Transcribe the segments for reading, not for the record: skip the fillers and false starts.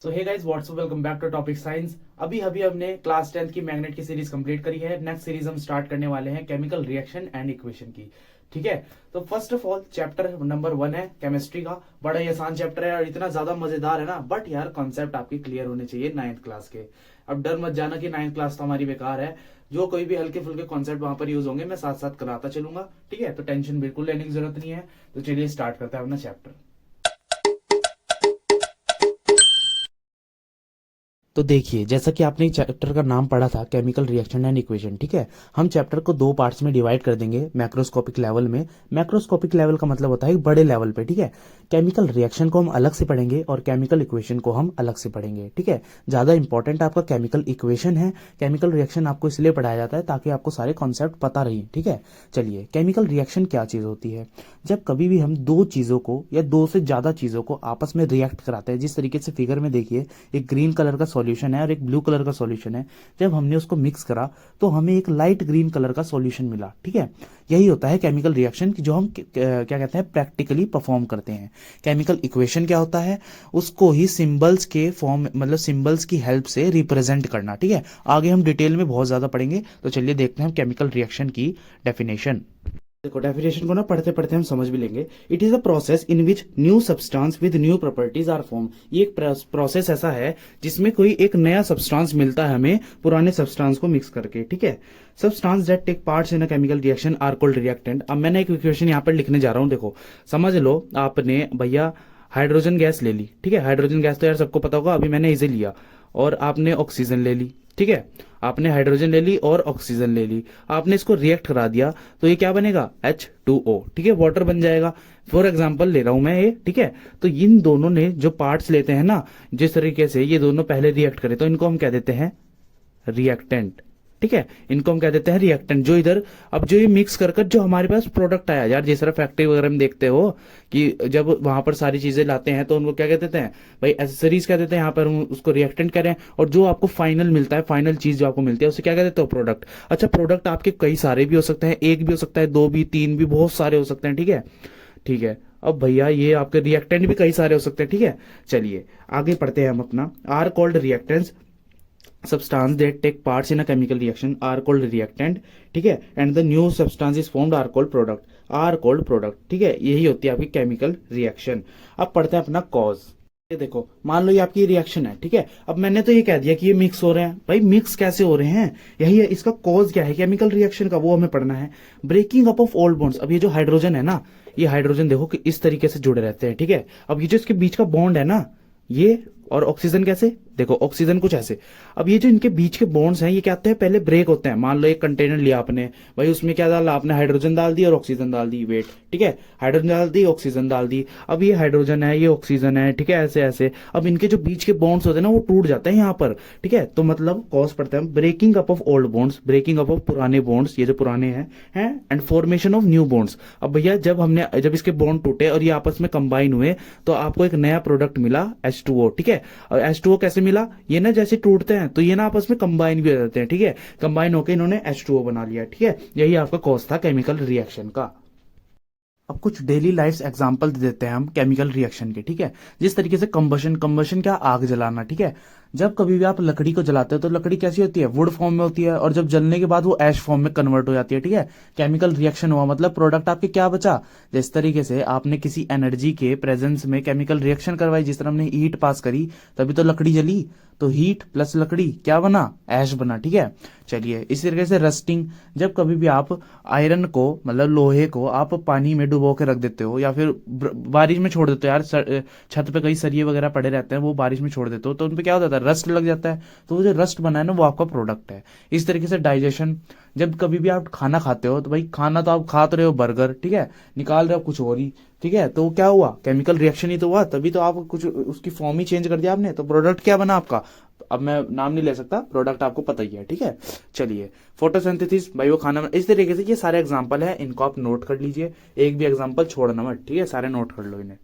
So hey guys what's up, welcome back to topic science. अभी अभी हमने क्लास 10th की मैग्नेट की सीरीज कंप्लीट करी है। नेक्स्ट सीरीज हम स्टार्ट करने वाले हैं केमिकल रिएक्शन एंड इक्वेशन की। ठीक है, तो first of all chapter number 1 है केमिस्ट्री का। बड़ा ही आसान चैप्टर है और इतना ज्यादा मजेदार है ना, बट यार कॉन्सेप्ट आपके क्लियर होने चाहिए 9th क्लास के। अब डर मत जाना कि 9th क्लास तो हमारी बेकार है। जो कोई भी हल्के फुल्के कॉन्सेप्ट वहां पर यूज होंगे मैं साथ साथ कराता चलूंगा। ठीक है, तो टेंशन बिल्कुल लेने की जरूरत नहीं है। तो चलिए स्टार्ट करते हैं अपना चैप्टर। तो देखिए, जैसा कि आपने चैप्टर का नाम पढ़ा था केमिकल रिएक्शन एंड इक्वेशन, ठीक है। हम चैप्टर को दो पार्ट्स में डिवाइड कर देंगे मैक्रोस्कोपिक लेवल में। मैक्रोस्कोपिक लेवल का मतलब होता है एक बड़े लेवल पे, ठीक है। केमिकल रिएक्शन को हम अलग से पढ़ेंगे और केमिकल इक्वेशन को हम अलग से पढ़ेंगे, ठीक है। ज्यादा इंपॉर्टेंट आपका केमिकल इक्वेशन है। केमिकल रिएक्शन आपको इसलिए पढ़ाया जाता है ताकि आपको सारे कॉन्सेप्ट पता रहे, ठीक है। चलिए, केमिकल रिएक्शन क्या चीज होती है। जब कभी भी हम दो चीजों को या दो से ज्यादा चीजों को आपस में रिएक्ट कराते हैं, जिस तरीके से फिगर में देखिए, एक ग्रीन कलर का सॉल्यूशन है और एक ब्लू कलर का सॉल्यूशन है। जब हमने उसको मिक्स करा तो हमें एक लाइट ग्रीन कलर का सॉल्यूशन मिला, ठीक है। यही होता है केमिकल रिएक्शन जो हम क्या कहते हैं प्रैक्टिकली परफॉर्म करते हैं। केमिकल इक्वेशन क्या होता है, उसको ही सिंबल्स के फॉर्म मतलब सिंबल्स की हेल्प से रिप्रेजेंट करना, ठीक है। आगे हम डिटेल में बहुत ज्यादा पढ़ेंगे। तो चलिए देखते हैं केमिकल रिएक्शन की डेफिनेशन। देखो, डेफिनेशन को ना पढ़ते पढ़ते हम समझ भी लेंगे। It is a process in which new substance with new properties are form. ये एक प्रोसेस ऐसा है जिसमें कोई एक नया सब्सटेंस मिलता है हमें पुराने सब्सटेंस को मिक्स करके, ठीक है। Substance that take parts in a chemical reaction are called reactant. अब मैंने एक इक्वेशन यहाँ पर लिखने जा रहा हूँ। देखो, समझ लो, आपने भैया हाइड्रोजन गैस ले ली, ठीक है। हाइड्रोजन गैस तो यार सबको पता होगा, अभी मैंने इसे लिया। और आपने ऑक्सीजन ले ली, ठीक है। आपने हाइड्रोजन ले ली और ऑक्सीजन ले ली, आपने इसको रिएक्ट करा दिया तो ये क्या बनेगा, H2O, ठीक है, वाटर बन जाएगा। फॉर एग्जाम्पल ले रहा हूं मैं ये, ठीक है। तो इन दोनों ने जो पार्ट्स लेते हैं ना, जिस तरीके से ये दोनों पहले रिएक्ट करे तो इनको हम कह देते हैं रिएक्टेंट, ठीक है। इनको हम कह देते हैं रिएक्टेंट। जो इधर अब जो ये मिक्स कर कर जो हमारे पास प्रोडक्ट आया, यार जिस तरह फैक्ट्री वगैरह में देखते हो कि जब वहां पर सारी चीजें लाते हैं तो उनको क्या कह देते हैं भाई, एसेसरीज कह देते हैं। यहाँ पर हम उसको रिएक्टेंट कह रहे हैं। और जो आपको फाइनल मिलता है, फाइनल चीज जो आपको मिलती है, उसे क्या कह देते हो, प्रोडक्ट। अच्छा, प्रोडक्ट आपके कई सारे भी हो सकते हैं, एक भी हो सकता है, दो भी, तीन भी, बहुत सारे हो सकते हैं, ठीक है। ठीक है, अब भैया ये आपके रिएक्टेंट भी कई सारे हो सकते हैं, ठीक है। चलिए आगे पढ़ते हैं हम अपना। Are called reactants substance that take parts in a chemical reaction are called reactant, ठीक है। And the new substance is formed are called product, are called product, ठीक है। यही होती है आपकी केमिकल रिएक्शन। अब पढ़ते हैं अपना कॉज। ये देखो, मान लो ये आपकी रिएक्शन है, ठीक है। अब मैंने तो ये कह दिया कि ये मिक्स हो रहे हैं। भाई मिक्स कैसे हो रहे हैं, यही है इसका कॉज क्या है केमिकल रिएक्शन का, वो हमें पढ़ना है। Breaking up of old bonds. अब ये जो हाइड्रोजन है ना, ये हाइड्रोजन देखो कि इस तरीके से जुड़े रहते हैं, ठीक है। अब ये जो इसके बीच का बॉन्ड है ना, ये और ऑक्सीजन कैसे, देखो ऑक्सीजन कुछ ऐसे। अब ये जो इनके बीच के बॉन्ड्स हैं ये क्या होते हैं, पहले ब्रेक होते हैं। मान लो एक कंटेनर लिया आपने, भाई उसमें क्या डाला आपने, हाइड्रोजन डाल दी और ऑक्सीजन डाल दी, वेट, ठीक है। हाइड्रोजन डाल दी, ऑक्सीजन डाल दी। अब ये हाइड्रोजन है, ये ऑक्सीजन है, ठीक है, ऐसे ऐसे। अब इनके जो बीच के बॉन्ड्स होते हैं ना, वो टूट जाते हैं यहाँ पर, ठीक है। तो मतलब कॉज पड़ता है breaking up of old bonds, breaking up of पुराने बॉन्ड्स, ये जो पुराने हैं and formation of new bonds. अब भैया जब इसके बॉन्ड टूटे और ये आपस में कंबाइन हुए तो आपको एक नया प्रोडक्ट मिला H2O, ठीक है। और H2O कैसे मिला, ये ना जैसे टूटते हैं तो ये ना आपस में कंबाइन भी हो जाते हैं, ठीक है। कंबाइन होकर इन्होंने H2O बना लिया, ठीक है। यही आपका कॉज था केमिकल रिएक्शन का। अब कुछ डेली लाइफ एग्जांपल दे देते हैं हम केमिकल रिएक्शन के, ठीक है। जिस तरीके से कंबशन, कंबशन क्या, आग जलाना, ठीक है। जब कभी भी आप लकड़ी को जलाते हो तो लकड़ी कैसी होती है, वुड फॉर्म में होती है, और जब जलने के बाद वो ऐश फॉर्म में कन्वर्ट हो जाती है, ठीक है। केमिकल रिएक्शन हुआ मतलब प्रोडक्ट आपके क्या बचा। जिस तरीके से आपने किसी एनर्जी के प्रेजेंस में केमिकल रिएक्शन करवाई, जिस तरह हमने हीट पास करी तभी तो लकड़ी जली, तो हीट प्लस लकड़ी क्या बना, ऐश बना, ठीक है। चलिए इसी तरीके से रस्टिंग, जब कभी भी आप आयरन को मतलब लोहे को आप पानी में डुबो के रख देते हो या फिर बारिश में छोड़ देते हो, यार छत पे कई सरिये वगैरह पड़े रहते हैं, वो बारिश में छोड़ देते हो तो उनपे क्या होता है, रस्ट लग जाता है। तो वो जो रस्ट बना है ना, वो आपका प्रोडक्ट है। इस तरीके से डाइजेशन, जब कभी भी आप खाना खाते हो तो भाई खाना तो आप खा तो रहे हो बर्गर, ठीक है, निकाल रहे हो कुछ और ही, ठीक है। तो क्या हुआ, केमिकल रिएक्शन ही तो हुआ, तभी तो आप कुछ उसकी फॉर्म ही चेंज कर दिया आपने, तो प्रोडक्ट क्या बना आपका। अब मैं नाम नहीं ले सकता, प्रोडक्ट आपको पता ही है, ठीक है। चलिए फोटोसिंथेसिस, भाई वो खाना इस तरीके से। ये सारे एग्जांपल है, इनको आप नोट कर लीजिए, एक भी एग्जांपल छोड़ना मत, ठीक है, सारे नोट कर लो इन्हें।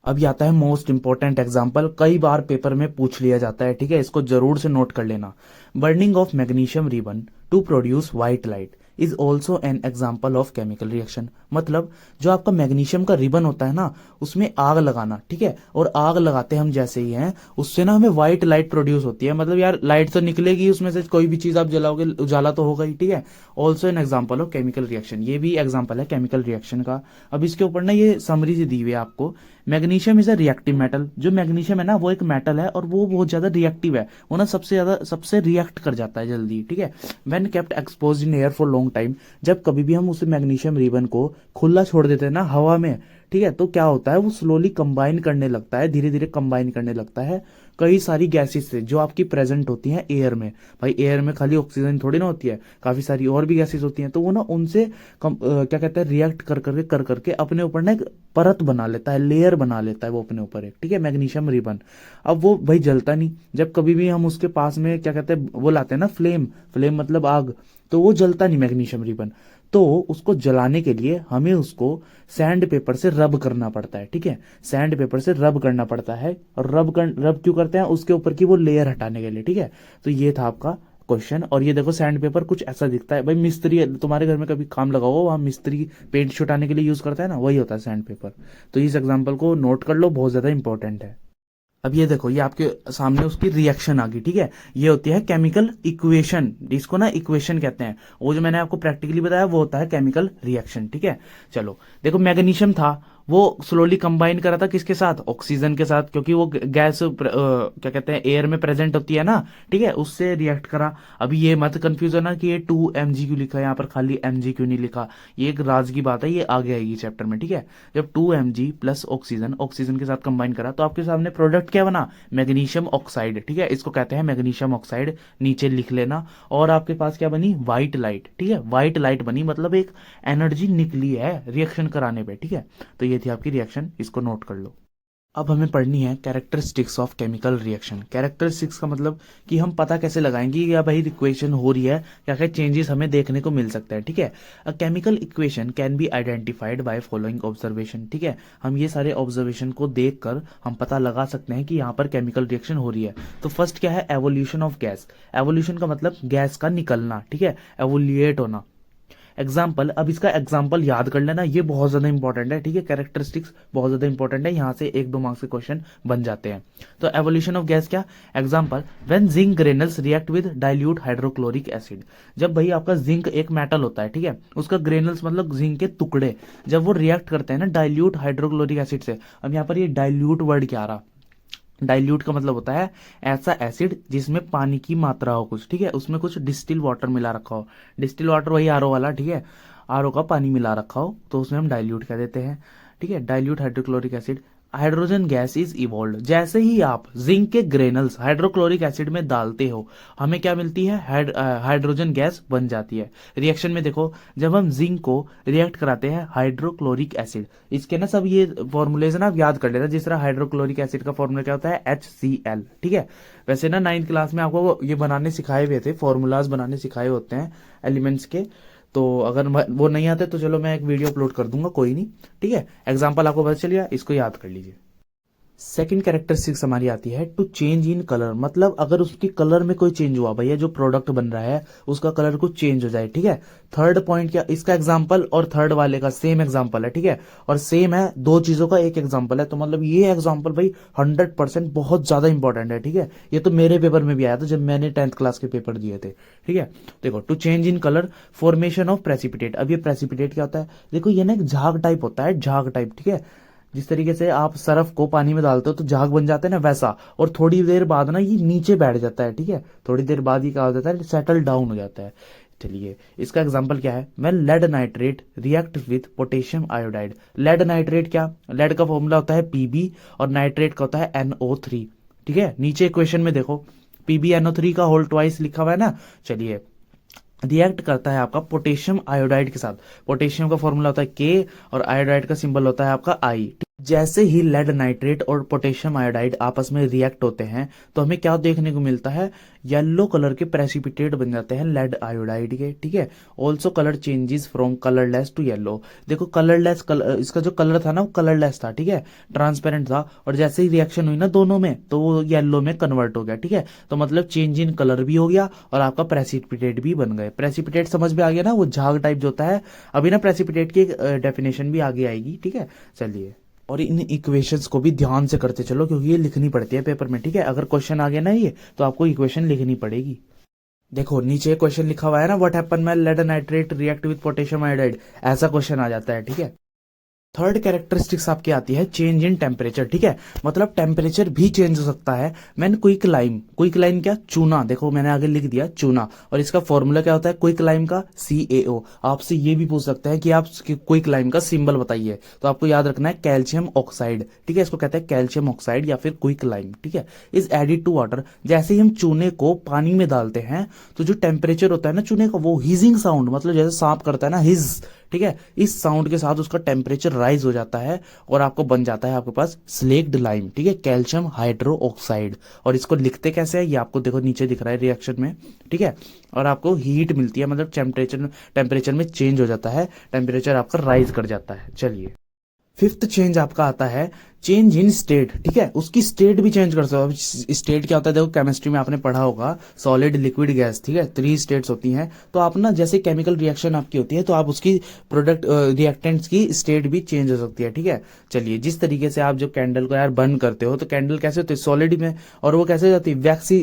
अब आता है मोस्ट इंपॉर्टेंट एग्जांपल, कई बार पेपर में पूछ लिया जाता है, ठीक है, इसको जरूर से नोट कर लेना। Burning of magnesium ribbon to produce white light. Is also an example of chemical reaction. मतलब जो आपका मैग्नीशियम का रिबन होता है ना, उसमें आग लगाना, ठीक है, और आग लगाते हम जैसे ही हैं, उससे ना हमें व्हाइट लाइट प्रोड्यूस होती है। मतलब यार लाइट तो निकलेगी उसमें से, कोई भी चीज आप जलाओगे उजाला तो होगा ही, ठीक है। Also an example of chemical reaction, ये भी एग्जाम्पल है केमिकल रिएक्शन का। अब इसके ऊपर ना ये समरी सी दी हुई है आपको। Magnesium is a reactive metal. जो मैग्नीशियम है ना वो एक मेटल है और वो बहुत ज्यादा रिएक्टिव है, वो ना सबसे रिएक्ट कर जाता है जल्दी, ठीक है। When kept expose in air for long time, जब कभी भी हम उस मैग्नीशियम रिबन को खुला छोड़ देते हैं ना हवा में, ठीक है, तो क्या होता है, वो स्लोली कंबाइन करने लगता है, धीरे धीरे कंबाइन करने लगता है कई सारी गैसेस से जो आपकी प्रेजेंट होती हैं एयर में। भाई एयर में खाली ऑक्सीजन थोड़ी ना होती है, काफी सारी और भी गैसेस होती हैं। तो वो ना उनसे क्या कहते हैं, रिएक्ट कर करके अपने ऊपर ना एक परत बना लेता है, लेयर बना लेता है वो अपने ऊपर एक, ठीक है, मैग्नीशियम रिबन। अब वो भाई जलता नहीं, जब कभी भी हम उसके पास में क्या कहते हैं वो लाते हैं ना फ्लेम, फ्लेम मतलब आग, तो वो जलता नहीं मैग्नीशियम रिबन। तो उसको जलाने के लिए हमें उसको सैंड पेपर से रब करना पड़ता है, ठीक है, सैंड पेपर से रब करना पड़ता है। और रब क्यों करते हैं, उसके ऊपर की वो लेयर हटाने के लिए, ठीक है। तो ये था आपका क्वेश्चन। और ये देखो सैंड पेपर कुछ ऐसा दिखता है, भाई मिस्त्री तुम्हारे घर में कभी काम लगा हो, वहां मिस्त्री पेंट छुटाने के लिए यूज करता है ना, वही होता है सैंड पेपर। तो इस एग्जाम्पल को नोट कर लो, बहुत ज्यादा इंपॉर्टेंट है। अब ये देखो, ये आपके सामने उसकी रिएक्शन आ गई, ठीक है। ये होती है केमिकल इक्वेशन, इसको ना इक्वेशन कहते हैं। वो जो मैंने आपको प्रैक्टिकली बताया वो होता है केमिकल रिएक्शन, ठीक है। चलो देखो, मैग्नीशियम था, वो स्लोली कंबाइन करा था किसके साथ, ऑक्सीजन के साथ, क्योंकि वो गैस क्या कहते हैं एयर में प्रेजेंट होती है ना, ठीक है, उससे रिएक्ट करा। अभी ये मत कंफ्यूज होना कि ये 2 mg क्यों लिखा है यहाँ पर, खाली mg क्यों नहीं लिखा, ये एक राज की बात है, ये आगे आएगी चैप्टर में, ठीक है। जब 2 mg प्लस ऑक्सीजन, ऑक्सीजन के साथ कंबाइन करा तो आपके सामने प्रोडक्ट क्या बना, मैग्नीशियम ऑक्साइड, ठीक है, इसको कहते हैं मैग्नीशियम ऑक्साइड, नीचे लिख लेना। और आपके पास क्या बनी, व्हाइट लाइट, ठीक है, व्हाइट लाइट बनी, मतलब एक एनर्जी निकली है रिएक्शन कराने पे, ठीक है। तो ये थी आपकी रिएक्शन, इसको नोट कर लो। अब हमें पढ़नी है characteristics of chemical reaction. Characteristics का मतलब कि हम पता कैसे लगाएंगे या भाई इक्वेशन हो रही है, क्या क्या चेंजेस हमें देखने को मिल सकता है, ठीक है। A chemical equation can be identified by following observation, ठीक है। हम ये सारे ऑब्जर्वेशन को देखकर हम पता लगा सकते हैं कि यहाँ पर केमिकल रिएक्शन हो रही है। तो फर्स्ट क्या है, एवोल्यूशन ऑफ गैस। एवोल्यूशन का मतलब गैस का निकलना, ठीक है, एवोल्यूएट होना। एग्जाम्पल, अब इसका एग्जाम्पल याद कर लेना, ये बहुत ज्यादा इंपॉर्टेंट है, ठीक है। कैरेक्टरिस्टिक्स बहुत ज्यादा इंपॉर्टेंट है, यहाँ से 1-2 मार्क्स के क्वेश्चन बन जाते हैं। तो एवोल्यूशन ऑफ गैस क्या, example, when zinc granules react with dilute hydrochloric acid. जब भाई आपका जिंक एक मेटल होता है, ठीक है, उसका ग्रेनल्स मतलब जिंक के टुकड़े, जब वो रिएक्ट करते हैं ना डाइल्यूट हाइड्रोक्लोरिक एसिड से। अब यहाँ पर ये डाइल्यूट वर्ड क्या आ रहा, डाइल्यूट का मतलब होता है ऐसा एसिड जिसमें पानी की मात्रा हो कुछ, ठीक है, उसमें कुछ डिस्टिल वाटर मिला रखा हो। डिस्टिल वाटर वही आरओ वाला, ठीक है, आरओ का पानी मिला रखा हो तो उसमें हम डाइल्यूट कह देते हैं, ठीक है, dilute hydrochloric acid. Hydrogen gas is evolve, जैसे ही आप जिंक के ग्रेनल्स हाइड्रोक्लोरिक एसिड में डालते हो हमें क्या मिलती है, हाइड्रोजन गैस बन जाती है। रिएक्शन में देखो, जब हम जिंक को रिएक्ट कराते हैं हाइड्रोक्लोरिक एसिड, इसके ना सब ये फॉर्मूलेज ना आप याद कर लेना। जिस तरह हाइड्रोक्लोरिक एसिड का फॉर्मूला क्या होता है, HCl, ठीक है। वैसे ना 9th क्लास में आपको ये बनाने सिखाए हुए थे, फॉर्मूलाज बनाने सिखाए होते हैं एलिमेंट्स के। तो अगर वो नहीं आते तो चलो मैं एक वीडियो अपलोड कर दूंगा, कोई नहीं, ठीक है। एग्जाम्पल आपको पता चल गया, इसको याद कर लीजिए। सेकेंड कैरेक्टरिस्टिक्स हमारी आती है टू चेंज इन कलर। मतलब अगर उसके कलर में कोई चेंज हुआ, भैया जो प्रोडक्ट बन रहा है उसका कलर कुछ चेंज हो जाए, ठीक है। थर्ड पॉइंट क्या, इसका एग्जांपल और थर्ड वाले का सेम एग्जांपल है, ठीक है, और सेम है, दो चीजों का एक एग्जांपल है। तो मतलब ये एग्जांपल भाई 100% बहुत ज्यादा इंपॉर्टेंट है, ठीक है। ये तो मेरे पेपर में भी आया था जब मैंने 10th क्लास के पेपर दिए थे, ठीक है। देखो, to change in colour, formation of precipitate. अब ये प्रेसिपिटेट क्या होता है, देखो ये ना एक झाग टाइप होता है, झाग टाइप, ठीक है। जिस तरीके से आप सरफ को पानी में डालते हो तो झाग बन जाता है ना, वैसा। और थोड़ी देर बाद ना ये नीचे बैठ जाता है, ठीक है, थोड़ी देर बाद ये क्या हो जाता है, सेटल डाउन हो जाता है। चलिए इसका एग्जांपल क्या है, when lead nitrate react with potassium iodide. Lead nitrate क्या, लेड का फॉर्मूला होता है Pb और नाइट्रेट का होता है NO3, ठीक है। नीचे इक्वेशन में देखो PbNO3 का होल ट्वाइस लिखा हुआ है ना। चलिए, रिएक्ट करता है आपका पोटेशियम आयोडाइड के साथ। पोटेशियम का फॉर्मूला होता है K और आयोडाइड का सिंबल होता है आपका I। जैसे ही लेड नाइट्रेट और पोटेशियम आयोडाइड आपस में रिएक्ट होते हैं तो हमें क्या देखने को मिलता है, येलो कलर के प्रेसिपिटेट बन जाते हैं लेड आयोडाइड के, ठीक है। Also colour changes from colourless to yellow. देखो कलरलेस इसका जो कलर था ना वो कलरलेस था, ठीक है, ट्रांसपेरेंट था, और जैसे ही रिएक्शन हुई ना दोनों में तो वो येलो में कन्वर्ट हो गया, ठीक है। तो मतलब चेंज इन कलर भी हो गया और आपका प्रेसिपिटेट भी बन गए। प्रेसिपिटेट समझ में आ गया ना, वो झाग टाइप जो होता है। अभी ना प्रेसिपिटेट की डेफिनेशन भी आगे आएगी, ठीक है। चलिए, और इन इक्वेशंस को भी ध्यान से करते चलो क्योंकि ये लिखनी पड़ती है पेपर में, ठीक है। अगर क्वेश्चन आ गया ना ये तो आपको इक्वेशन लिखनी पड़ेगी। देखो नीचे क्वेश्चन लिखा हुआ है ना, what happen when lead nitrate react with potassium iodide, ऐसा क्वेश्चन आ जाता है, ठीक है। थर्ड कैरेक्टरिस्टिक्स आपकी आती है चेंज इन टेम्परेचर, ठीक है। मतलब टेम्परेचर भी चेंज हो सकता है। मैंने क्विक लाइम क्या, चूना, देखो मैंने आगे लिख दिया चूना, और इसका फॉर्मूला क्या होता है क्विक लाइम का, CaO। आपसे ये भी पूछ सकते हैं कि आप क्विक लाइम का सिंबल बताइए, तो आपको याद रखना है कैल्शियम ऑक्साइड, ठीक है। इसको कहते हैं कैल्शियम ऑक्साइड या फिर क्विक लाइम, ठीक है। Is added to water. जैसे ही हम चूने को पानी में डालते हैं तो जो टेम्परेचर होता है ना चूने का, वो हिजिंग साउंड, मतलब जैसे सांप करता है ना हिज, ठीक है, इस साउंड के साथ उसका टेम्परेचर राइज हो जाता है और आपको बन जाता है आपके पास स्लेक्ड लाइम, ठीक है, कैल्शियम हाइड्रो ऑक्साइड। और इसको लिखते कैसे है ये आपको देखो नीचे दिख रहा है रिएक्शन में, ठीक है। और आपको हीट मिलती है, मतलब टेम्परेचर में चेंज हो जाता है, टेम्परेचर आपका राइज कर जाता है। चलिए, फिफ्थ चेंज आपका आता है चेंज इन स्टेट, ठीक है। उसकी स्टेट भी चेंज कर सकते हो। अब स्टेट क्या होता है, देखो केमिस्ट्री में आपने पढ़ा होगा सॉलिड लिक्विड गैस, ठीक है, 3 स्टेट्स होती हैं। तो आप ना जैसे केमिकल रिएक्शन आपकी होती है तो आप उसकी प्रोडक्ट रिएक्टेंट्स की स्टेट भी चेंज हो सकती है, ठीक है। चलिए, जिस तरीके से आप जो कैंडल को यार बर्न करते हो तो कैंडल कैसे होती है सॉलिड में, और वो कैसे हो जाती है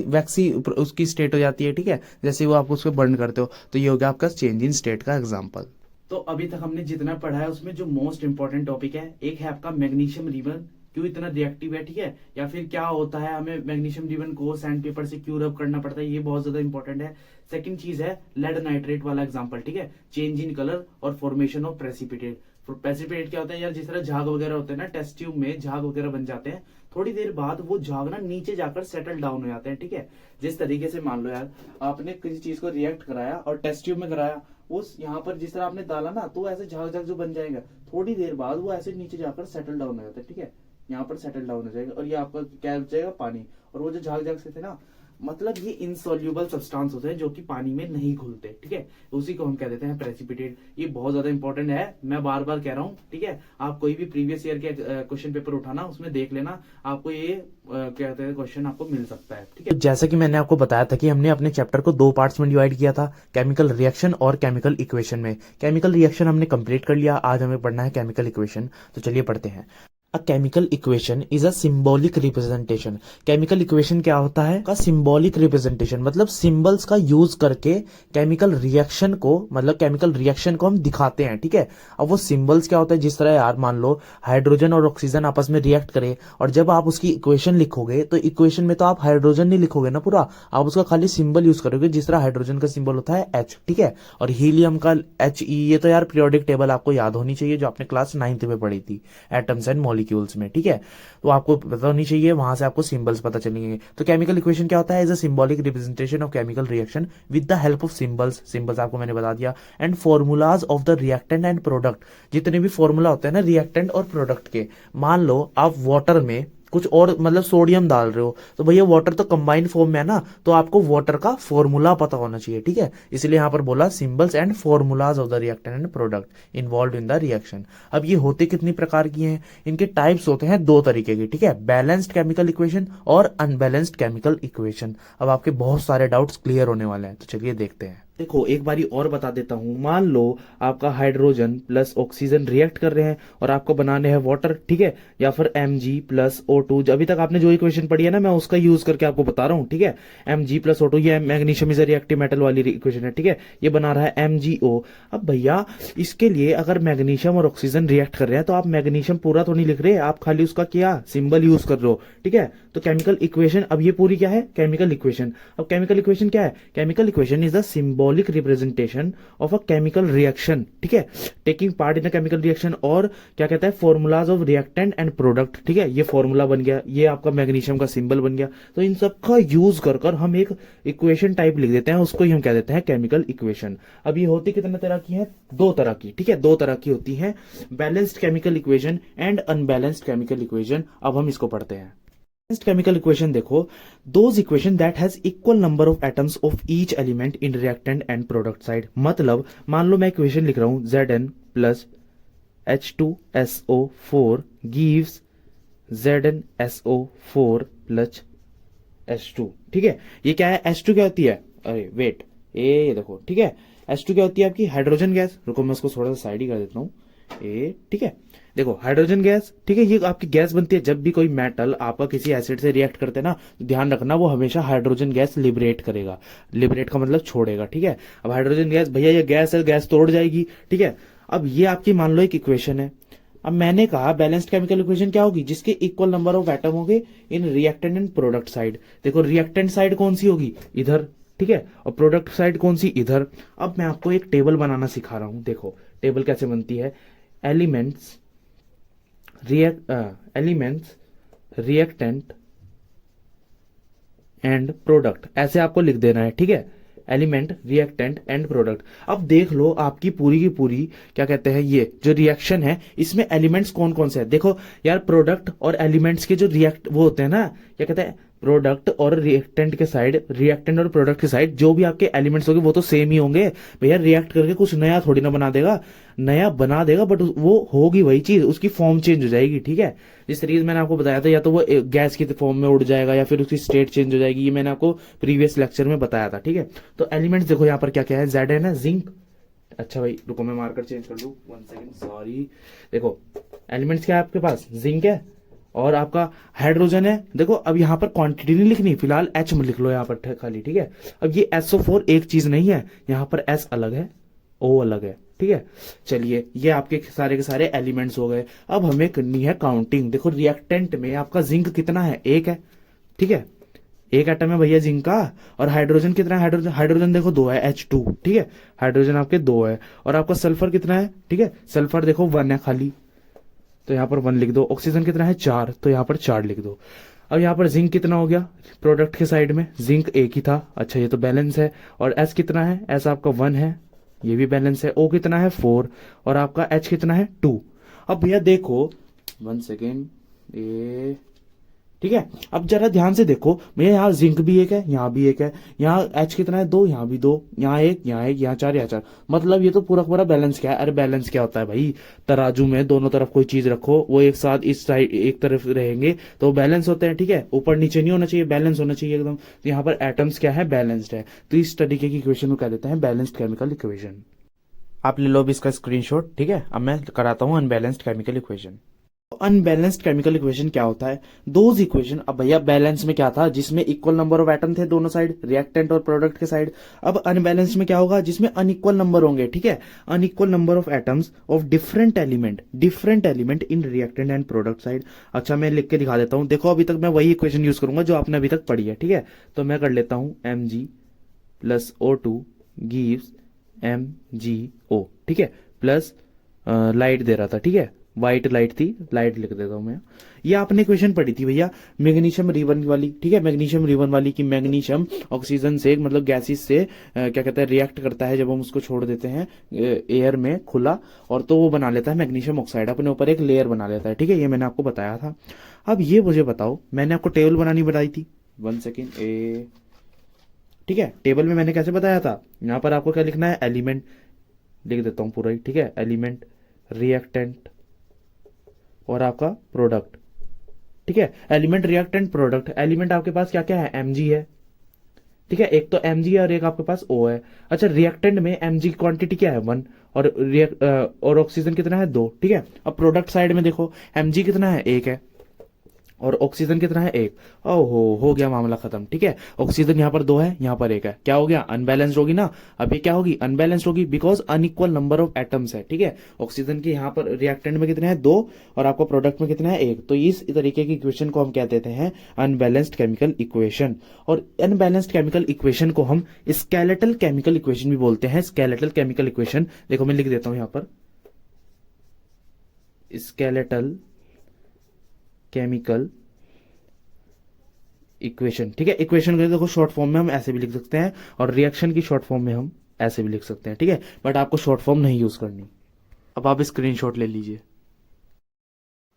वैक्सी उसकी स्टेट हो जाती है, ठीक है, जैसे वो आप उसको बर्न करते हो। तो ये हो गया आपका चेंज इन स्टेट का एग्जाम्पल। तो अभी तक हमने जितना पढ़ा है उसमें जो मोस्ट इंपॉर्टेंट टॉपिक है, एक है आपका मैग्नीशियम रिबन, क्यों इतना रिएक्टिव है, ठीक है, या फिर क्या होता है हमें मैग्नीशियम रिबन को सैंड पेपर से क्यों रब करना पड़ता है, ये बहुत ज्यादा इंपॉर्टेंट है। सेकंड चीज है लेड नाइट्रेट वाला एग्जांपल, ठीक है, चेंज इन कलर और फॉर्मेशन ऑफ प्रेसिपिटेट। प्रेसिपिटेट क्या होता है यार, जिस तरह झाग वगैरह होते हैं ना, टेस्ट ट्यूब में झाग वगैरह बन जाते हैं, थोड़ी देर बाद वो झाग ना नीचे जाकर सेटल डाउन हो जाते हैं, ठीक है। जिस तरीके से मान लो यार आपने किसी चीज को रिएक्ट कराया और टेस्ट ट्यूब में कराया, उस यहाँ पर जिस तरह आपने डाला ना तो ऐसे झाग झाग जो बन जाएगा, थोड़ी देर बाद वो ऐसे नीचे जाकर सेटल डाउन हो जाता है, ठीक है, यहाँ पर सेटल डाउन हो जाएगा और ये आपका क्या हो जाएगा पानी। और वो जो झाग झाग से थे ना, मतलब ये इनसॉल्यूबल सब्सटेंस होते हैं जो कि पानी में नहीं घुलते, ठीक है, उसी को हम कह देते हैं प्रेसिपिटेट। ये बहुत ज्यादा इंपॉर्टेंट है, मैं बार बार कह रहा हूँ, ठीक है। आप कोई भी प्रीवियस ईयर के क्वेश्चन पेपर उठाना, उसमें देख लेना, आपको ये कहते हैं क्वेश्चन आपको मिल सकता है, ठीक है। जैसा कि मैंने आपको बताया था कि हमने अपने चैप्टर को 2 पार्ट्स में डिवाइड किया था, केमिकल रिएक्शन और केमिकल इक्वेशन में। केमिकल रिएक्शन हमने कंप्लीट कर लिया, आज हमें पढ़ना है केमिकल इक्वेशन। तो चलिए पढ़ते हैं। A chemical equation is a symbolic representation. Chemical equation क्या होता है का सिंबॉलिक रिप्रेजेंटेशन, मतलब सिंबल्स का यूज करके केमिकल रिएक्शन को, मतलब केमिकल रिएक्शन को हम दिखाते हैं, ठीक है। अब वो सिंबल्स क्या होता है, जिस तरह यार मान लो हाइड्रोजन और ऑक्सीजन आपस में रिएक्ट करे और जब आप उसकी इक्वेशन लिखोगे तो इक्वेशन में तो आप हाइड्रोजन नहीं लिखोगे ना पूरा, आप उसका खाली सिंबल यूज करोगे, जिस तरह हाइड्रोजन का सिंबल होता है H, ठीक है, और हीलियम का HE। ये तो यार पीरियोडिक टेबल आपको याद होनी चाहिए जो आपने क्लास 9th में पढ़ी थी, एटम्स एंड मॉलिक्यूल्स में, ठीक है। तो आपको पता होनी चाहिए, वहां से आपको सिंबल्स पता चलेंगे। तो केमिकल इक्वेशन क्या होता है, as a symbolic representation of chemical reaction with the help of symbols. Symbols आपको मैंने बता दिया, and formulas of the reactant and product. जितने भी फॉर्मूला होते हैं ना रिएक्टेंट और प्रोडक्ट के, मान लो आप वाटर में कुछ और मतलब सोडियम डाल रहे हो तो भैया वाटर तो कंबाइंड फॉर्म में है ना, तो आपको वाटर का फॉर्मूला पता होना चाहिए, ठीक है। इसलिए यहां पर बोला symbols and formulas of the reactant and product involve in the reaction. अब ये होते कितनी प्रकार की हैं, इनके टाइप्स होते हैं 2 तरीके के, ठीक है, बैलेंस्ड केमिकल इक्वेशन और अनबैलेंस्ड केमिकल इक्वेशन। अब आपके बहुत सारे डाउट्स क्लियर होने वाले हैं, तो चलिए देखते हैं। देखो एक बारी और बता देता हूं, मान लो आपका हाइड्रोजन प्लस ऑक्सीजन रिएक्ट कर रहे हैं और आपको बनाने हैं वाटर, ठीक है, या फिर Mg प्लस O2। अभी तक आपने जो इक्वेशन पढ़ी है ना, मैं उसका यूज करके आपको बता रहा हूं, ठीक है। Mg प्लस O2, ये magnesium is a reactive metal वाली इक्वेशन है, ठीक है, ये बना रहा है MgO। अब भैया इसके लिए अगर मैग्नीशियम और ऑक्सीजन रिएक्ट कर रहे हैं तो आप मैग्नीशियम पूरा तो नहीं लिख रहे, आप खाली उसका क्या सिंबल यूज कर रहे हो, ठीक है। तो केमिकल इक्वेशन, अब ये पूरी क्या है केमिकल इक्वेशन। अब केमिकल इक्वेशन क्या है, chemical equation is the symbol symbolic representation of a chemical reaction, ठीक है, taking part in a chemical reaction, और क्या कहता है formulas of reactant and product, ठीक है, ये फॉर्मूला बन गया, ये आपका मैग्नीशियम का सिंबल बन गया। तो इन सब का यूज कर कर हम एक इक्वेशन टाइप लिख देते हैं, उसको ही हम कह देते हैं केमिकल इक्वेशन। अब ये होती कितने तरह की है, दो तरह की, ठीक है, दो तरह की होती है, balanced chemical equation and unbalanced chemical equation. अब हम इसको पढ़ते हैं। बैलेंस्ड केमिकल इक्वेशन देखो, those equation that has equal number of atoms of each element in reactant and product side. मतलब मान लो मैं इक्वेशन लिख रहा हूं Zn plus H2SO4 gives ZnSO4 plus H2, ठीक है। ये क्या है, H2 क्या होती है, अरे वेट, ये देखो, ठीक है, H2 क्या होती है आपकी हाइड्रोजन गैस। रुको मैं उसको थोड़ा सा साइड ही कर देता हूँ, ए, ठीक है। देखो हाइड्रोजन गैस, ठीक है, ये आपकी गैस बनती है जब भी कोई मेटल आपका किसी एसिड से रिएक्ट करते हैं ना, तो ध्यान रखना वो हमेशा हाइड्रोजन गैस लिबरेट करेगा। लिबरेट का मतलब छोड़ेगा, ठीक है। अब हाइड्रोजन गैस, भैया ये गैस है, गैस तोड़ जाएगी, ठीक है। अब ये आपकी मान लो एक इक्वेशन है। अब मैंने कहा बैलेंस्ड केमिकल इक्वेशन क्या होगी, जिसके इक्वल नंबर ऑफ एटम होंगे in reactant and product side. देखो रिएक्टेंट साइड कौन सी होगी, इधर, ठीक है, और प्रोडक्ट साइड कौन सी, इधर। अब मैं आपको एक टेबल बनाना सिखा रहा हूं, देखो टेबल कैसे बनती है। एलिमेंट्स रिएक्टेंट एंड प्रोडक्ट, ऐसे आपको लिख देना है, ठीक है, एलिमेंट रिएक्टेंट एंड प्रोडक्ट। अब देख लो आपकी पूरी की पूरी क्या कहते हैं, ये जो रिएक्शन है इसमें एलिमेंट्स कौन कौन से है। देखो यार, प्रोडक्ट और एलिमेंट्स के जो रिएक्ट वो होते हैं ना, क्या कहते हैं, प्रोडक्ट और रिएक्टेंट के साइड, रिएक्टेंट और प्रोडक्ट के साइड जो भी आपके एलिमेंट्स होंगे वो तो सेम ही होंगे। भैया रिएक्ट करके कुछ नया थोड़ी ना बना देगा, नया बना देगा बट वो होगी वही चीज, उसकी फॉर्म चेंज हो जाएगी, ठीक है। जिस तरीके से मैंने आपको बताया था, या तो वो गैस की फॉर्म में उड़ जाएगा या फिर उसकी स्टेट चेंज हो जाएगी, ये मैंने आपको प्रीवियस लेक्चर में बताया था, ठीक है। तो एलिमेंट्स देखो यहाँ पर क्या क्या है, जेड है ना, जिंक। अच्छा भाई रुको मैं मार्कर चेंज कर लूं, 1 सेकेंड, सॉरी। देखो एलिमेंट्स क्या है आपके पास, जिंक है और आपका हाइड्रोजन है। देखो अब यहाँ पर क्वांटिटी नहीं लिखनी, फिलहाल एच में लिख लो यहाँ पर खाली, ठीक है। अब ये SO4 एक चीज नहीं है, यहाँ पर S अलग है, O अलग है, ठीक है। चलिए ये आपके सारे के सारे एलिमेंट्स हो गए। अब हमें करनी है काउंटिंग। देखो रिएक्टेंट में आपका जिंक कितना है, एक है, ठीक है, एक एटम है भैया जिंक का। और हाइड्रोजन कितना है, हाइड्रोजन देखो 2 है, H2, ठीक है, हाइड्रोजन आपके 2 है। और आपका सल्फर कितना है, ठीक है, सल्फर देखो 1 है खाली, तो यहाँ पर 1 लिख दो। ऑक्सीजन कितना है, 4, तो यहाँ पर 4 लिख दो। अब यहाँ पर जिंक कितना हो गया, प्रोडक्ट के साइड में जिंक एक ही था, अच्छा ये तो बैलेंस है। और एस कितना है, एस आपका 1 है, ये भी बैलेंस है। ओ कितना है, 4, और आपका एच कितना है, 2। अब भैया देखो 1 सेकेंड, ए, ठीक है। अब जरा ध्यान से देखो भैया, यहाँ जिंक भी एक है, यहाँ भी एक है, यहाँ एच कितना है, 2, यहाँ भी 2, यहाँ एक, यहाँ एक, यहाँ 4, यहाँ 4। मतलब ये तो पूरा पूरा बैलेंस क्या है। अरे बैलेंस क्या होता है भाई, तराजू में दोनों तरफ कोई चीज रखो, वो एक साथ इस साइड एक तरफ रहेंगे तो बैलेंस होते हैं, ठीक है। ऊपर नीचे नहीं होना चाहिए, बैलेंस होना चाहिए एकदम। तो यहाँ पर एटम्स क्या है, बैलेंस्ड है। तो इस तरीके की इक्वेशन को कह देते हैं बैलेंस्ड केमिकल इक्वेशन। आप ले लो अब इसका स्क्रीनशॉट, ठीक है। अब मैं कराता हूँ unbalanced chemical equation. Unbalanced chemical equation क्या होता है, दोज इक्वेशन। अब भैया बैलेंस में क्या था, जिसमें इक्वल नंबर ऑफ एटम थे दोनों साइड, रिएक्टेंट और प्रोडक्ट के साइड। अब अनबैलेंस में क्या होगा, जिसमें अनइक्वल नंबर होंगे, ठीक है, unequal number of atoms of different element in reactant and product side. अच्छा मैं लिख के दिखा देता हूं, देखो अभी तक मैं वही इक्वेशन यूज करूंगा जो आपने अभी तक पढ़ी है, ठीक है। तो मैं कर लेता हूं Mg plus O2 gives MgO, ठीक है, प्लस लाइट दे रहा था, ठीक है, व्हाइट लाइट थी, लाइट लिख देता हूं मैं। ये आपने क्वेश्चन पढ़ी थी भैया मैग्नीशियम रिबन वाली, ठीक है, मैग्नीशियम रिबन वाली की मैग्नीशियम ऑक्सीजन से मतलब गैसेस से क्या कहते हैं रिएक्ट करता है जब हम उसको छोड़ देते हैं एयर में खुला, और तो वो बना लेता है मैग्नीशियम ऑक्साइड, अपने ऊपर एक लेयर बना लेता है, ठीक है। ये मैंने आपको बताया था। अब ये मुझे बताओ, मैंने आपको टेबल बनानी बताई थी, 1 सेकेंड, ठीक है। टेबल में मैंने कैसे बताया था, यहां पर आपको क्या लिखना है, एलिमेंट लिख देता हूं पूरा ही, ठीक है, एलिमेंट रिएक्टेंट और आपका प्रोडक्ट, ठीक है। एलिमेंट रिएक्टेंट प्रोडक्ट, एलिमेंट आपके पास क्या क्या है, Mg है, ठीक है, एक तो Mg है और एक आपके पास O है। अच्छा रिएक्टेंट में Mg की क्वांटिटी क्या है, 1, और ऑक्सीजन कितना है, 2, ठीक है। अब प्रोडक्ट साइड में देखो Mg कितना है, 1 है, और ऑक्सीजन कितना है 1। ओहो, हो गया मामला खत्म। ठीक है, ऑक्सीजन यहाँ पर 2 है, यहाँ पर 1 है, क्या हो गया, अनबैलेंस्ड होगी ना। अब ये क्या होगी, अनबैलेंस्ड होगी, because unequal number of atoms है। ठीक है, ऑक्सीजन के यहाँ पर रिएक्टेंट में कितने हैं 2, और आपको प्रोडक्ट में कितना है 1। तो इस तरीके की इक्वेशन को हम क्या देते हैं, अनबैलेंस्ड केमिकल इक्वेशन। और अनबैलेंस्ड केमिकल इक्वेशन को हम स्केलेटल केमिकल इक्वेशन भी बोलते हैं। स्केलेटल केमिकल इक्वेशन, देखो मैं लिख देता हूं यहाँ पर, स्केलेटल केमिकल इक्वेशन। ठीक है, इक्वेशन को देखो शॉर्ट फॉर्म में हम ऐसे भी लिख सकते हैं, और रिएक्शन की शॉर्ट फॉर्म में हम ऐसे भी लिख सकते हैं। ठीक है, बट आपको शॉर्ट फॉर्म नहीं यूज करनी। अब आप स्क्रीनशॉट ले लीजिए।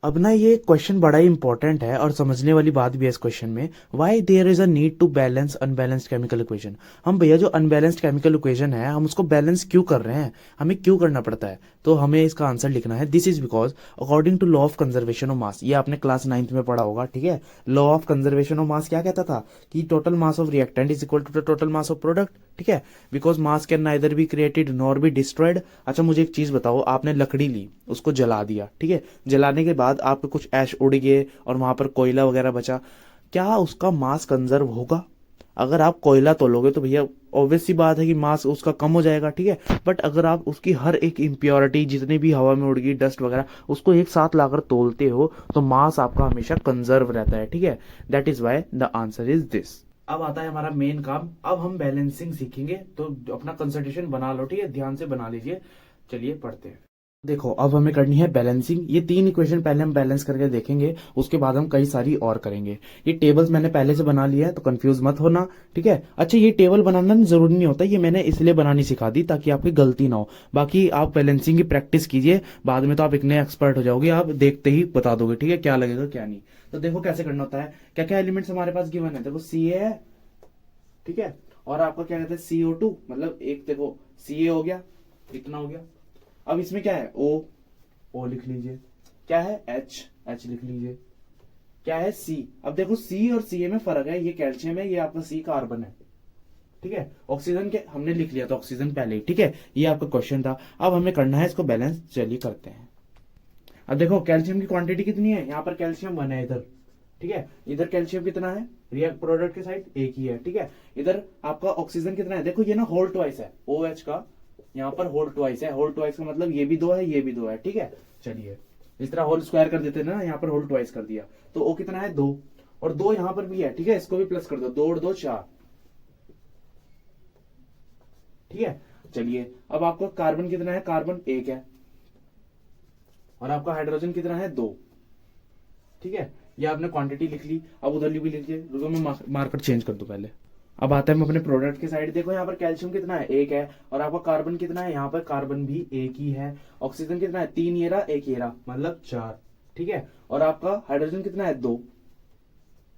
अब ना ये क्वेश्चन बड़ा ही इंपॉर्टेंट है और समझने वाली बात भी है इस क्वेश्चन में। Why there is a need to balance unbalanced chemical equation. हम भैया जो अनबैलेंस्ड केमिकल इक्वेशन है हम उसको बैलेंस क्यों कर रहे हैं, हमें क्यों करना पड़ता है। तो हमें इसका आंसर लिखना है, this is because according to law of conservation of mass. ये आपने क्लास 9th में पढ़ा होगा। ठीक है, law of conservation of mass क्या कहता था कि total mass of reactant is equal to the total mass of product. ठीक है, because mass can neither be created nor be destroyed. अच्छा मुझे एक चीज बताओ, आपने लकड़ी ली, उसको जला दिया। ठीक है, जलाने के बाद आपके कुछ ऐश उड़ गए और वहां पर कोयला वगैरह बचा, क्या उसका मास कंजर्व होगा। अगर आप कोयला तोलोगे तो भैया ऑब्वियस सी बात है कि मास उसका कम हो जाएगा। ठीक है, बट अगर आप उसकी हर एक इम्प्योरिटी जितनी भी हवा में उड़ गई डस्ट वगैरह उसको एक साथ लाकर तोलते हो तो मास आपका हमेशा कंजर्व रहता है। ठीक है, that is why the answer is this. अब आता है हमारा मेन काम, अब हम बैलेंसिंग सीखेंगे, तो अपना कंसंट्रेशन बना लो। ठीक है, ध्यान से बना लीजिए। चलिए पढ़ते हैं। देखो अब हमें करनी है बैलेंसिंग। ये 3 इक्वेशन पहले हम बैलेंस करके देखेंगे, उसके बाद हम कई सारी और करेंगे। ये टेबल्स मैंने पहले से बना लिया है तो कंफ्यूज मत होना। ठीक है, अच्छा ये टेबल बनाना जरूरी नहीं होता, ये मैंने इसलिए बनानी सिखा दी ताकि आपकी गलती ना हो। बाकी आप बैलेंसिंग की प्रैक्टिस कीजिए, बाद में तो आप इतने एक्सपर्ट हो जाओगे, आप देखते ही बता दोगे। ठीक है, क्या लगेगा क्या नहीं। तो देखो कैसे करना होता है, क्या क्या एलिमेंट्स हमारे पास गिवन है। देखो Ca है, ठीक है, और आपका क्या कहते हैं CO2, मतलब एक देखो Ca हो गया, इतना हो गया। अब इसमें क्या है O लिख लीजिए, क्या है H लिख लीजिए, क्या है C। अब देखो C और Ca में फर्क है, ये कैल्शियम है, ये आपका C कार्बन है। ठीक है, ऑक्सीजन के हमने लिख लिया था ऑक्सीजन पहले ही। ठीक है, ये आपका क्वेश्चन था। अब हमें करना है इसको बैलेंस, चलिए करते हैं। अब देखो कैल्शियम की क्वांटिटी कितनी है, यहाँ पर कैल्शियम 1 है इधर। ठीक है, इधर कैल्शियम कितना है, रिएक्ट प्रोडक्ट के साइड 1 ही है। ठीक है, इधर आपका ऑक्सीजन कितना है, देखो ये ना होल ट्वाइस है, OH का यहाँ पर होल ट्वाइस है। होल ट्वाइस का मतलब ये भी 2 है, ये भी 2 है। ठीक है, चलिए इस तरह होल स्क्वायर कर देते ना, यहाँ पर होल ट्वाइस कर दिया तो O कितना है 2, और 2 यहाँ पर भी है। ठीक है, इसको भी प्लस कर दो, 2 और 2 4। ठीक है, चलिए अब आपका कार्बन कितना है, कार्बन 1 है, और आपका हाइड्रोजन कितना है 2। ठीक है, ये आपने क्वांटिटी लिख ली। अब उधर भी लिखिए, रुको मैं मार्कर चेंज कर दूं पहले। अब आता है हम अपने प्रोडक्ट के साइड, देखो यहाँ पर कैल्शियम कितना है 1 है, और आपका कार्बन कितना है, यहाँ पर कार्बन भी 1 ही है। ऑक्सीजन कितना है 3 ये रहा, 1 ये रहा, मतलब 4। ठीक है, और आपका हाइड्रोजन कितना है 2।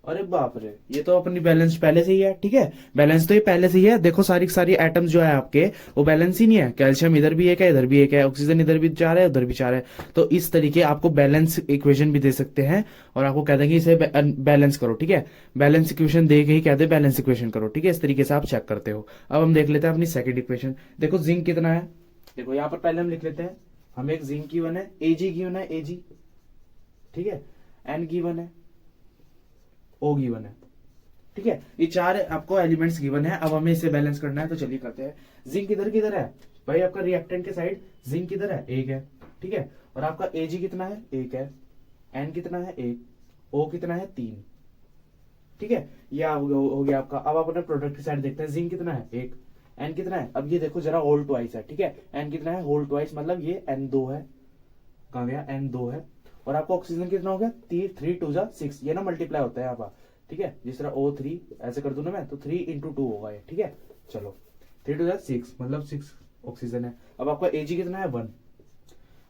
अरे बाप रे, ये तो अपनी बैलेंस पहले से ही है। ठीक है, बैलेंस तो ये पहले से ही है। देखो सारी सारी एटम्स जो है आपके वो बैलेंस ही नहीं है। कैल्शियम इधर भी 1 है, इधर भी 1 है, ऑक्सीजन इधर भी 4 है, उधर भी 4 है। तो इस तरीके आपको बैलेंस इक्वेशन भी दे सकते हैं, और आपको कह देंगे इसे बैलेंस करो। ठीक है, बैलेंस इक्वेशन दे के ही कहते हैं बैलेंस इक्वेशन करो। ठीक है, इस तरीके से आप चेक करते हो। अब हम देख लेते हैं अपनी सेकेंड इक्वेशन। देखो जिंक कितना है, देखो यहाँ पर पहले हम लिख लेते हैं, हमें एक जिंक गिवन है, Ag गिवन है, Ag। ठीक है, N गिवन है, O गिवन है। ठीक है, ये 4 आपको एलिमेंट्स गिवन है। अब हमें इसे बैलेंस करना है, तो चलिए करते हैं। जिंक इधर किधर है भाई, आपका रिएक्टेंट के साइड जिंक किधर है 1 है। ठीक है, और आपका Ag कितना है 1 है, N कितना है 1, O कितना है 3। ठीक है, ये हो गया आपका। अब आप अपने प्रोडक्ट की साइड देखते हैं, जिंक कितना है 1, N कितना है, अब ये देखो जरा होल ट्वाइस है। ठीक है, N कितना है होल ट्वाइस, मतलब ये N2 है, कहाँ गया N2 है। और आपका ऑक्सीजन कितना हो गया 3 2 जा 6, ये ना मल्टीप्लाई होता है यहाँ पर। ठीक है, जिस तरह O3 ऐसे कर दूं ना मैं, तो 3 × 2 होगा ये। ठीक है, चलो 3 2 जा 6, मतलब 6 ऑक्सीजन है। अब आपका Ag कितना है 1।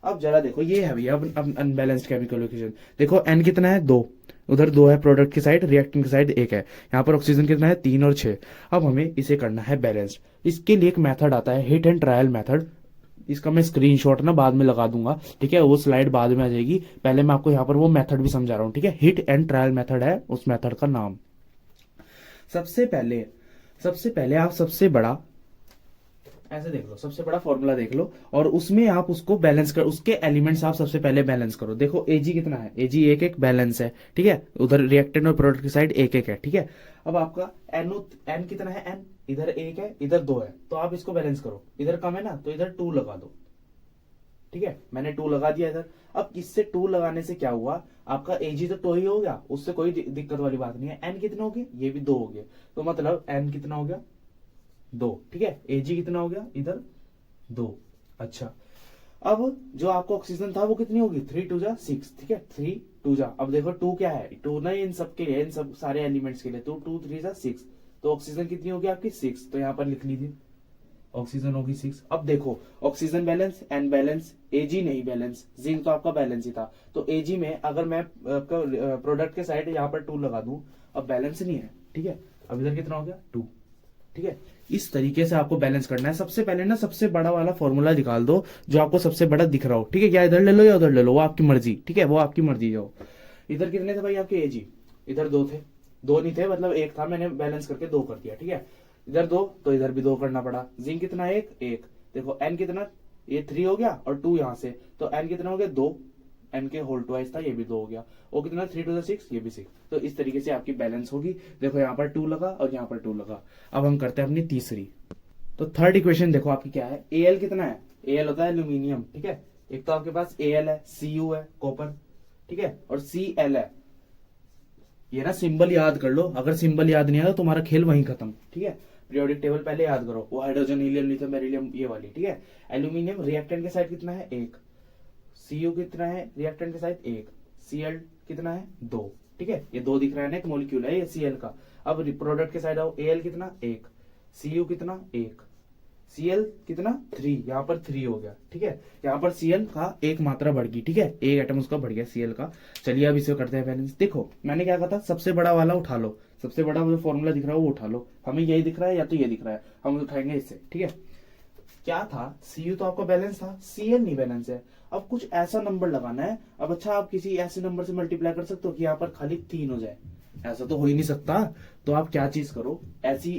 अब जरा देखो ये है भैया अब अनबैलेंस्ड केमिकल इक्वेशन। देखो N कितना है 2, उधर 2 है प्रोडक्ट की साइड, रिएक्टेंट की साइड 1 है। यहाँ पर ऑक्सीजन कितना है 3 और 6। अब हमें इसे करना है बैलेंस्ड। इसके लिए एक मेथड आता है, हिट एंड ट्रायल मेथड। इसका मैं स्क्रीनशॉट ना बाद में लगा दूंगा। ठीक है, वो स्लाइड बाद में आ जाएगी, पहले मैं आपको यहाँ पर वो मेथड भी समझा रहा हूँ। ठीक है, हिट एंड ट्रायल मेथड है उस मेथड का नाम। सबसे पहले आप सबसे बड़ा ऐसे देख लो, सबसे बड़ा फॉर्मूला देख लो और उसमें आप उसको बैलेंस कर, उसके एलिमेंट्स आप सबसे पहले बैलेंस करो। देखो एजी कितना है, एजी एक एक बैलेंस है, ठीक है, उधर रिएक्टेंट और प्रोडक्ट की साइड एक एक है, ठीक है। अब आपका एन कितना है, एन इधर एक है इधर दो है, तो आप इसको बैलेंस करो, इधर कम है ना तो इधर 2 लगा दो, ठीक है, मैंने 2 लगा दिया इधर। अब इससे 2 लगाने से क्या हुआ, आपका एजी तो 2 ही हो गया, उससे कोई दिक्कत वाली बात नहीं है। एन कितना हो गया, ये भी 2 हो गया, तो मतलब एन कितना हो गया 2, ठीक है। एजी कितना हो गया इधर 2। अच्छा, अब जो आपको ऑक्सीजन था वो कितनी होगी, 3 2 जा 6, ठीक है, 3 2 जा। अब देखो 2 क्या है, 2 ना इन सब के लिए, इन सब सारे एलिमेंट्स के लिए, तो 2 3 जा 6, तो ऑक्सीजन कितनी होगी आपकी 6, तो यहां पर लिख लीजिए ऑक्सीजन होगी 6। अब देखो ऑक्सीजन बैलेंस, एन बैलेंस, एजी नहीं बैलेंस, जिंक तो आपका बैलेंस ही था, तो एजी में अगर मैं आपका प्रोडक्ट के साइड यहाँ पर 2 लगा दूं, अब बैलेंस नहीं है, ठीक है। अब इधर कितना हो गया 2, ठीक है। इस तरीके से आपको बैलेंस करना है। सबसे पहले ना सबसे बड़ा वाला फॉर्मूला निकाल दो जो आपको सबसे बड़ा दिख रहा हो, ठीक है, या इधर ले लो या उधर ले लो, वो आपकी मर्जी, ठीक है, वो आपकी मर्जी हो। इधर कितने थे भाई आपके एजी, इधर 2 थे, 2 नहीं थे मतलब 1 था, मैंने बैलेंस करके 2 कर दिया, ठीक है। इधर 2 तो इधर भी 2 करना पड़ा। जिंक कितना, 1 देखो एन कितना, ये 3 हो गया और 2 यहां से, तो एन कितना हो गया 2, एन के होल ट्वाइस था, ये भी 2 हो गया। वो कितना 3 2 6, ये भी 6। तो इस तरीके से आपकी बैलेंस होगी। देखो यहाँ पर 2 लगा और यहाँ पर 2 लगा। अब हम करते हैं अपनी तीसरी। तो थर्ड इक्वेशन देखो आपकी क्या है, एल कितना है, एल होता है एल्यूमिनियम, ठीक है। एक तो आपके पास एल है, सीयू है कॉपर, ठीक है, और सी एल है। ये ना सिंबल याद कर लो, अगर सिंबल याद नहीं आया तो तुम्हारा खेल वहीं खत्म, ठीक है। पीरियोडिक टेबल पहले याद करो, वो हाइड्रोजन हीलियम लिथियम बेरिलियम ये वाली, ठीक है। एल्यूमिनियम रिएक्टेंट के साइड कितना है 1, सीयू कितना है रिएक्टेंट के साइड 1, सीएल कितना है 2, ठीक है, ये 2 दिख रहा है ना, एक मॉलिक्यूल है ये सीएल का। अब प्रोडक्ट के साइड आओ, एल कितना 1, सीयू कितना 1, सीएल कितना 3, यहाँ पर 3 हो गया, ठीक है। यहाँ पर सीएल का एक मात्रा बढ़ गई, ठीक है, एक एटम उसका बढ़ गया सीएल का। चलिए अब इसे करते हैं बैलेंस। देखो मैंने क्या कहा था, सबसे बड़ा वाला उठा लो, सबसे बड़ा जो फॉर्मूला दिख रहा है वो उठा लो। हमें यही दिख रहा है या तो ये दिख रहा है, हम उठाएंगे इससे, ठीक है। क्या था, सीयू तो आपका बैलेंस था, सीएल नहीं बैलेंस है। अब कुछ ऐसा नंबर लगाना है। अब अच्छा, आप किसी ऐसे नंबर से मल्टीप्लाई कर सकते हो कि यहाँ पर खाली 3 हो जाए, ऐसा तो हो ही नहीं सकता। तो आप क्या चीज करो, ऐसी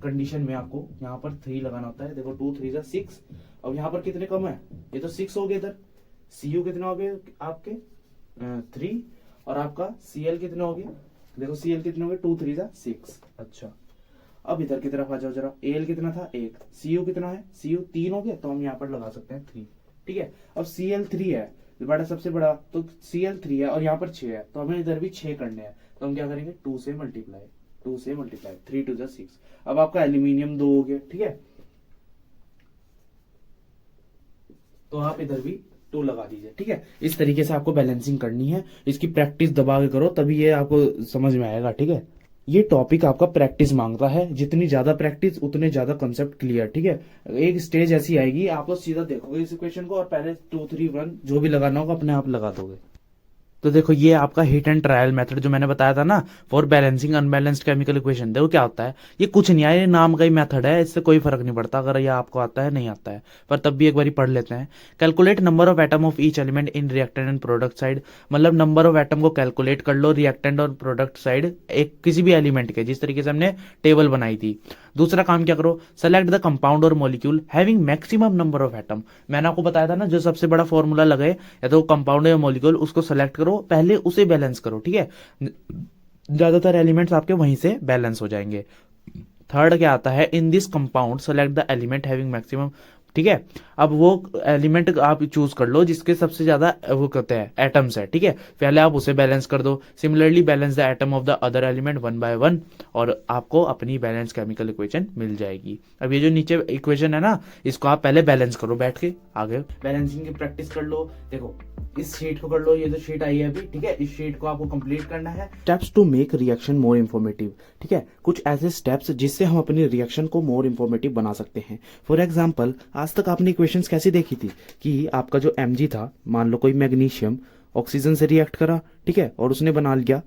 कंडीशन में आपको यहाँ पर 3 लगाना होता है। देखो 2 3 जा 6, अब यहाँ पर कितने कम है, ये तो 6 हो गए इधर। सीयू कितना हो गए आपके 3, और आपका सीएल कितना हो गया, देखो सीएल कितने हो गए 2 3 जा 6। अच्छा, अब इधर की तरफ आ जाओ जरा, एल कितना था 1, सीयू कितना है, सीयू 3 हो गया, तो हम यहाँ पर लगा सकते हैं 3, ठीक है। अब सीएल 3 है, बड़ा सबसे बड़ा, तो सीएल 3 है और यहाँ पर 6 है, तो हमें इधर भी 6 करने हैं। तो हम क्या करेंगे 2 से मल्टीप्लाई, 3 2 जा 6। अब आपका एल्यूमिनियम 2 हो गया, ठीक है, तो आप इधर भी 2 लगा दीजिए, ठीक है। इस तरीके से आपको बैलेंसिंग करनी है। इसकी प्रैक्टिस दबा के करो तभी ये आपको समझ में आएगा, ठीक है। ये टॉपिक आपका प्रैक्टिस मांगता है, जितनी ज्यादा प्रैक्टिस उतने ज्यादा कंसेप्ट क्लियर, ठीक है। एक स्टेज ऐसी आएगी आप तो सीधा देखोगे इस इक्वेशन को और पहले 2 3 1 जो भी लगाना होगा अपने आप लगा दोगे। तो देखो ये आपका हिट एंड ट्रायल मेथड जो मैंने बताया था ना, for balancing unbalanced chemical equation, देखो क्या होता है, ये कुछ नहीं है, ये नाम का ही मेथड है, इससे कोई फर्क नहीं पड़ता अगर ये आपको आता है नहीं आता है, पर तब भी एक बार पढ़ लेते हैं। Calculate number of atom of each element in reactant and product side, मतलब नंबर ऑफ एटम को कैलकुलेट कर लो रिएक्टेंट और प्रोडक्ट साइड एक किसी भी एलिमेंट के, जिस तरीके से हमने टेबल बनाई थी। दूसरा काम क्या करो, सेलेक्ट द कंपाउंड और molecule having maximum number of atom. मैंने आपको बताया था ना, जो सबसे बड़ा फॉर्मूला लगे या तो कंपाउंड या मॉलिक्यूल, उसको सेलेक्ट करो, पहले उसे बैलेंस करो, ठीक है। ज्यादातर एलिमेंट्स आपके वहीं से बैलेंस हो जाएंगे। थर्ड क्या आता है, in this compound select the element having maximum, ठीक है। अब वो एलिमेंट आप चूज कर लो जिसके सबसे ज्यादा वो कहते हैं एटम्स है, ठीक है, पहले आप उसे बैलेंस कर दो। Similarly balance the atom of the other element 1 by 1 और आपको अपनी बैलेंस केमिकल इक्वेशन मिल जाएगी। अब ये जो नीचे इक्वेशन है ना, इसको आप पहले बैलेंस करो बैठ के, आगे बैलेंसिंग की प्रैक्टिस कर लो। देखो इस शीट को कर लो, ये जो शीट आई है अभी, ठीक है, इस शीट को आपको कंप्लीट करना है। Steps to make reaction more informative, ठीक है, कुछ ऐसे स्टेप्स जिससे हम अपनी रिएक्शन को मोर इन्फॉर्मेटिव बना सकते हैं। फॉर एग्जाम्पल, आज तक आपने इक्वेशंस कैसी देखी थी कि आपका जो Mg था, मान लो कोई मैग्नीशियम ऑक्सीजन से रिएक्ट करा, ठीक है, और उसने बना लिया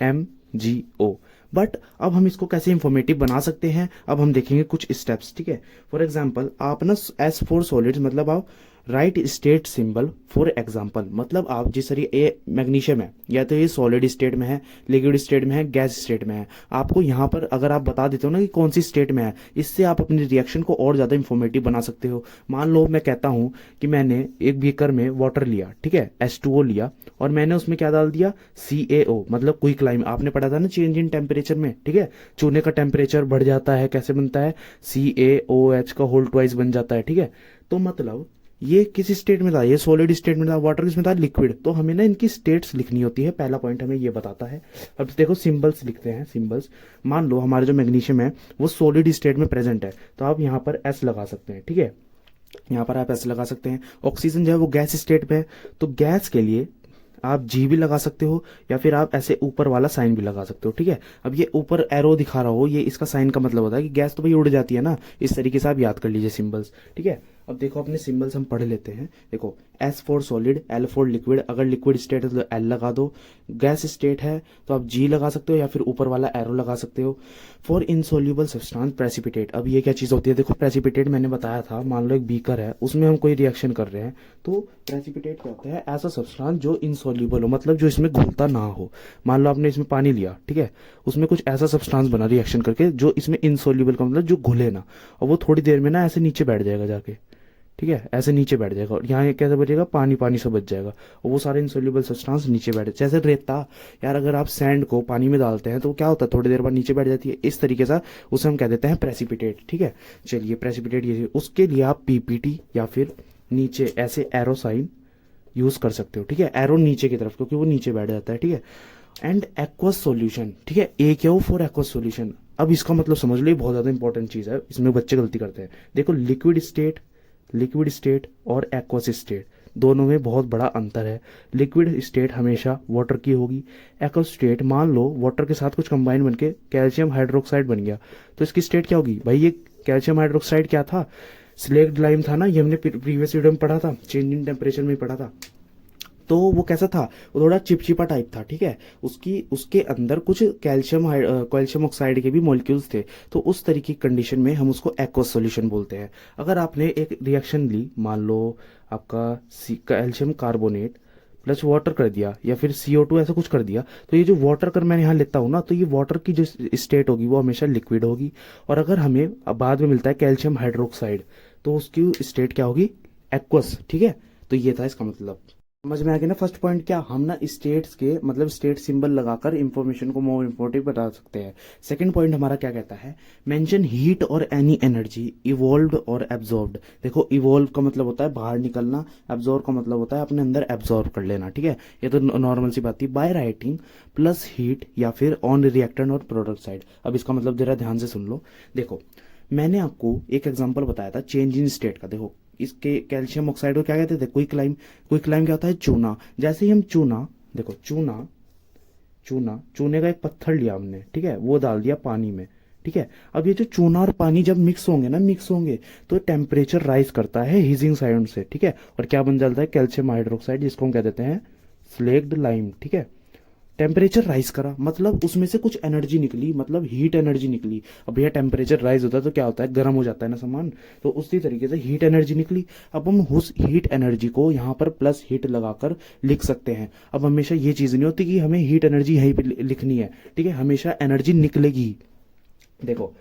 MgO। बट अब हम इसको कैसे इंफॉर्मेटिव बना सकते हैं, अब हम देखेंगे कुछ स्टेप्स, ठीक है। फॉर एग्जाम्पल, आप ना S4 सॉलिड्स, मतलब आप right state symbol for example, मतलब आप जिस तरीके ये मैग्नीशियम है, या तो ये सॉलिड स्टेट में है, लिक्विड स्टेट में है, गैस स्टेट में है, आपको यहाँ पर अगर आप बता देते हो ना कि कौन सी स्टेट में है, इससे आप अपनी रिएक्शन को और ज़्यादा इंफॉर्मेटिव बना सकते हो। मान लो मैं कहता हूँ कि मैंने एक बीकर में वाटर लिया, ठीक है, H2O लिया, और मैंने उसमें क्या डाल दिया, CaO, मतलब क्विक लाइम, आपने पढ़ा था ना चेंज इन टेम्परेचर में, ठीक है, चूने का टेम्परेचर बढ़ जाता है, कैसे बनता है, CaOH का होल ट्वाइस बन जाता है, ठीक है। तो मतलब ये किस स्टेट में था, ये सॉलिड स्टेट में था, वाटर किस में था, लिक्विड। तो हमें ना इनकी स्टेट्स लिखनी होती है, पहला पॉइंट हमें ये बताता है। अब देखो सिंबल्स लिखते हैं, सिंबल्स। मान लो हमारा जो मैग्नीशियम है वो सॉलिड स्टेट में प्रेजेंट है, तो आप यहाँ पर S लगा सकते हैं, ठीक है, यहाँ पर आप S लगा सकते हैं। ऑक्सीजन जो है वो गैस स्टेट पे है, तो गैस के लिए आप G भी लगा सकते हो, या फिर आप ऐसे ऊपर वाला साइन भी लगा सकते हो, ठीक है। अब ये ऊपर एरो दिखा रहा हो, ये इसका साइन का मतलब होता है कि गैस तो भाई उड़ जाती है ना, इस तरीके से आप याद कर लीजिए सिंबल्स, ठीक है। अब देखो अपने सिंबल्स हम पढ़ लेते हैं। देखो S for solid, L for liquid, अगर लिक्विड स्टेट है तो L लगा दो, गैस स्टेट है तो आप G लगा सकते हो, या फिर ऊपर वाला एरो लगा सकते हो। फॉर इनसोल्यूबल सब्सटेंस प्रेसिपिटेट, अब ये क्या चीज़ होती है, देखो प्रेसिपिटेट मैंने बताया था, मान लो एक बीकर है, उसमें हम कोई रिएक्शन कर रहे हैं, तो प्रेसिपिटेट क्या होता है, ऐसा सब्सटेंस जो इनसोल्यूबल हो, मतलब जो इसमें घुलता ना हो। मान लो आपने इसमें पानी लिया, ठीक है, उसमें कुछ ऐसा सब्सटेंस बना रिएक्शन करके जो इसमें इनसोल्यूबल का मतलब जो घुले ना, और वो थोड़ी देर में ना ऐसे नीचे बैठ जाएगा जाके, ठीक है, ऐसे नीचे बैठ जाएगा, और यहाँ कैसे बचेगा, पानी पानी से बच जाएगा, और वो सारे इंसोल्यूबल सब्सटेंस नीचे बैठ, जैसे रेता, यार अगर आप सैंड को पानी में डालते हैं तो क्या होता है, थोड़ी देर बाद नीचे बैठ जाती है, इस तरीके से उसे हम कह देते हैं प्रेसिपिटेट, ठीक है। चलिए प्रेसिपिटेट ये, उसके लिए आप PPT या फिर नीचे ऐसे एरो साइन यूज कर सकते हो, ठीक है, एरो नीचे की तरफ, क्योंकि वो नीचे बैठ जाता है, ठीक है। एंड एक्वस सॉल्यूशन, ठीक है, AKO फॉर एक्वस सॉल्यूशन। अब इसका मतलब समझ लो, ये बहुत ज्यादा इंपॉर्टेंट चीज है, इसमें बच्चे गलती करते हैं। देखो लिक्विड स्टेट और एक्वस स्टेट दोनों में बहुत बड़ा अंतर है। लिक्विड स्टेट हमेशा वाटर की होगी, एक्वस स्टेट मान लो वाटर के साथ कुछ कंबाइन बनके कैल्शियम हाइड्रोक्साइड बन गया, तो इसकी स्टेट क्या होगी भाई, ये कैल्शियम हाइड्रोक्साइड क्या था, स्लेक्ड लाइम था ना, ये हमने प्रीवियस वीडियो में पढ़ा था, चेंज इन टेम्परेचर में पढ़ा था। तो वो कैसा था, वो थोड़ा चिपचिपा टाइप था, ठीक है, उसकी उसके अंदर कुछ कैल्शियम ऑक्साइड के भी मॉलिक्यूल्स थे, तो उस तरीके की कंडीशन में हम उसको एक्वस सॉल्यूशन बोलते हैं। अगर आपने एक रिएक्शन ली, मान लो आपका कैल्शियम कार्बोनेट प्लस वाटर कर दिया, या फिर CO2 ऐसा कुछ कर दिया, तो ये जो वाटर कर मैं यहाँ लेता हूँ ना, तो ये वाटर की जो स्टेट होगी वो हमेशा लिक्विड होगी, और अगर हमें बाद में मिलता है कैल्शियम हाइड्रोक्साइड, तो उसकी स्टेट क्या होगी, एक्वस, ठीक है। तो ये था इसका मतलब, समझ में आ गया ना। फर्स्ट पॉइंट क्या, हम ना स्टेट्स के मतलब स्टेट सिंबल लगाकर इंफॉर्मेशन को मोर इम्पोर्टेंट बता सकते हैं। सेकंड पॉइंट हमारा क्या कहता है, मेंशन हीट और एनी एनर्जी इवॉल्व्ड और एब्जॉर्ब्ड। देखो इवॉल्व का मतलब होता है बाहर निकलना, एब्जॉर्ब का मतलब होता है अपने अंदर एब्जॉर्ब कर लेना, ठीक है, ये तो नॉर्मल सी बात थी। बाय राइटिंग प्लस हीट या फिर ऑन रिएक्टेंट और प्रोडक्ट साइड। अब इसका मतलब जरा ध्यान से सुन लो। देखो मैंने आपको एक एग्जांपल बताया था चेंज इन स्टेट का। देखो इसके कैल्शियम ऑक्साइड को क्या कहते थे, क्विक लाइम क्या होता है, चूना। जैसे ही हम चूना, देखो चूने का एक पत्थर लिया हमने, ठीक है, वो डाल दिया पानी में, ठीक है। अब ये जो चूना और पानी जब मिक्स होंगे तो टेम्परेचर राइज करता है हीजिंग साइड से, ठीक है, और क्या बन जाता है, कैल्शियम हाइड्रोक्साइड, जिसको हम कह देते हैं स्लेक्ड लाइम, ठीक है। टेम्परेचर राइज करा मतलब उसमें से कुछ एनर्जी निकली, मतलब हीट एनर्जी निकली। अब भैया टेम्परेचर राइज होता है तो क्या होता है, गर्म हो जाता है ना सामान, तो उसी तरीके से हीट एनर्जी निकली। अब हम उस हीट एनर्जी को यहाँ पर प्लस हीट लगाकर लिख सकते हैं। अब हमेशा ये चीज़ नहीं होती कि हमें हीट एनर्जी यहीं पे लिखनी है, ठीक है, हमेशा एनर्जी निकलेगी। देखो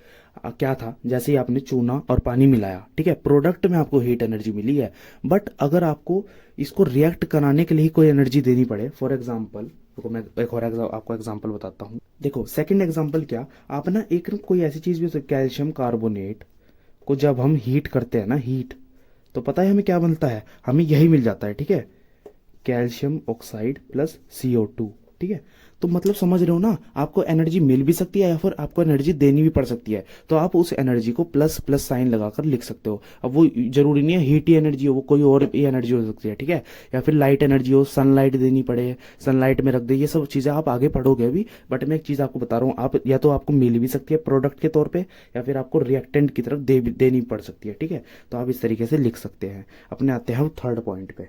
क्या था, जैसे ही आपने चूना और पानी मिलाया, ठीक है, प्रोडक्ट में आपको हीट एनर्जी मिली है, बट अगर आपको इसको रिएक्ट कराने के लिए कोई एनर्जी देनी पड़े, फॉर एग्जाम्पल देखो मैं एक और आपको एग्जांपल बताता हूँ। देखो सेकंड एग्जांपल क्या, आप ना एक कोई ऐसी चीज भी हो सकती है, कैल्शियम कार्बोनेट को जब हम हीट करते हैं ना, हीट, तो पता है हमें क्या बनता है, हमें यही मिल जाता है, ठीक है, कैल्शियम ऑक्साइड प्लस CO2, ठीक है। तो मतलब समझ रहे हो ना, आपको एनर्जी मिल भी सकती है या फिर आपको एनर्जी देनी भी पड़ सकती है, तो आप उस एनर्जी को प्लस प्लस साइन लगाकर लिख सकते हो। अब वो जरूरी नहीं है हीट ही एनर्जी हो, वो कोई और भी एनर्जी हो सकती है, ठीक है, या फिर लाइट एनर्जी हो, सनलाइट देनी पड़े, सनलाइट में रख दे, ये सब चीज़ें आप आगे पढ़ोगे अभी। बट मैं एक चीज़ आपको बता रहा हूँ, आप या तो आपको मिल भी सकती है प्रोडक्ट के तौर पर, या फिर आपको रिएक्टेंट की तरफ देनी पड़ सकती है, ठीक है। तो आप इस तरीके से लिख सकते हैं। अपने आते हैं थर्ड पॉइंट पे।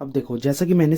अब देखो, जैसा कि मैंने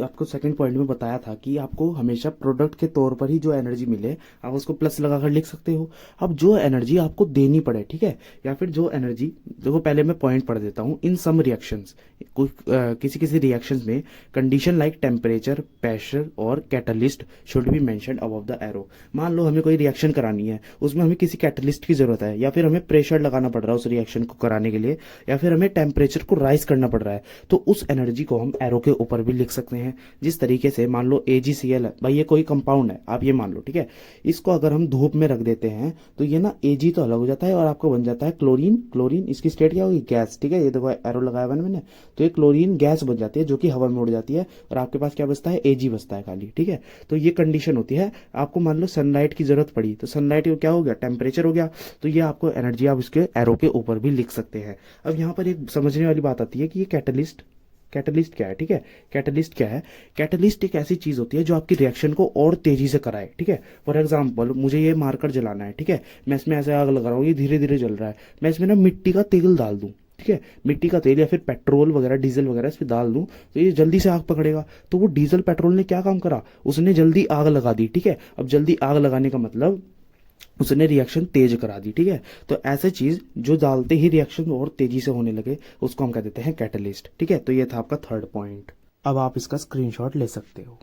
आपको सेकंड पॉइंट में बताया था कि आपको हमेशा प्रोडक्ट के तौर पर ही जो एनर्जी मिले आप उसको प्लस लगाकर लिख सकते हो। अब जो एनर्जी आपको देनी पड़े, ठीक है, या फिर जो एनर्जी, देखो पहले मैं पॉइंट पढ़ देता हूँ। इन सम रिएक्शंस, किसी किसी रिएक्शंस में कंडीशन लाइक टेम्परेचर, प्रेशर और catalyst should be mentioned above the arrow. मान लो हमें कोई रिएक्शन करानी है, उसमें हमें किसी कैटलिस्ट की जरूरत है, या फिर हमें प्रेशर लगाना पड़ रहा है उस रिएक्शन को कराने के लिए, या फिर हमें टेम्परेचर को राइज करना पड़ रहा है, तो उस एनर्जी को हम एरो के ऊपर भी लिख सकते हैं। जिस तरीके से मान लो AgCl है, भाई ये कोई कंपाउंड है, आप ये मान लो, ठीक है, इसको अगर हम धूप में रख देते हैं तो ये ना Ag तो अलग हो जाता है और आपको बन जाता है क्लोरीन। क्लोरीन इसकी स्टेट क्या होगी, गैस, ठीक है, ये देखो एरो लगाया हुआ है मैंने, तो ये क्लोरीन गैस बन जाती है जो कि हवा में उड़ जाती है, और आपके पास क्या बचता है, Ag बचता है खाली, ठीक है। तो ये कंडीशन होती है। आपको मान लो सनलाइट की जरूरत पड़ी, तो सनलाइट को क्या हो गया, टेम्परेचर हो गया, तो ये आपको एनर्जी आप इसके एरो के ऊपर भी लिख सकते हैं। अब यहाँ पर एक समझने वाली बात आती है कि ये कैटलिस्ट, कैटलिस्ट क्या है, ठीक है, कैटलिस्ट क्या है, कैटलिस्ट एक ऐसी चीज होती है जो आपकी रिएक्शन को और तेजी से कराए, ठीक है। फॉर एग्जांपल मुझे ये मार्कर जलाना है, ठीक है, मैं इसमें ऐसे आग लगा रहा हूँ, ये धीरे धीरे जल रहा है, मैं इसमें ना मिट्टी का तेल डाल दूं, ठीक है, मिट्टी का तेल या फिर पेट्रोल वगैरह, डीजल वगैरह इस पर डाल दूं, तो ये जल्दी से आग पकड़ेगा। तो वो डीजल पेट्रोल ने क्या काम करा, उसने जल्दी आग लगा दी, ठीक है। अब जल्दी आग लगाने का मतलब उसने रिएक्शन तेज करा दी, ठीक है। तो ऐसे चीज जो डालते ही रिएक्शन और तेजी से होने लगे उसको हम कह देते हैं कैटलिस्ट, ठीक है। तो ये था आपका थर्ड पॉइंट। अब आप इसका स्क्रीनशॉट ले सकते हो।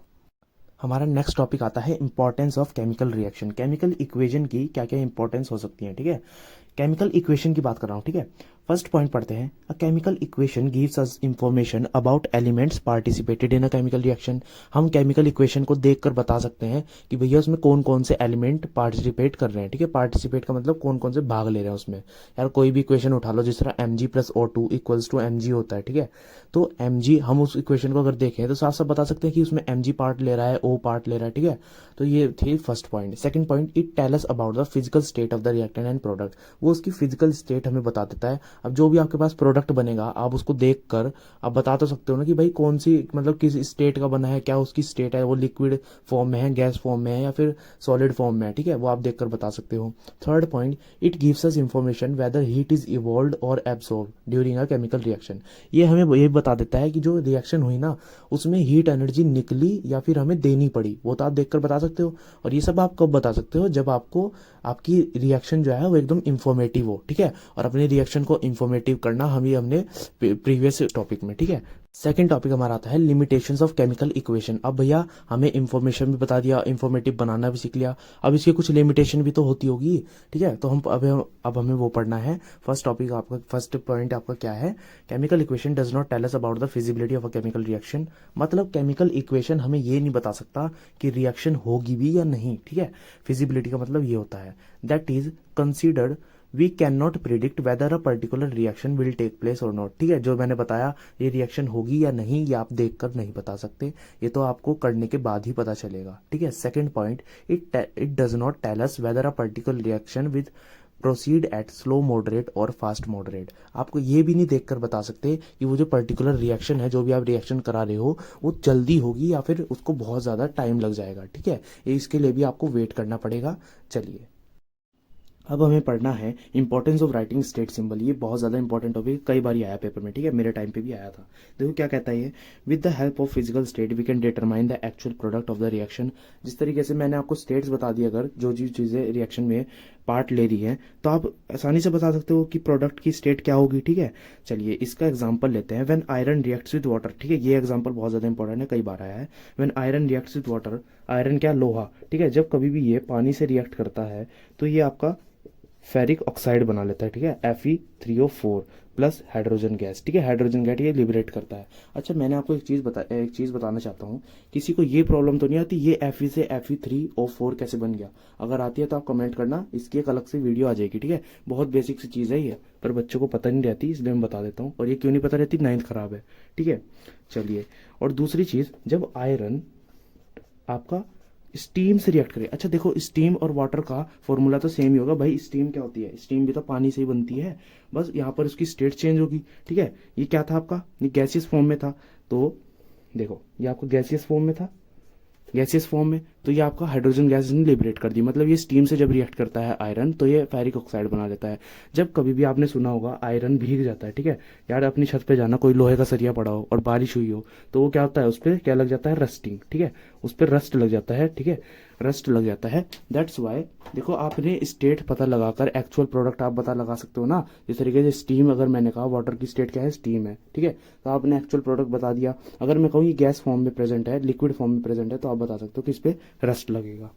हमारा नेक्स्ट टॉपिक आता है importance of chemical reaction. Chemical equation की क्या क्या इंपॉर्टेंस हो सकती है, ठीक है। केमिकल इक्वेशन की बात कर रहा हूं, ठीक है। फर्स्ट पॉइंट पढ़ते हैं। A chemical equation gives us information about elements participated in a chemical reaction. हम केमिकल इक्वेशन को देखकर बता सकते हैं कि भैया उसमें कौन कौन से एलिमेंट पार्टिसिपेट कर रहे हैं, ठीक है। पार्टिसिपेट का मतलब कौन कौन से भाग ले रहे हैं उसमें। यार कोई भी इक्वेशन उठा लो, जिस तरह Mg+O2 इक्वल्स टू Mg होता है, ठीक है। तो Mg, हम उस इक्वेशन को अगर देखें तो साफ साफ बता सकते हैं कि उसमें Mg पार्ट ले रहा है, O पार्ट ले रहा है, ठीक है। तो ये थी first point. Second point, it tell us about the physical state of the reactant and product. वो उसकी फिजिकल स्टेट हमें बता देता है। अब जो भी आपके पास प्रोडक्ट बनेगा आप उसको देखकर आप बता तो सकते हो ना कि भाई कौन सी, मतलब किस स्टेट का बना है, क्या उसकी स्टेट है, वो लिक्विड फॉर्म में है, गैस फॉर्म में है, या फिर सॉलिड फॉर्म में है, ठीक है। वो आप देखकर बता सकते हो। Third point, it gives us information whether heat is evolved और absorb during a chemical reaction. ये हमें ये बता देता है कि जो रिएक्शन हुई ना उसमें हीट एनर्जी निकली या फिर हमें देनी पड़ी, वो तो आप देखकर बता सकते हो। और ये सब आप कब बता सकते हो, जब आपको आपकी रिएक्शन जो है वो एकदम इंफॉर्मेटिव हो, ठीक है। और अपने रिएक्शन को इंफॉर्मेटिव करना हमने प्रीवियस टॉपिक में, ठीक है। सेकेंड टॉपिक हमारा आता है लिमिटेशंस ऑफ केमिकल इक्वेशन। अब भैया हमें इंफॉर्मेशन भी बता दिया, इंफॉर्मेटिव बनाना भी सीख लिया, अब इसकी कुछ लिमिटेशन भी तो होती होगी, ठीक है। तो हम अब हमें वो पढ़ना है। फर्स्ट टॉपिक आपका, फर्स्ट पॉइंट आपका क्या है, chemical equation does not tell us about the feasibility of a chemical reaction. मतलब केमिकल इक्वेशन हमें ये नहीं बता सकता कि रिएक्शन होगी भी या नहीं, ठीक है। फिजिबिलिटी का मतलब ये होता है that is considered we can not predict whether a particular reaction will take place और नॉट, ठीक है। जो मैंने बताया, ये रिएक्शन होगी या नहीं ये आप देखकर नहीं बता सकते, ये तो आपको करने के बाद ही पता चलेगा, ठीक है। Second point, it does not tell us whether a particular reaction with proceed at slow moderate और फास्ट मॉडरेट। आपको ये भी नहीं देखकर बता सकते कि वो जो पर्टिकुलर रिएक्शन है, जो भी आप रिएक्शन करा रहे हो, वो जल्दी होगी या फिर उसको बहुत ज़्यादा टाइम लग जाएगा, ठीक है। इसके लिए भी आपको वेट करना पड़ेगा। चलिए अब हमें पढ़ना है importance of writing state symbol. ये बहुत ज़्यादा इंपॉर्टेंट टॉपिक, कई बार आया पेपर में, ठीक है, मेरे टाइम पे भी आया था। देखो क्या कहता है ये, with the help of physical state we can determine the actual product of the reaction. जिस तरीके से मैंने आपको स्टेट्स बता दी, अगर जो जो चीज़ें रिएक्शन में पार्ट ले रही हैं तो आप आसानी से बता सकते हो कि प्रोडक्ट की स्टेट क्या होगी, ठीक है। चलिए इसका एग्जाम्पल लेते हैं। When iron reacts with water, ठीक है, ये एग्जाम्पल बहुत ज़्यादा इंपॉर्टेंट है, कई बार आया है। When iron reacts with water, iron क्या, लोहा, ठीक है, जब कभी भी ये पानी से रिएक्ट करता है तो ये आपका फेरिक ऑक्साइड बना लेता है, ठीक है, Fe3O4 प्लस हाइड्रोजन गैस, ठीक है। हाइड्रोजन गैस ये लिबरेट करता है। अच्छा मैंने आपको एक चीज़ बताना चाहता हूँ, किसी को ये प्रॉब्लम तो नहीं आती ये Fe से Fe3O4 कैसे बन गया, अगर आती है तो आप कमेंट करना, इसकी एक अलग से वीडियो आ जाएगी, ठीक है। बहुत बेसिक सी चीज़ है ये, पर बच्चों को पता नहीं रहती, इसलिए मैं बता देता हूँ। और ये क्यों नहीं पता रहती, 9th खराब है, ठीक है। चलिए, और दूसरी चीज़, जब आयरन आपका स्टीम से रिएक्ट करे, अच्छा देखो स्टीम और वाटर का फॉर्मूला तो सेम ही होगा भाई। स्टीम क्या होती है, स्टीम भी तो पानी से ही बनती है, बस यहाँ पर उसकी स्टेट चेंज होगी, ठीक है। ये क्या था आपका, ये गैसियस फॉर्म में था, तो देखो ये आपको गैसियस फॉर्म में था, गैसियस फॉर्म में, तो ये आपका हाइड्रोजन गैस ने लिबरेट कर दी, मतलब ये स्टीम से जब रिएक्ट करता है आयरन तो ये फेरिक ऑक्साइड बना लेता है। जब कभी भी आपने सुना होगा आयरन भीग जाता है, ठीक है, यार अपनी छत पे जाना, कोई लोहे का सरिया पड़ा हो और बारिश हुई हो तो वो क्या होता है, उस पर क्या लग जाता है, रस्टिंग, ठीक है, उस पर रस्ट लग जाता है, ठीक है, रस्ट लग जाता है। दैट्स वाई देखो आपने स्टेट पता लगाकर एक्चुअल प्रोडक्ट आप पता लगा सकते हो ना। जिस तरीके से स्टीम, अगर मैंने कहा वाटर की स्टेट क्या है, स्टीम है, ठीक है, तो आपने एक्चुअल प्रोडक्ट बता दिया। अगर मैं कहूँ ये गैस फॉर्म में प्रेजेंट है, लिक्विड फॉर्म में प्रेजेंट है, तो आप बता सकते हो कि इस पे रस्ट लगेगा।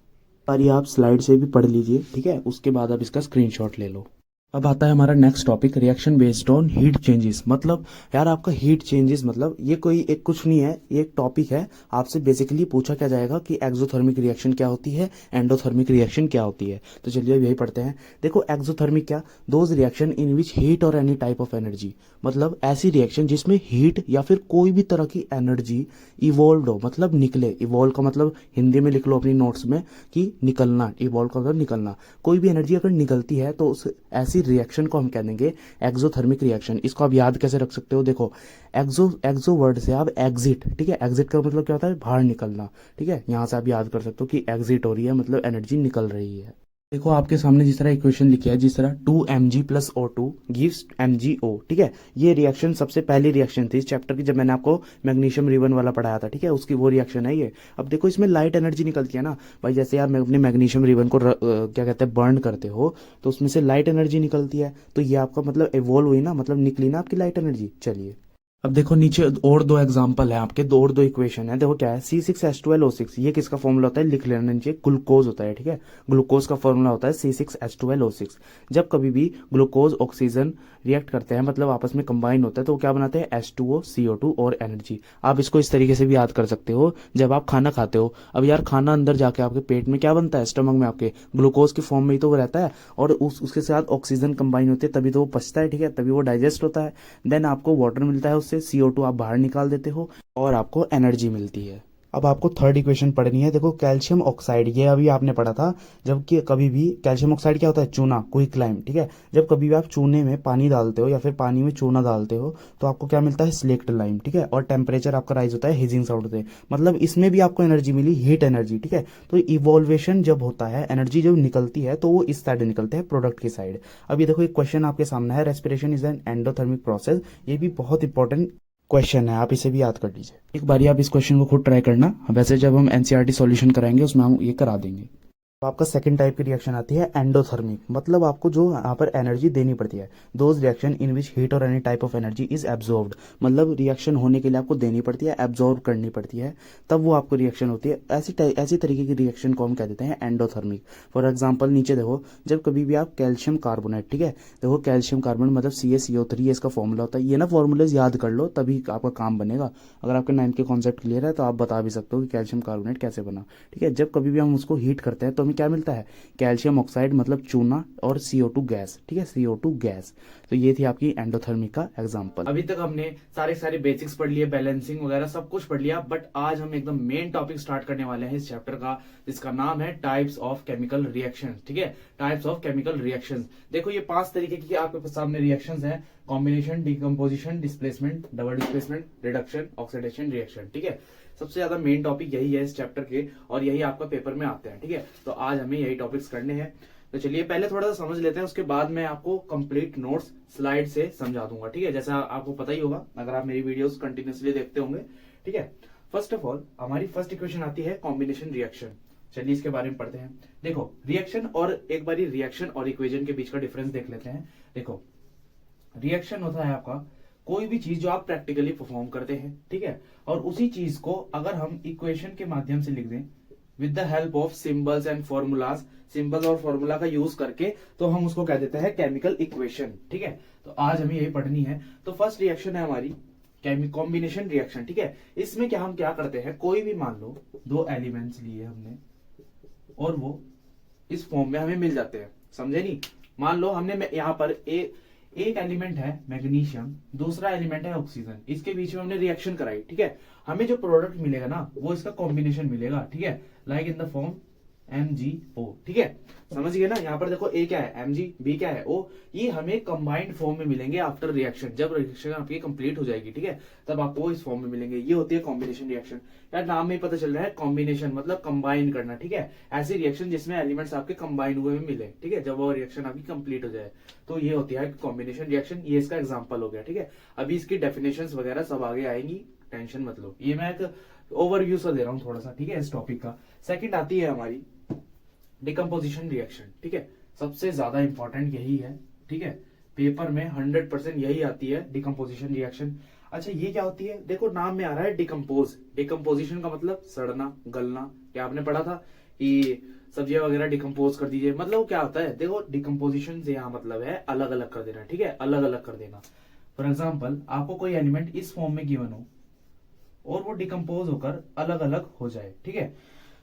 पर ये आप स्लाइड से भी पढ़ लीजिए, ठीक है, उसके बाद आप इसका स्क्रीनशॉट ले लो। अब आता है हमारा next topic, reaction based on heat changes. मतलब यार आपका हीट चेंजेस मतलब ये कोई एक कुछ नहीं है, ये एक टॉपिक है। आपसे बेसिकली पूछा क्या जाएगा कि एक्सोथर्मिक रिएक्शन क्या होती है, एंडोथर्मिक रिएक्शन क्या होती है। तो चलिए अब यही पढ़ते हैं। देखो एक्सोथर्मिक क्या, those reaction in which heat और एनी टाइप ऑफ एनर्जी, मतलब ऐसी रिएक्शन जिसमें हीट या फिर कोई भी तरह की एनर्जी इवॉल्व हो, मतलब निकले। इवॉल्व का मतलब हिंदी में लिख लो अपनी नोट्स में कि निकलना, इवॉल्व का मतलब निकलना। कोई भी एनर्जी अगर निकलती है तो उस ऐसी रिएक्शन को हम कह देंगे एक्सोथर्मिक रिएक्शन। इसको आप याद कैसे रख सकते हो, देखो एक्सो वर्ड से आप एग्जिट, ठीक है, एग्जिट का मतलब क्या होता है, बाहर निकलना, ठीक है, यहां से आप याद कर सकते हो कि एग्जिट हो रही है मतलब एनर्जी निकल रही है। देखो आपके सामने जिस तरह इक्वेशन लिखी है, जिस तरह 2 mg plus O2 gives MgO, ठीक है, ये रिएक्शन सबसे पहली रिएक्शन थी इस चैप्टर की, जब मैंने आपको मैग्नीशियम रिबन वाला पढ़ाया था, ठीक है, उसकी वो रिएक्शन है ये। अब देखो इसमें लाइट एनर्जी निकलती है ना भाई, जैसे आप अपने मैग्नीशियम रिबन को क्या कहते हैं, बर्न करते हो तो उसमें से लाइट एनर्जी निकलती है, तो ये आपका मतलब इवॉल्व हुई ना, मतलब निकली ना आपकी लाइट एनर्जी। चलिए अब देखो नीचे और दो एग्जांपल है आपके, दो और दो इक्वेशन है। देखो क्या है, C6H12O6, ये किसका फॉर्मूला होता है, लिख लेना नीचे, ग्लूकोज होता है, ठीक है, ग्लूकोज का फॉर्मूला होता है C6H12O6। जब कभी भी ग्लूकोज ऑक्सीजन रिएक्ट करते हैं, मतलब आपस में कंबाइन होता है, तो वो क्या बनाते हैं, H2O CO2 और एनर्जी। आप इसको इस तरीके से भी याद कर सकते हो, जब आप खाना खाते हो, अब यार खाना अंदर जाके आपके पेट में क्या बनता है, स्टमक में आपके ग्लूकोज की फॉर्म में ही तो वो रहता है, और उसके साथ ऑक्सीजन कंबाइन होती है, तभी तो वो पचता है, ठीक है, तभी वो डाइजेस्ट होता है। देन आपको वाटर मिलता है, उससे CO2 आप बाहर निकाल देते हो और आपको एनर्जी मिलती है। अब आपको थर्ड इक्वेशन पढ़नी है। देखो कैल्शियम ऑक्साइड, ये अभी आपने पढ़ा था, जबकि कभी भी कैल्शियम ऑक्साइड क्या होता है, चूना, क्विक लाइम, ठीक है, जब कभी भी आप चूने में पानी डालते हो या फिर पानी में चूना डालते हो तो आपको क्या मिलता है, स्लेक्ट लाइम, ठीक है, और टेम्परेचर आपका राइज होता है हिजिंग साउंड से, मतलब इसमें भी आपको एनर्जी मिली, हीट एनर्जी, ठीक है। तो इवोल्वेशन जब होता है, एनर्जी जब निकलती है तो वो इस साइड निकलते हैं, प्रोडक्ट की साइड। अब ये देखो एक क्वेश्चन आपके सामने है, respiration is an endothermic process, ये भी बहुत इंपॉर्टेंट क्वेश्चन है, आप इसे भी याद कर लीजिए। एक बारी आप इस क्वेश्चन को खुद ट्राई करना, वैसे जब हम एनसीईआरटी सॉल्यूशन कराएंगे उसमें हम ये करा देंगे। तो आपका सेकंड टाइप की रिएक्शन आती है एंडोथर्मिक, मतलब आपको जो यहाँ पर एनर्जी देनी पड़ती है, those reaction in which heat और any type of energy is absorbed, मतलब रिएक्शन होने के लिए आपको देनी पड़ती है, एब्जॉर्ब करनी पड़ती है, तब वो आपको रिएक्शन होती है। ऐसी तरीके की रिएक्शन को हम कह देते हैं एंडोथर्मिक। फॉर एग्जाम्पल नीचे देखो, जब कभी भी आप कैल्शियम कार्बोनेट, ठीक है, देखो कैल्शियम कार्बोनेट मतलब CaCO3, ये इसका फॉर्मूला होता है, ये ना फॉर्मूलेज याद कर लो तभी आपका काम बनेगा। अगर आपके 9th के कॉन्सेप्ट क्लियर है तो आप बता भी सकते हो कि कैल्शियम कार्बोनेट कैसे बना, ठीक है। जब कभी भी हम उसको हीट करते हैं तो हमें क्या मिलता है, कैल्शियम ऑक्साइड मतलब चूना और CO2 गैस, ठीक है, CO2 गैस। तो ये थी आपकी एंडोथर्मिक का एग्जांपल। अभी तक हमने सारे बेसिक्स पढ़ लिए, बैलेंसिंग वगैरह सब कुछ पढ़ लिया, बट आज हम एकदम मेन टॉपिक स्टार्ट करने वाले हैं इस चैप्टर का, जिसका नाम है टाइप्स ऑफ केमिकल रिएक्शन, ठीक है, टाइप्स ऑफ केमिकल रिएक्शन। देखो ये 5 तरीके की आपके सामने रिएक्शन है, combination, decomposition, displacement, double displacement, reduction, oxidation reaction, ठीक है। सबसे ज्यादा मेन टॉपिक यही है इस चैप्टर के, और यही आपका पेपर में आते हैं, ठीक है। तो आज हमें यही टॉपिक्स करने हैं। तो चलिए पहले थोड़ा सा समझ लेते हैं, उसके बाद मैं आपको कंप्लीट नोट्स स्लाइड से समझा दूंगा, ठीक है, जैसा आपको पता ही होगा अगर आप मेरी वीडियोस कंटिन्यूसली देखते होंगे, ठीक है। फर्स्ट ऑफ ऑल हमारी फर्स्ट इक्वेशन आती है कॉम्बिनेशन रिएक्शन। चलिए इसके बारे में पढ़ते हैं। देखो रिएक्शन और एक बारी रिएक्शन और इक्वेशन के बीच का डिफरेंस देख लेते हैं। देखो रिएक्शन होता है आपका कोई भी चीज जो आप प्रैक्टिकली परफॉर्म करते हैं, ठीक है, और उसी चीज को अगर हम इक्वेशन के माध्यम से लिख दें with the help of symbols and formulas, symbol और फॉर्मूला का यूज करके, तो हम उसको कह देते हैं केमिकल इक्वेशन, ठीक है। तो आज हमें यही पढ़नी है। तो फर्स्ट रिएक्शन है हमारी कॉम्बिनेशन रिएक्शन, ठीक है। इसमें क्या हम क्या करते हैं, कोई भी मान लो 2 एलिमेंट्स लिए हमने और वो इस फॉर्म में हमें मिल जाते हैं, समझे नहीं। मान लो हमने यहाँ पर एक एलिमेंट है मैग्नीशियम, दूसरा एलिमेंट है ऑक्सीजन, इसके बीच में हमने रिएक्शन कराई, ठीक है। हमें जो प्रोडक्ट मिलेगा ना वो इसका कॉम्बिनेशन मिलेगा, ठीक है, like in the form MgO, ठीक है, समझ गए ना। यहाँ पर देखो ए क्या है Mg, बी क्या है O, ये हमें कंबाइंड फॉर्म में मिलेंगे आफ्टर रिएक्शन, जब रिएक्शन आपकी कंप्लीट हो जाएगी, ठीक है, तब आपको इस फॉर्म में मिलेंगे। ये होती है कॉम्बिनेशन रिएक्शन। यार नाम में ही पता चल रहा है, कॉम्बिनेशन मतलब कंबाइन करना, ठीक है, ऐसी रिएक्शन जिसमें एलिमेंट्स आपके कंबाइन हुए में मिले, ठीक है, जब वो रिएक्शन आपकी कंप्लीट हो जाए, तो ये होती है कॉम्बिनेशन रिएक्शन। ये इसका एग्जाम्पल हो गया, ठीक है। अभी इसकी डेफिनेशन वगैरह सब आगे आएंगी, टेंशन मत लो, ये मैं एक ओवरव्यू सा दे रहा हूँ थोड़ा सा, ठीक है, इस टॉपिक का। सेकंड आती है हमारी डिकम्पोजिशन रिएक्शन, ठीक है, सबसे ज्यादा इंपॉर्टेंट यही है, ठीक है, पेपर में 100% यही आती है डिकम्पोजिशन रिएक्शन। अच्छा ये क्या होती है, देखो नाम में आ रहा है डिकम्पोज, डिकम्पोजिशन का मतलब सड़ना, गलना, क्या आपने पढ़ा था कि सब्जियां वगैरह डिकम्पोज कर दीजिए, मतलब क्या होता है, देखो डिकम्पोजिशन से यहाँ मतलब है अलग अलग कर देना, ठीक है, अलग अलग कर देना। फॉर एग्जाम्पल आपको कोई एलिमेंट इस फॉर्म में गिवन हो और वो डिकम्पोज होकर अलग अलग हो जाए, ठीक है,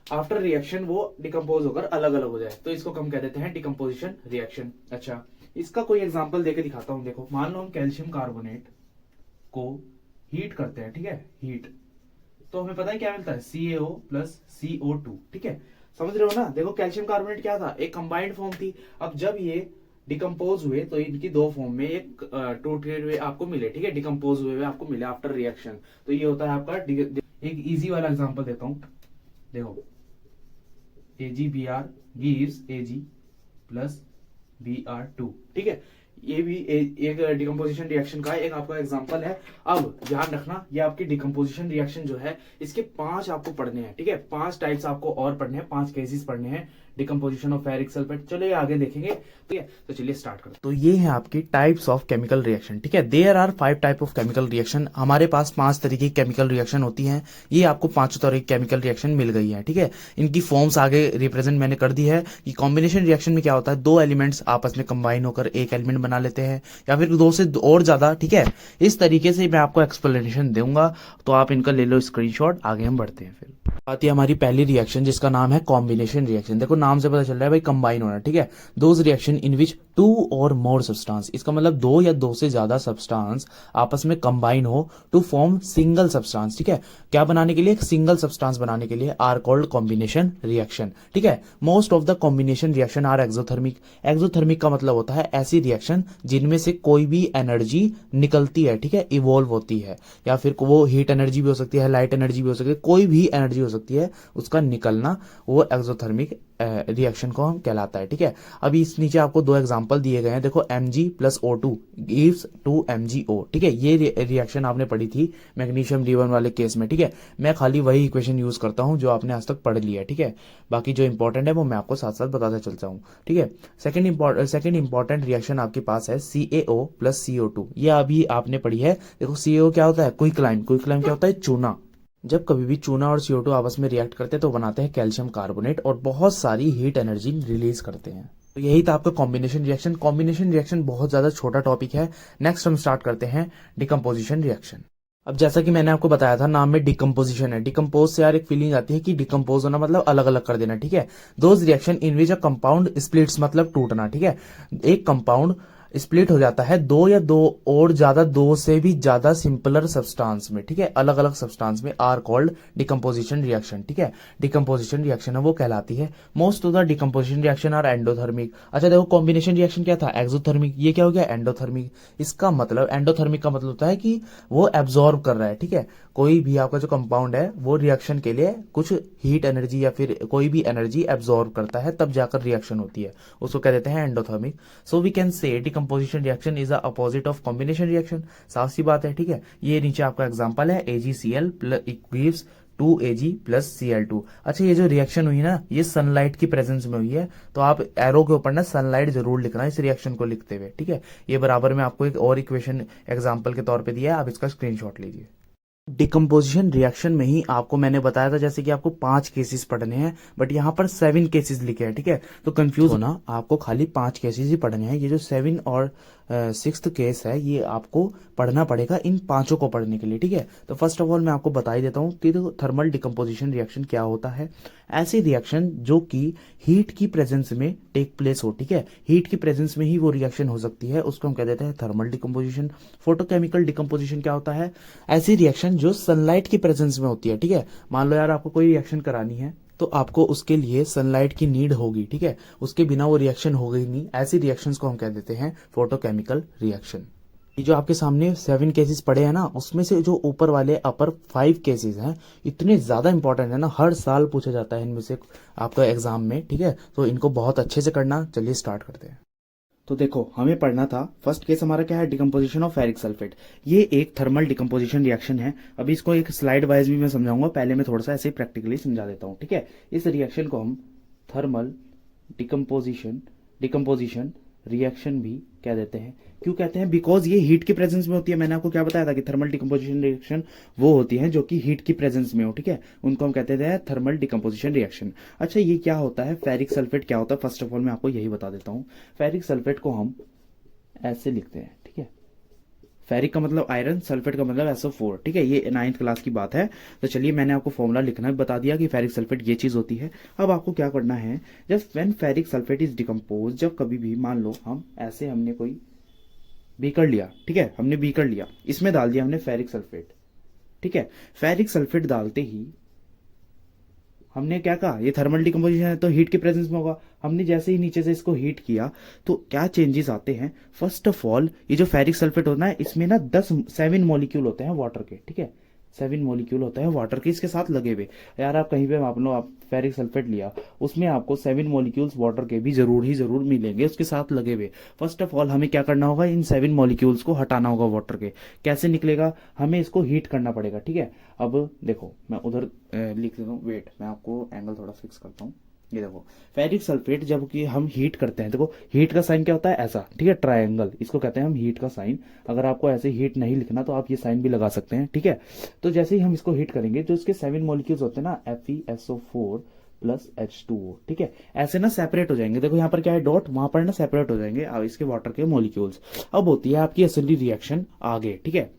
आफ्टर रिएक्शन वो डिकम्पोज होकर अलग अलग हो जाए, तो इसको हम कह देते हैं डिकम्पोजिशन रिएक्शन। अच्छा इसका कोई एग्जांपल देके दिखाता हूं। देखो मान लो हम कैल्शियम कार्बोनेट को हीट करते हैं, ठीक है, हीट, तो हमें पता है क्या मिलता है, CaO प्लस CO2, ठीक है, समझ रहे हो ना। देखो कैल्शियम कार्बोनेट क्या था, एक कंबाइंड फॉर्म थी, अब जब ये डिकम्पोज हुए तो इनकी दो फॉर्म में एक टूटे हुए आपको मिले, ठीक है, डिकम्पोज हुए आपको मिले आफ्टर रिएक्शन, तो ये होता है आपका एक इजी वाला एग्जांपल देता हूं। देखो AgBr gives Ag plus Br2, ठीक है, ये भी एक डिकम्पोजिशन रिएक्शन का एक आपका एग्जांपल है। अब ध्यान रखना, ये आपकी डिकम्पोजिशन रिएक्शन जो है इसके 5 आपको पढ़ने हैं, ठीक है, 5 टाइप्स आपको और पढ़ने हैं, 5 केसेस पढ़ने हैं डिकम्पोजिशन ऑफ फेरिक सल्फेट। चलो ये आगे देखेंगे, ठीक है, तो चलिए स्टार्ट करते हैं। तो ये है आपकी टाइप्स ऑफ केमिकल रिएक्शन, ठीक है, there are 5 type of chemical reaction. हमारे पास 5 तरीके की केमिकल रिएक्शन होती हैं, ये आपको 5 तरह की केमिकल रिएक्शन मिल गई है, ठीक है। इनकी फॉर्म्स आगे रिप्रेजेंट मैंने कर दी है कि कॉम्बिनेशन रिएक्शन में क्या होता है, 2 एलिमेंट्स आपस में कंबाइन होकर एक एलिमेंट बना लेते हैं, या फिर 2 से और ज्यादा, ठीक है। इस तरीके से मैं आपको एक्सप्लेनेशन दूंगा, तो आप इनका ले लो स्क्रीनशॉट। आगे हम बढ़ते हैं। फिर आती है हमारी पहली रिएक्शन जिसका नाम है कॉम्बिनेशन रिएक्शन। देखो नाम से पता चल रहा है भाई कंबाइन होना, ठीक है, दोज रिएक्शन इन विच 2 और मोर सब्सटेंस, इसका मतलब 2 या 2 से ज्यादा सब्सटेंस आपस में कंबाइन हो टू फॉर्म सिंगल सब्सटेंस, ठीक है, क्या बनाने के लिए, एक सिंगल सब्सटेंस बनाने के लिए, आर कॉल्ड कॉम्बिनेशन रिएक्शन, ठीक है। Most of the combination reaction are exothermic. Exothermic का मतलब होता है ऐसी रिएक्शन जिनमें से कोई भी एनर्जी निकलती है, ठीक है, इवॉल्व होती है, या फिर वो हीट एनर्जी भी हो सकती है, लाइट एनर्जी भी हो सकती है, कोई भी एनर्जी हो सकती है, उसका निकलना, वो एक्सोथर्मिक रिएक्शन को हम कहलाता है, ठीक है। अभी इस नीचे आपको 2 एग्जांपल दिए गए हैं, देखो Mg plus O2 gives 2MgO, ठीक है, ये रिएक्शन आपने पढ़ी थी मैग्नीशियम D1 वाले केस में, ठीक है। मैं खाली वही इक्वेशन यूज करता हूं जो आपने आज तक पढ़ लिया है, ठीक है, बाकी जो इंपॉर्टेंट है वो मैं आपको साथ साथ बताता चलता हूं, ठीक है। सेकंड इंपॉर्टेंट रिएक्शन आपके पास है CaO प्लस CO2, ये अभी आपने पढ़ी है। देखो CaO क्या होता है, क्विकलाइम क्या होता है, चूना। जब कभी भी चूना और CO2 आपस में रिएक्ट करते हैं तो बनाते हैं कैल्शियम कार्बोनेट और बहुत सारी हीट एनर्जी रिलीज करते हैं। तो यही था आपका कॉम्बिनेशन रिएक्शन। कॉम्बिनेशन रिएक्शन बहुत ज्यादा छोटा टॉपिक है। नेक्स्ट हम स्टार्ट करते हैं डिकम्पोजिशन रिएक्शन। अब जैसा कि मैंने आपको बताया था, नाम में डिकम्पोजिशन है। डिकम्पोज से यार एक फीलिंग आती है कि डिकम्पोज होना मतलब अलग अलग कर देना, ठीक है। Those reaction in which a compound splits मतलब टूटना, ठीक है, एक कंपाउंड स्प्लिट हो जाता है 2 या 2 और ज्यादा, 2 से भी ज्यादा सिंपलर सब्सटेंस में, ठीक है, अलग अलग सब्सटेंस में, आर कॉल्ड डिकम्पोजिशन रिएक्शन, ठीक है। डिकम्पोजिशन रिएक्शन है वो कहलाती है। Most of the decomposition reaction are endothermic. अच्छा देखो कॉम्बिनेशन रिएक्शन क्या था, एक्सोथर्मिक, ये क्या हो गया, एंडोथर्मिक। इसका मतलब एंडोथर्मिक का मतलब होता है कि वो एब्जॉर्ब कर रहा है, ठीक है, कोई भी आपका जो कंपाउंड है वो रिएक्शन के लिए कुछ हीट एनर्जी या फिर कोई भी एनर्जी एब्जॉर्ब करता है, तब जाकर रिएक्शन होती है, उसको कह देते हैं endothermic. So we can say decomposition reaction is the opposite of combination reaction. साफ सी बात है, ठीक है। ये नीचे आपका एग्जांपल है, AgCl gives 2Ag plus Cl2। अच्छा ये जो रिएक्शन हुई ना, ये सनलाइट की प्रेजेंस में हुई है, तो आप एरो के ऊपर ना सनलाइट जरूर लिखना इस रिएक्शन को लिखते हुए, ठीक है। ये बराबर में आपको एक और इक्वेशन एग्जांपल के तौर पे दिया है, आप इसका स्क्रीनशॉट लीजिए। डिकम्पोजिशन रिएक्शन में ही आपको मैंने बताया था जैसे कि आपको 5 केसेस पढ़ने हैं, बट यहाँ पर 7 केसेस लिखे हैं, ठीक है, तो कंफ्यूज होना, आपको खाली 5 केसेस ही पढ़ने हैं। ये जो 7 और 6th केस है ये आपको पढ़ना पड़ेगा इन 5 को पढ़ने के लिए, ठीक है। तो फर्स्ट ऑफ ऑल मैं आपको बता ही देता हूँ कि थर्मल डिकम्पोजिशन रिएक्शन क्या होता है। ऐसी रिएक्शन जो कि हीट की प्रेजेंस में टेक प्लेस हो, ठीक है, हीट की प्रेजेंस में ही वो रिएक्शन हो सकती है, उसको हम कह देते हैं थर्मल डिकम्पोजिशन। फोटोकेमिकल डिकम्पोजिशन क्या होता है, ऐसी रिएक्शन जो सनलाइट की प्रेजेंस में होती है, ठीक है। मान लो यार आपको कोई रिएक्शन करानी है, तो आपको उसके लिए सनलाइट की नीड होगी, ठीक है, उसके बिना वो रिएक्शन होगी नहीं। ऐसी रिएक्शंस को हम कह देते हैं फोटोकेमिकल रिएक्शन। ये जो आपके सामने 7 केसेस पड़े हैं ना, उसमें से जो ऊपर वाले अपर 5 केसेस हैं इतने ज़्यादा इंपॉर्टेंट है ना, हर साल पूछा जाता है इनमें से आपका एग्जाम में, ठीक है, तो इनको बहुत अच्छे से करना। चलिए स्टार्ट करते हैं। तो देखो हमें पढ़ना था, फर्स्ट केस हमारा क्या है, डिकम्पोजिशन ऑफ फेरिक सल्फेट। ये एक थर्मल डिकम्पोजिशन रिएक्शन है। अभी इसको एक स्लाइड वाइज भी मैं समझाऊंगा, पहले मैं थोड़ा सा ऐसे प्रैक्टिकली समझा देता हूँ, ठीक है। इस रिएक्शन को हम थर्मल डिकम्पोजिशन डिकम्पोजिशन रिएक्शन भी कह देते हैं। क्यों कहते हैं? बिकॉज ये हीट की प्रेजेंस में होती है। मैंने आपको क्या बताया था कि थर्मल डिकम्पोजिशन रिएक्शन वो होती है जो कि हीट की प्रेजेंस में हो, ठीक है, उनको हम कहते हैं थर्मल डिकम्पोजिशन रिएक्शन। अच्छा, ये क्या होता है, फेरिक सल्फेट क्या होता है, फर्स्ट ऑफ ऑल मैं आपको यही बता देता हूँ। फेरिक सल्फेट को हम ऐसे लिखते हैं, ठीक है। फेरिक का मतलब आयरन, सल्फेट का मतलब SO4, ठीक है, ये 9th क्लास की बात है। तो चलिए मैंने आपको फॉर्मूला लिखना भी बता दिया कि फेरिक सल्फेट ये चीज होती है। अब आपको क्या करना है, जब when ferric sulphate is decompose, जब कभी भी मान लो हम ऐसे हमने कोई बीकर लिया, ठीक है, हमने बीकर लिया, इसमें डाल दिया हमने फेरिक सल्फेट, ठीक है। फेरिक सल्फेट डालते ही हमने क्या कहा, ये थर्मल डिकम्पोजिशन है तो हीट के प्रेजेंस में होगा। हमने जैसे ही नीचे से इसको हीट किया तो क्या चेंजेस आते हैं। फर्स्ट ऑफ ऑल ये जो फेरिक सल्फेट होता है इसमें ना 7 मॉलिक्यूल होते हैं वाटर के, ठीक है, 7 मॉलिक्यूल होता है वाटर के इसके साथ लगे हुए। यार आप कहीं पे मान लो आप फेरिक सल्फेट लिया, उसमें आपको 7 मॉलिक्यूल्स वाटर के भी ही जरूर मिलेंगे उसके साथ लगे हुए। फर्स्ट ऑफ ऑल हमें क्या करना होगा, इन 7 मॉलिक्यूल्स को हटाना होगा वाटर के। कैसे निकलेगा, हमें इसको हीट करना पड़ेगा, ठीक है। अब देखो मैं उधर लिख देता हूँ, वेट मैं आपको एंगल थोड़ा फिक्स करता हूँ। ये देखो फेरिक सल्फेट जब कि हम हीट करते हैं, देखो हीट का साइन क्या होता है, ऐसा, ठीक है, ट्रायंगल, इसको कहते हैं हम हीट का साइन। अगर आपको ऐसे हीट नहीं लिखना तो आप ये साइन भी लगा सकते हैं, ठीक है। तो जैसे ही हम इसको हीट करेंगे जो इसके 7 मॉलिक्यूल्स होते हैं ना, FeSO4 प्लस H2O, ठीक है, ऐसे ना सेपरेट हो जाएंगे। देखो यहाँ पर क्या है, डॉट, वहां पर ना सेपरेट हो जाएंगे इसके वाटर के मॉलिक्यूल्स। अब होती है आपकी असली रिएक्शन आगे, ठीक है।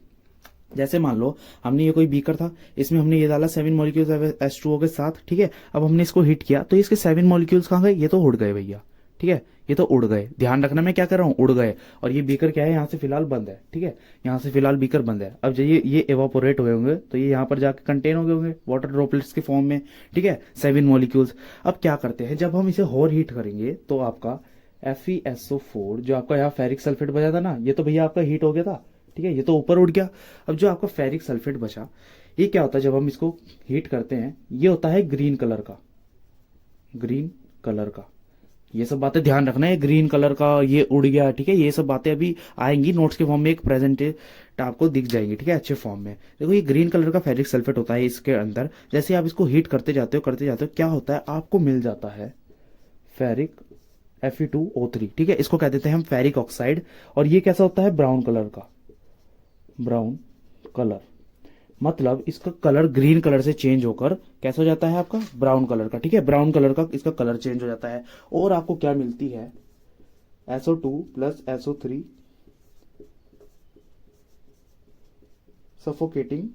जैसे मान लो हमने ये कोई बीकर था, इसमें हमने ये डाला 7 मॉलिक्यूल्स H2O के साथ, ठीक है। अब हमने इसको हीट किया तो इसके 7 मॉलिक्यूल्स कहाँ गए, ये तो उड़ गए भैया, ठीक है, ये तो उड़ गए। ध्यान रखना मैं क्या कर रहा हूँ, उड़ गए। और ये बीकर क्या है, यहाँ से फिलहाल बंद है, ठीक है, यहाँ से फिलहाल बीकर बंद है। अब जब ये एवापोरेट हुए होंगे तो ये यहाँ पर जाकर कंटेन हो गए होंगे वाटर ड्रॉपलेट्स के फॉर्म में, ठीक है, 7 मॉलिक्यूल्स। अब क्या करते हैं, जब हम इसे और हीट करेंगे तो आपका FeSO4 जो आपका यहाँ फेरिक सल्फेट बचा था ना, ये तो भैया आपका हीट हो गया था, ठीक है, ये तो ऊपर उड़ गया। अब जो आपका फेरिक सल्फेट बचा, ये क्या होता है जब हम इसको हीट करते हैं, ये होता है ग्रीन कलर का, ग्रीन कलर का। ये सब बातें ध्यान रखना है, ग्रीन कलर का ये उड़ गया, ठीक है, ये सब बातें अभी आएंगी नोट्स के फॉर्म में, एक प्रेजेंट आपको दिख जाएंगी, ठीक है, अच्छे फॉर्म में। देखो ये ग्रीन कलर का फेरिक सल्फेट होता है इसके अंदर। जैसे आप इसको हीट करते जाते हो क्या होता है, आपको मिल जाता है फेरिक Fe2O3, ठीक है, इसको कह देते हैं हम फेरिक ऑक्साइड। और ये कैसा होता है, ब्राउन कलर का, ब्राउन कलर, मतलब इसका कलर ग्रीन कलर से चेंज होकर कैसा हो जाता है आपका, ब्राउन कलर का, ठीक है, ब्राउन कलर का इसका कलर चेंज हो जाता है। और आपको क्या मिलती है, SO2 plus SO3 suffocating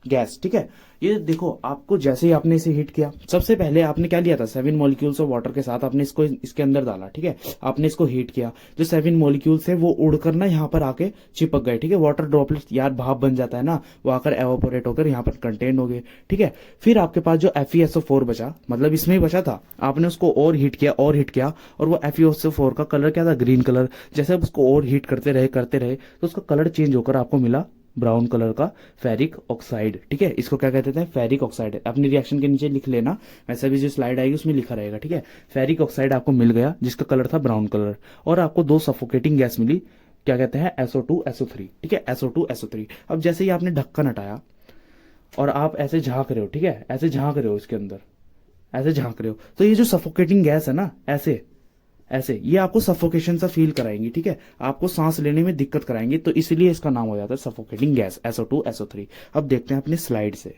gas, ठीक है। ये देखो आपको जैसे ही आपने इसे हीट किया, सबसे पहले आपने क्या लिया था, 7 मॉलिक्यूल्स ऑफ वाटर के साथ आपने इसको इसके अंदर डाला, ठीक है, आपने इसको हीट किया, जो 7 मॉलिक्यूल्स है वो उड़कर ना यहाँ पर आके चिपक गए, ठीक है, वाटर ड्रॉपलेट्स, यार भाप बन जाता है ना, वो आकर एवापोरेट होकर यहाँ पर कंटेन हो गए, ठीक है। फिर आपके पास जो FeSO4 बचा, मतलब इसमें ही बचा था, आपने उसको और हीट किया और वो FeSO4 का कलर क्या था, ग्रीन कलर। जैसे आप उसको और हीट करते रहे तो उसका कलर चेंज होकर आपको मिला ब्राउन कलर का फेरिक ऑक्साइड, ठीक है, इसको क्या कहते हैं, फेरिक ऑक्साइड। अपनी रिएक्शन के नीचे लिख लेना, वैसे भी जो स्लाइड आएगी उसमें लिखा रहेगा, ठीक है। फेरिक ऑक्साइड आपको मिल गया जिसका कलर था ब्राउन कलर, और आपको 2 सफोकेटिंग गैस मिली, क्या कहते हैं, SO2 SO3, ठीक है, SO2 SO3। अब जैसे ही आपने ढक्कन हटाया और आप ऐसे झांक रहे हो, ठीक है, ऐसे झांक रहे हो इसके अंदर, ऐसे झांक रहे हो, तो ये जो सफोकेटिंग गैस है ना, ऐसे ऐसे ये आपको सफोकेशन सा फील कराएंगी, ठीक है, आपको सांस लेने में दिक्कत कराएंगी, तो इसलिए इसका नाम हो जाता है सफोकेटिंग गैस, SO2 SO3। अब देखते हैं अपने स्लाइड से।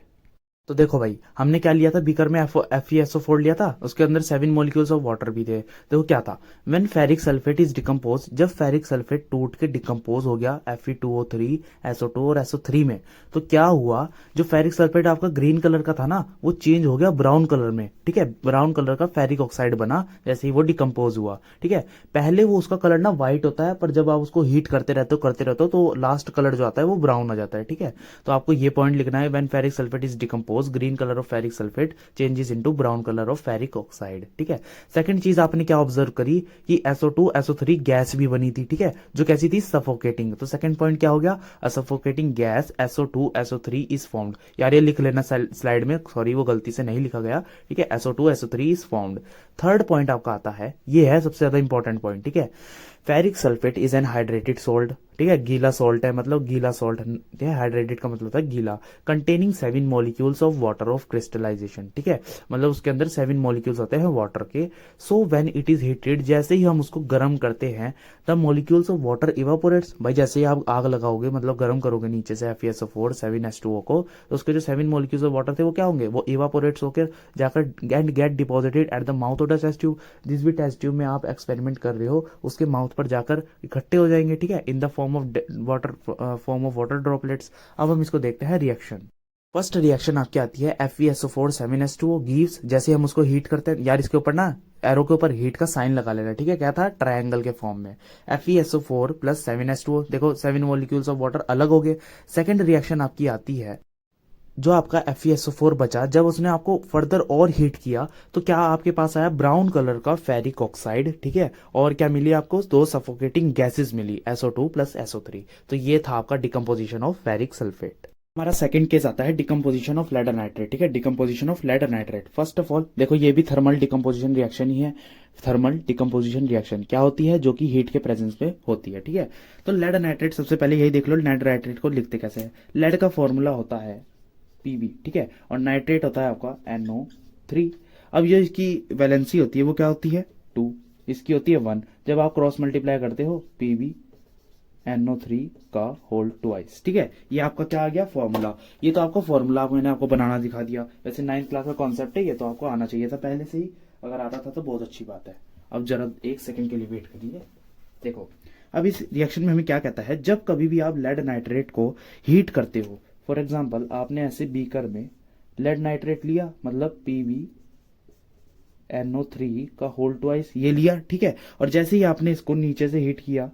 तो देखो भाई हमने क्या लिया था, बीकर में FeSO4 लिया था, उसके अंदर 7 मॉलिक्यूल्स ऑफ वाटर भी थे। देखो क्या था, when ferric sulphate is decompose, जब फेरिक सल्फेट टूट के डिकम्पोज हो गया Fe2O3 SO2 और SO3 में, तो क्या हुआ, जो फेरिक सल्फेट आपका ग्रीन कलर का था ना, वो चेंज हो गया ब्राउन कलर में, ठीक है, ब्राउन कलर का फेरिक ऑक्साइड बना जैसे ही वो डिकम्पोज हुआ, ठीक है। पहले वो उसका कलर ना व्हाइट होता है, पर जब आप उसको हीट करते रहते हो तो लास्ट कलर जो आता है वो ब्राउन हो जाता है, ठीक है। तो आपको ये पॉइंट लिखना है, when ferric sulphate is decompose decompose, green colour of ferric sulphate changes into brown colour of ferric oxide. ठीक है, सेकंड चीज आपने क्या ऑब्जर्व करी कि SO2 SO3 गैस भी बनी थी। ठीक है, जो कैसी थी, सफोकेटिंग। तो सेकंड पॉइंट क्या हो गया, a suffocating gas SO2 SO3 is formed. यार ये लिख लेना स्लाइड में, सॉरी वो गलती से नहीं लिखा गया। ठीक है, SO2 SO3 is formed. Third point आपका आता है, ये है सबसे ज्यादा इंपॉर्टेंट पॉइंट। ठीक है, ferric sulphate is an hydrated salt. ठीक है, गीला सॉल्ट है, मतलब गीला सॉल्ट है, हाइड्रेटेड का मतलब होता है गीला। Containing 7 molecules of water of crystallisation. ठीक है, मतलब उसके अंदर 7 मॉलिक्यूल्स होते हैं वाटर के। So when it is heated, जैसे ही हम उसको गर्म करते हैं, द मॉलिक्यूल्स ऑफ वाटर इवापोरेट्स। भाई जैसे ही आप आग लगाओगे, मतलब गर्म करोगे नीचे से FeSO4 7H2O को, तो उसके जो 7 मॉलिक्यूल्स ऑफ वाटर थे वो क्या होंगे, वो इवापोरेट्स होकर जाकर and get deposited at the mouth of the test tube. जिस भी टेस्ट ट्यूब में आप एक्सपेरिमेंट कर रहे हो उसके माउथ पर जाकर इकट्ठे हो जाएंगे। ठीक है, in the form of water droplets. अब हम इसको देखते हैं रिएक्शन। फर्स्ट रिएक्शन आपकी आती है FeSO4 7H2O गिव्स। जैसे हम उसको हीट करते हैं, यार इसके ऊपर ना एरो के ऊपर हीट का साइन लगा लेना। ठीक है, क्या था, ट्रायंगल के फॉर्म में। FeSO4 प्लस 7H2O, देखो 7 मॉलिक्यूल्स ऑफ वाटर अलग हो गए। सेकेंड रिएक्शन आपकी आती है, जो आपका FeSO4 बचा, जब उसने आपको फर्दर और हीट किया तो क्या आपके पास आया, ब्राउन कलर का फेरिक ऑक्साइड। ठीक है, और क्या मिली आपको, 2 सफोकेटिंग गैसेस मिली, SO2 प्लस SO3। तो ये था आपका डिकम्पोजिशन ऑफ फेरिक सल्फेट। हमारा सेकंड केस आता है डिकम्पोजिशन ऑफ लेड नाइट्रेट। ठीक है, decomposition of lead nitrate. First of all देखो, ये भी थर्मल डिकम्पोजिशन रिएक्शन ही है। थर्मल डिकम्पोजिशन रिएक्शन क्या होती है, जो कि हीट के प्रेजेंस में होती है। ठीक है, तो लेड नाइट्रेट सबसे पहले यही देख लो, लेड नाइट्रेट को लिखते कैसे हैं। लेड का फॉर्मूला होता है Pb। ठीक है, और नाइट्रेट होता है आपका NO3। अब ये इसकी वैलेंसी होती है, वो क्या होती है 2, इसकी होती है 1। जब आप क्रॉस मल्टीप्लाई करते हो Pb NO3 का होल ट्वाइस। ठीक है, ये आपका क्या आ गया, फॉर्मूला। ये तो आपका फॉर्मूला मैंने आपको बनाना दिखा दिया। वैसे 9th क्लास का कॉन्सेप्ट है, ये तो आपको आना चाहिए था पहले से ही। अगर आता था तो बहुत अच्छी बात है। अब जरा 1 सेकंड के लिए वेट करिए। देखो अब इस रिएक्शन में हमें क्या कहता है, जब कभी भी आप लेड नाइट्रेट को हीट करते हो, फॉर एग्जाम्पल आपने ऐसे बीकर में लेड नाइट्रेट लिया, मतलब Pb NO3 का होल ट्वाइस ये लिया। ठीक है, और जैसे ही आपने इसको नीचे से हीट किया,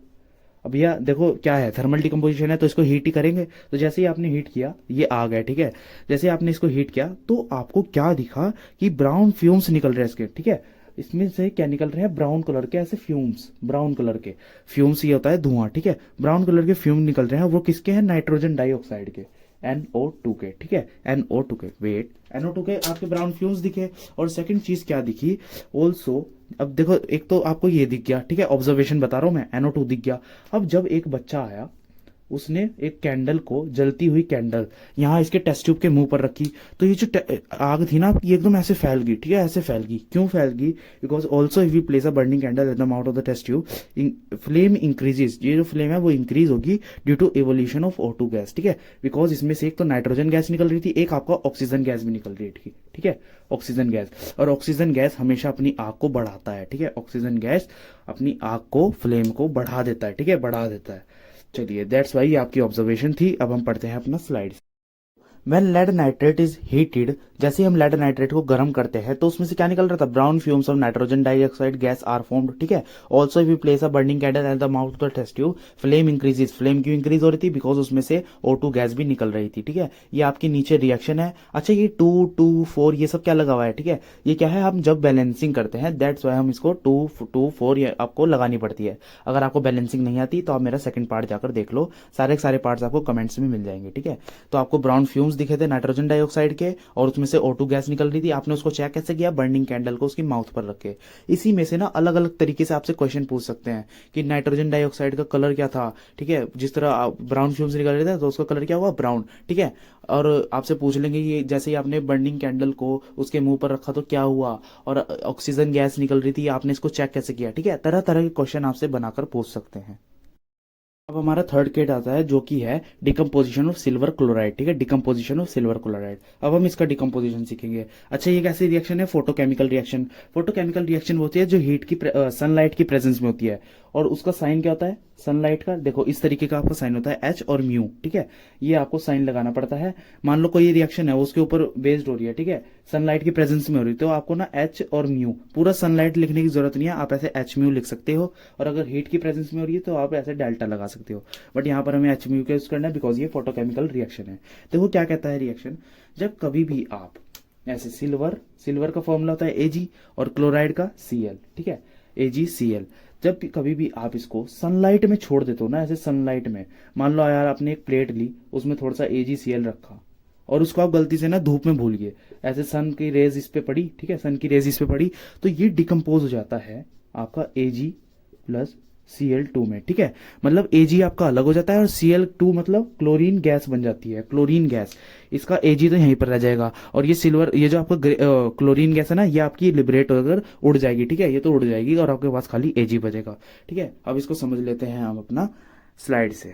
अब भैया देखो क्या है, थर्मल डिकम्पोजिशन है तो इसको हीट ही करेंगे। तो जैसे ही आपने हीट किया ये आ गया। ठीक है, जैसे आपने इसको हीट किया तो आपको क्या दिखा कि ब्राउन फ्यूम्स निकल रहे हैं इसके। ठीक है, इसमें से क्या निकल रहे हैं, ब्राउन कलर के ऐसे फ्यूम्स, ब्राउन कलर के फ्यूम्स, ये होता है धुआं। ठीक है, ब्राउन कलर के फ्यूम निकल रहे हैं, वो किसके हैं, नाइट्रोजन डाइऑक्साइड के, NO2 के। ठीक है, NO2 के, वेट, NO2 के आपके ब्राउन फ्यूम्स दिखे। और सेकंड चीज क्या दिखी ऑल्सो, अब देखो एक तो आपको ये दिख गया। ठीक है, ऑब्जर्वेशन बता रहा हूं मैं, NO2 दिख गया। अब जब एक बच्चा आया, उसने एक कैंडल को, जलती हुई कैंडल यहाँ इसके टेस्ट ट्यूब के मुंह पर रखी, तो ये जो आग थी ना ये एकदम ऐसे फैल गई। ठीक है, ऐसे फैल गई, क्यों फैल गई, because also if you place a burning candle at the mouth of the test tube, flame increases. ये जो फ्लेम है वो इंक्रीज होगी due to evolution of O2 gas. ठीक है, बिकॉज इसमें से एक तो नाइट्रोजन गैस निकल रही थी, एक आपका ऑक्सीजन गैस भी निकल रही थी। ठीक है, ऑक्सीजन गैस, और ऑक्सीजन गैस हमेशा अपनी आग को बढ़ाता है। ठीक है, ऑक्सीजन गैस अपनी आग को, फ्लेम को बढ़ा देता है। ठीक है, बढ़ा देता है। चलिए दैट्स वाई आपकी ऑब्जर्वेशन थी। अब हम पढ़ते हैं अपना slide. When lead nitrate is heated, जैसे हम लेड नाइट्रेट को गर्म करते हैं तो उसमें से क्या निकल रहा था, brown fumes of nitrogen dioxide gas are formed. ठीक है, also if you place a burning candle at the mouth of the test tube, flame increases. Flame क्यों इंक्रीज हो रही थी, बिकॉज उसमें से O2 गैस भी निकल रही थी। ठीक है, ये आपकी नीचे रिएक्शन है। अच्छा, ये 2 2 4 ये सब क्या लगा हुआ है। ठीक है, ये क्या है, हम जब बैलेंसिंग करते हैं, दैट्स वाई हम इसको 2 2 4 ये आपको लगानी पड़ती है। अगर आपको बैलेंसिंग नहीं आती तो आप मेरा सेकंड पार्ट जाकर देख लो, सारे के सारे पार्ट्स आपको कमेंट्स में मिल जाएंगे। ठीक है, तो आपको ब्राउन फ्यूम्स दिखे थे नाइट्रोजन डाइऑक्साइड के, और उसमें से O2 गैस निकल रही थी। आपने उसको चेक कैसे किया, बर्निंग कैंडल को उसकी माउथ पर रखे। इसी में से ना अलग अलग तरीके से आपसे क्वेश्चन पूछ सकते हैं कि नाइट्रोजन डाइऑक्साइड का कलर क्या था। ठीक है, जिस तरह ब्राउन फ्यूम्स निकल रहे थे तो उसका कलर क्या हुआ, ब्राउन। ठीक है, और आपसे पूछ लेंगे कि जैसे ही आपने बर्निंग कैंडल को उसके मुंह पर रखा तो क्या हुआ, और ऑक्सीजन गैस निकल रही थी, आपने इसको चेक कैसे किया। ठीक है, तरह तरह के क्वेश्चन आपसे बनाकर पूछ सकते हैं। अब हमारा थर्ड केस आता है, जो कि है डिकम्पोजिशन ऑफ सिल्वर क्लोराइड। ठीक है, डिकम्पोजिशन ऑफ सिल्वर क्लोराइड। अब हम इसका डिकम्पोजिशन सीखेंगे। अच्छा, ये कैसी रिएक्शन है, फोटोकेमिकल रिएक्शन। फोटोकेमिकल रिएक्शन होती है जो हीट की, सनलाइट की प्रेजेंस में होती है, और उसका साइन क्या होता है सनलाइट का, देखो इस तरीके का आपका साइन होता है एच और म्यू, ठीक है, ये आपको साइन लगाना पड़ता है। मान लो कोई रिएक्शन है उसके ऊपर बेस्ड हो रही है, ठीक है, सनलाइट की प्रेजेंस में हो रही है, तो आपको ना एच और म्यू, पूरा सनलाइट लिखने की जरूरत नहीं है, आप ऐसे एच म्यू लिख सकते हो, और अगर हीट की प्रेजेंस में हो रही है तो आप ऐसे डेल्टा लगा सकते हो, बट यहाँ पर हमें एच म्यू का यूज करना है बिकॉज ये फोटोकेमिकल रिएक्शन है। देखो क्या कहता है रिएक्शन, जब कभी भी आप ऐसे सिल्वर का फॉर्मूला होता है एजी और क्लोराइड का सीएल, ठीक है, AgCl, जब भी कभी भी आप इसको सनलाइट में छोड़ देते हो ना, ऐसे सनलाइट में, मान लो यार आपने एक प्लेट ली, उसमें थोड़ा सा AgCl रखा और उसको आप गलती से ना धूप में भूल गए, ऐसे सन की रेज इस पे पड़ी, ठीक है, सन की रेज इस पे पड़ी, तो ये डिकम्पोज हो जाता है आपका Ag प्लस Cl2 में, ठीक है, मतलब Ag आपका अलग हो जाता है और Cl2 मतलब क्लोरीन गैस बन जाती है, क्लोरीन गैस, इसका Ag तो यहीं पर रह जाएगा, और ये सिल्वर, ये जो आपका क्लोरीन गैस है ना, ये आपकी लिबरेट होकर उड़ जाएगी, ठीक है, ये तो उड़ जाएगी और आपके पास खाली Ag बचेगा, ठीक है। अब इसको समझ लेते हैं हम अपना स्लाइड से।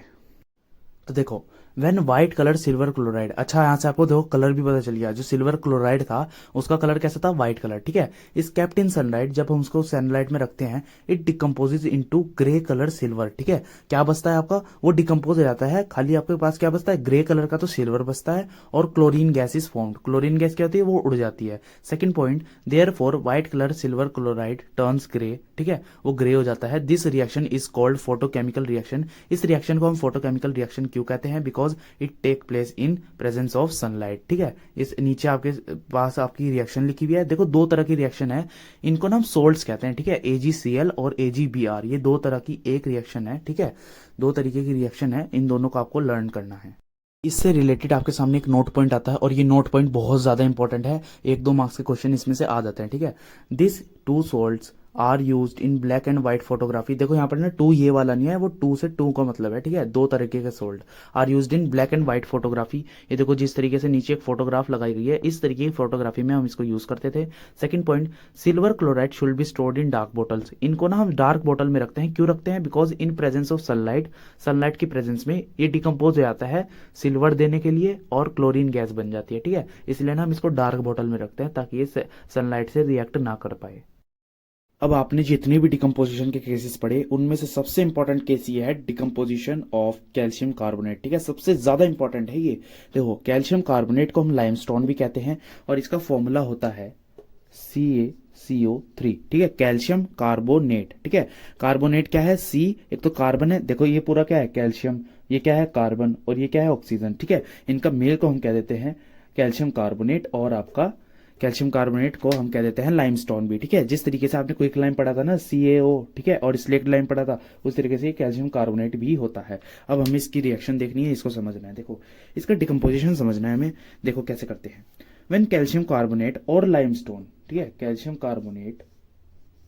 तो देखो when white colour silver chloride, अच्छा यहाँ से आपको देखो कलर भी पता चल गया, जो सिल्वर क्लोराइड था उसका कलर कैसा था व्हाइट कलर, ठीक है। इस केप्ट इन सनलाइट, जब हम उसको सनलाइट में रखते हैं, it decomposes into grey colour silver, ठीक है, क्या बचता है आपका, वो डिकम्पोज हो जाता है, खाली आपके पास क्या बचता है, ग्रे कलर का तो सिल्वर बचता है, और chlorine gas is formed, chlorine gas क्या होती है, वो उड़ जाती है। Second point, therefore white colour silver chloride turns grey, ठीक है, वो ग्रे हो जाता है। This reaction is called photochemical reaction, इस रिएक्शन को हम फोटोकेमिकल रिएक्शन क्यों कहते हैं, because it take place in presence of sunlight, ठीक है। इस नीचे आपके पास आपकी रिएक्शन लिखी हुई है, देखो दो तरह की रिएक्शन है, इनको ना हम सोल्ट्स कहते हैं, ठीक है, AgCl और AgBr, ये दो तरह की एक रिएक्शन है, ठीक है, दो तरीके की रिएक्शन है, इन दोनों को आपको लर्न करना है। इससे रिलेटेड आपके सामने एक नोट पॉइंट आता है, और ये नोट पॉइंट बहुत ज्यादा इंपॉर्टेंट है, 1-2 मार्क्स के क्वेश्चन इसमें से आ जाते हैं, ठीक है। This two salts are used in black and white photography, देखो यहाँ पर ना टू ये वाला नहीं है, वो टू से टू का मतलब है, ठीक है, दो तरीके के salt are used in black and white photography, ये देखो जिस तरीके से नीचे एक फोटोग्राफ लगाई गई है, इस तरीके की फोटोग्राफी में हम इसको यूज करते थे। Second point, silver chloride should be stored in dark bottles, इनको ना हम डार्क बॉटल में रखते हैं, क्यों रखते हैं, because in presence of sunlight, sunlight की प्रेजेंस में ये डिकम्पोज हो जाता है सिल्वर देने के लिए और क्लोरीन गैस बन जाती है, ठीक है, इसलिए ना हम इसको डार्क बॉटल में रखते हैं ताकि ये सनलाइट से रिएक्ट ना कर पाए। अब आपने जितने भी डिकम्पोजिशन के केसेस पढ़े उनमें से सबसे इंपॉर्टेंट केस ये है डिकम्पोजिशन ऑफ कैल्शियम कार्बोनेट, ठीक है, सबसे ज्यादा इंपॉर्टेंट है ये। देखो कैल्शियम कार्बोनेट को हम लाइमस्टोन भी कहते हैं, और इसका फॉर्मूला होता है CaCO3, ठीक है, कैल्शियम कार्बोनेट, ठीक है, कार्बोनेट क्या है, C एक तो कार्बन है, देखो ये पूरा क्या है कैल्शियम, ये क्या है कार्बन, और ये क्या है ऑक्सीजन, ठीक है, इनका मेल को हम कह देते हैं कैल्शियम कार्बोनेट, और आपका कैल्शियम कार्बोनेट को हम कह देते हैं लाइमस्टोन भी, ठीक है, जिस तरीके से आपने क्विक लाइम पढ़ा था ना CaO, ठीक है, और स्लेक्ट लाइम पढ़ा था, उस तरीके से कैल्शियम कार्बोनेट भी होता है। अब हमें इसकी रिएक्शन देखनी है, इसको समझना है, देखो इसका डिकम्पोजिशन समझना है हमें, देखो कैसे करते हैं। व्हेन कैल्शियम कार्बोनेट और लाइमस्टोन, ठीक है, कैल्शियम कार्बोनेट